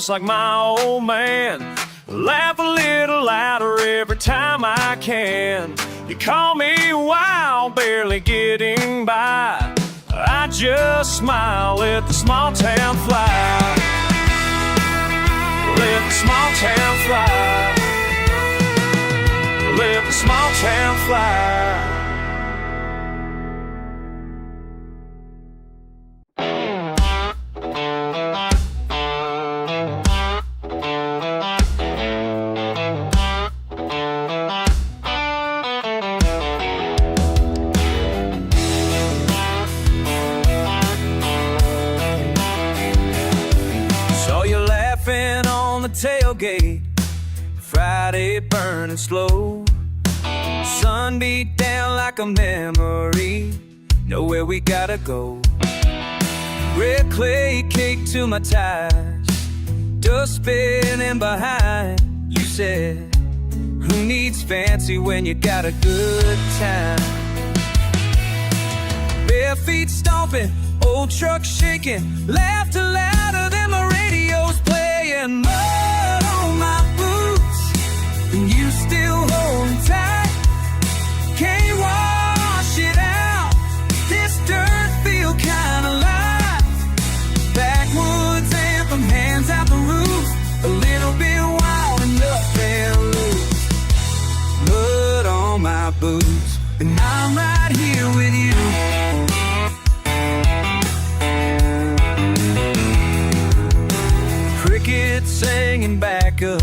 Speaker 3: just like my old man. Laugh a little louder every time I can. You call me wild, barely getting by. I just smile, let the small town fly. Let the small town fly. Let the small town fly.
Speaker 1: Tailgate, Friday burning slow. Sun beat down like a memory. Know where we gotta go. Red clay cake to my ties, dust spinning behind. You said, who needs fancy when you got a good time? Bare feet stomping, old truck shaking, laughter louder than my radio's playing. Mud on my boots, and you still holding tight. Can't wash it out, this dirt feel kinda light. Backwoods anthem, hands out the roof, a little bit wild and nothing loose. Mud on my boots, and I'm right here with you. Cricket singing back up,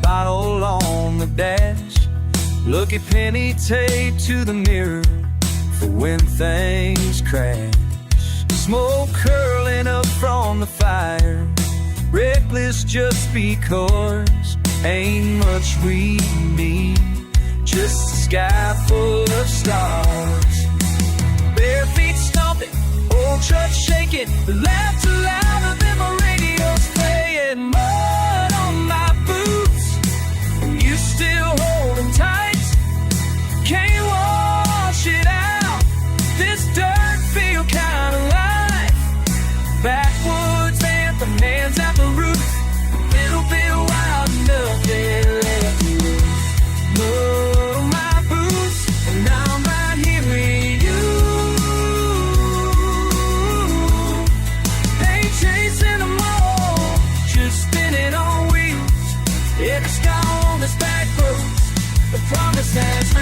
Speaker 1: bottle on the dash. Look at penny taped to the mirror for when things crash. Smoke curling up from the fire, reckless just because ain't much we need, just a sky full of stars. Bare feet stomping, old truck shaking, laughter louder than my radio's playing. Mud on my boots, you still holding tight. Can't wash it out, this dirt feel kinda light. Backwoods anthem, hands out the roof, a little bit wild, nothing left to lose. Mud on my boots, and I'm right here with you. Ain't chasing them all, just spinning on wheels. It's gone, this back roads, the promise that's real.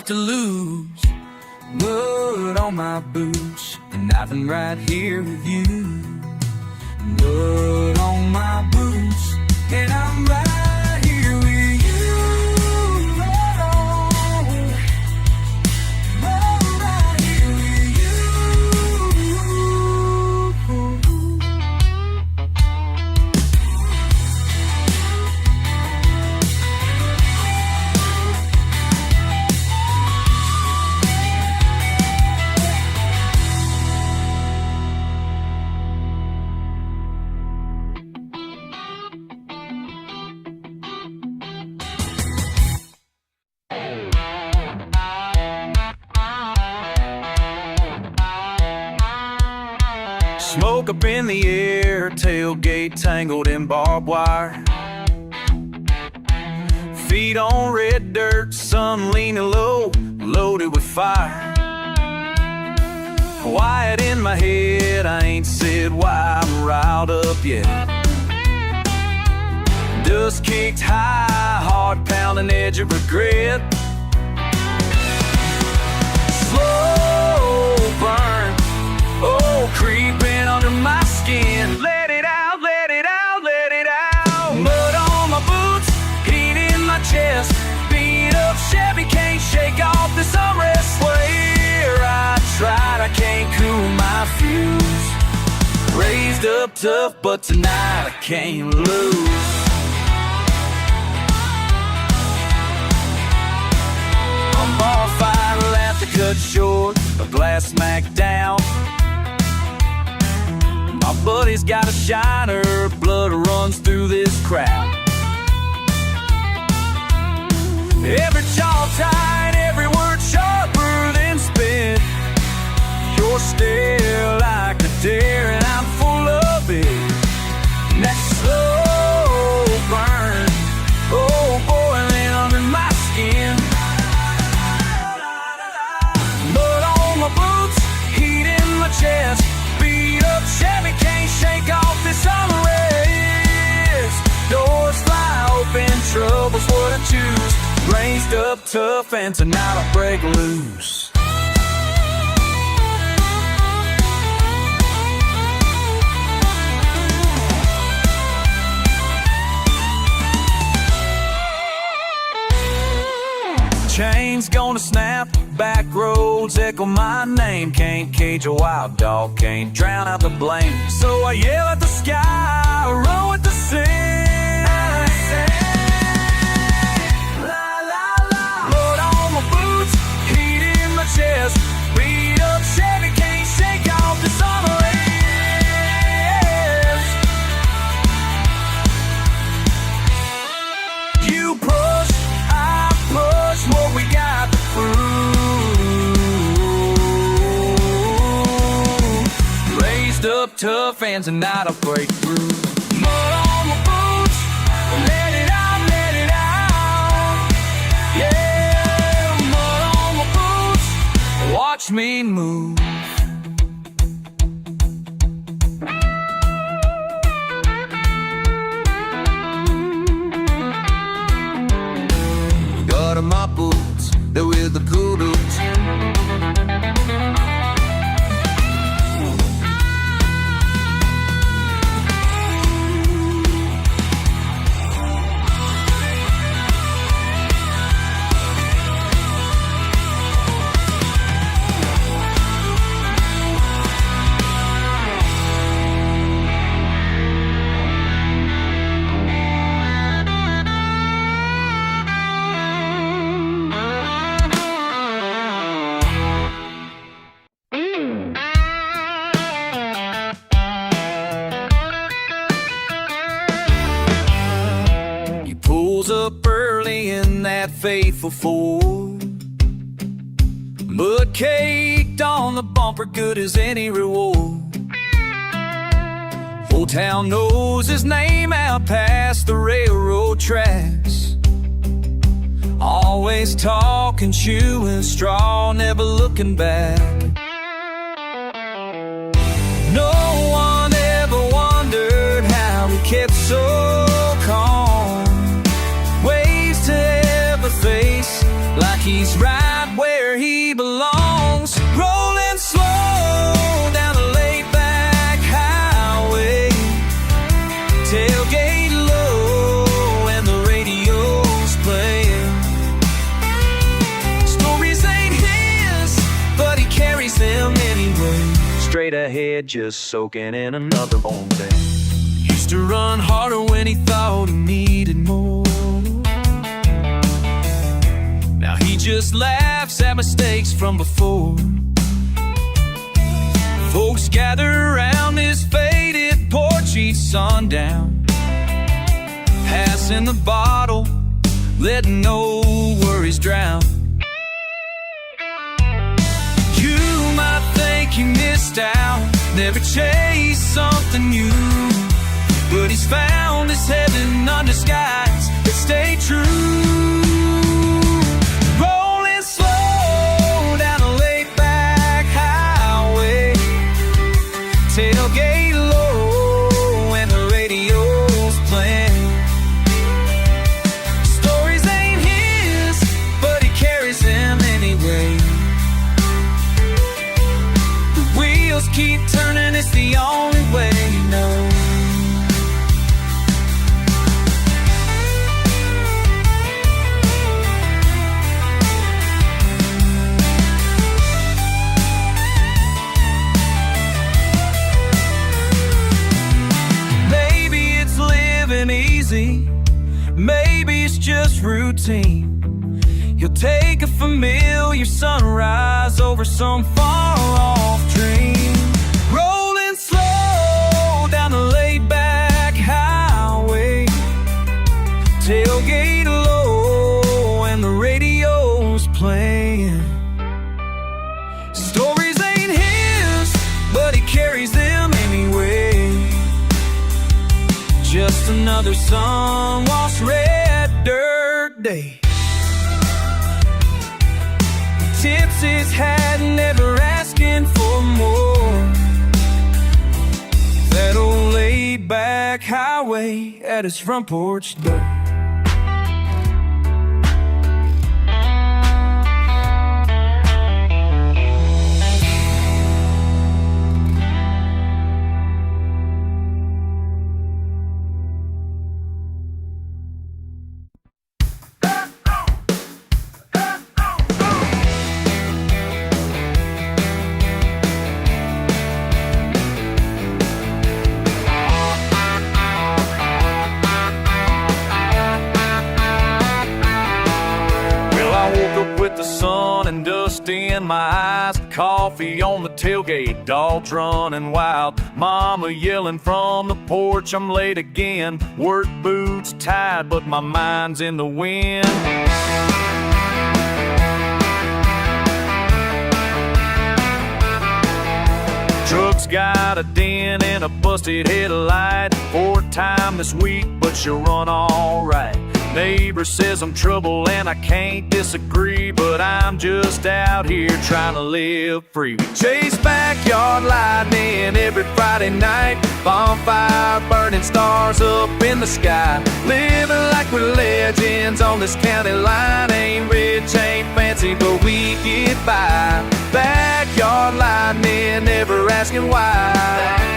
Speaker 1: To lose. Mud on my boots, and I've been right here with you. Mud on my boots, and I'm right here with you. Mud on, mud right here with you. Smoke up in the air, tailgate tangled in barbed wire. Feet on red dirt, sun leaning low, loaded with fire. Quiet in my head, I ain't said why I'm riled up yet. Dust kicked high, heart pounding edge of regret. Slow burn, oh, creeping under my skin. Let it out, let it out, let it out. Mud on my boots, heat in my chest. Beat up Chevy, can't shake off this unrest. Swear I tried, I can't cool my fuse. Raised up tough, but tonight I can't lose. A bar fight, will have to cut short, a glass smacked down. My buddy's got a shiner, blood runs through this crowd. Every jaw tight, every word sharper than spit. You're still like a deer and I'm full of it. And that slow burn, oh, boiling under my skin. Mud on my boots, heat in my chest. Beat up Chevy, can't shake off this unrest. Doors fly open, trouble's what I choose. Raised up tough and tonight I break loose. Chains gonna snap, back roads echo my name. Can't cage a wild dog, can't drown out the blame. So I yell at the sky, run with the sin. I say, la la la. Blood on my boots, heat in my chest. Beat up Chevy, can't shake off this unrest. You push, I push, what we got to prove. Raised up tough and tonight I'll break through. Mud on my boots, let it out, let it out. Yeah, mud on my boots, watch me move. Got my boots, they're with the kudos. Pulls up early in that faithful Ford. Mud caked on the bumper, good as any reward. Old town knows his name out past the railroad tracks. Always talking, chewing straw, never looking back. No one ever wondered how he kept so calm. Waves to ever face, like he's right where he belongs. Rolling slow down a laid-back highway. Tailgate low and the radio's playing. Stories ain't his, but he carries them anyway. Straight ahead, just soaking in another old day. Used to run harder when he thought he needed more. Now he just laughs at mistakes from before. Folks gather around his faded porch each sundown, passing the bottle, letting no worries drown. You might think he missed out, never chased something new, but he's found his heaven under skies that stay true. Rolling slow down a laid-back highway. Tailgate low and the radio's playing. Stories ain't his, but he carries them anyway. The wheels keep turning, it's the only way you know. monotonous routine. You'll take a familiar sunrise over some far-off dream. Rolling slow down the laid-back highway, tailgate low and the radio's playing. Stories ain't his, but he carries them anyway. Just another sun-washed red dirt day. Tips his hat, never asking for more. That old laid-back highway at his front porch door. With the sun and dust in my eyes, coffee on the tailgate, dogs running wild, mama yelling from the porch, I'm late again. Work boots tied, but my mind's in the wind. Truck's got a dent and a busted headlight. Fourth time this week, but she'll run alright. Neighbor says I'm trouble and I can't disagree, but I'm just out here trying to live free. We chase backyard lightning every Friday night, bonfire burning stars up in the sky, living like we're legends on this county line. Ain't rich, ain't fancy, but we get by. Backyard lightning, never asking why.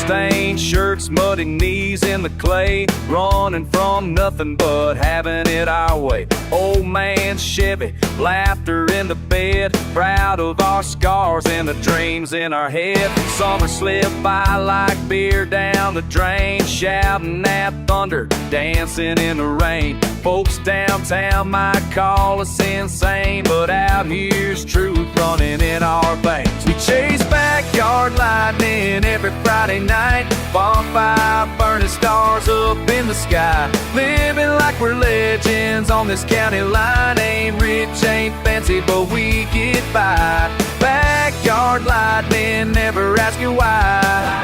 Speaker 1: Stained shirts, muddy knees in the clay, running from nothing but having it our way. Old man Chevy, laughter in the bed, proud of our scars and the dreams in our head. Summer slipped by like beer down the drain, shouting at thunder, dancing in the rain. Folks downtown might call us insane, but out here's truth running in our veins. We chase backyard lightning every Friday night, bonfire burning stars up in the sky, living like we're legends on this county line. Ain't rich, ain't fancy, but we get by. Backyard lightning, never asking why.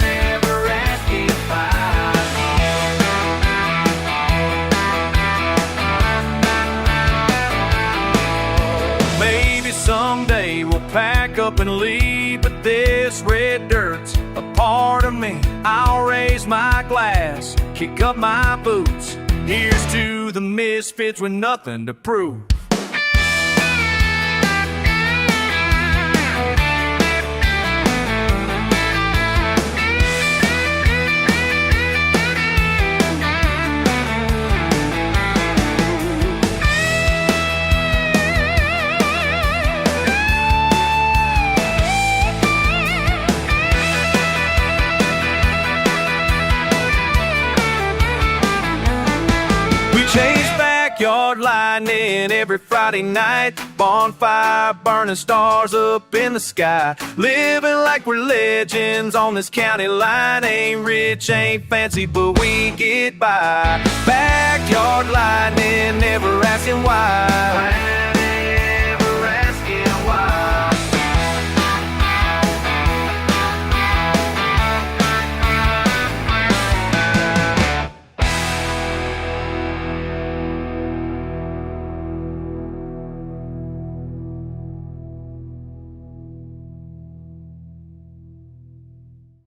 Speaker 1: Never asking why. Maybe someday we'll pack up and leave, but this red dirt's a part of me. I'll raise my glass, kick up my boots. Here's to the misfits with nothing to prove. Chase backyard lightning every Friday night, bonfire burning stars up in the sky, living like we're legends on this county line. Ain't rich, ain't fancy, but we get by. Backyard lightning, never asking why.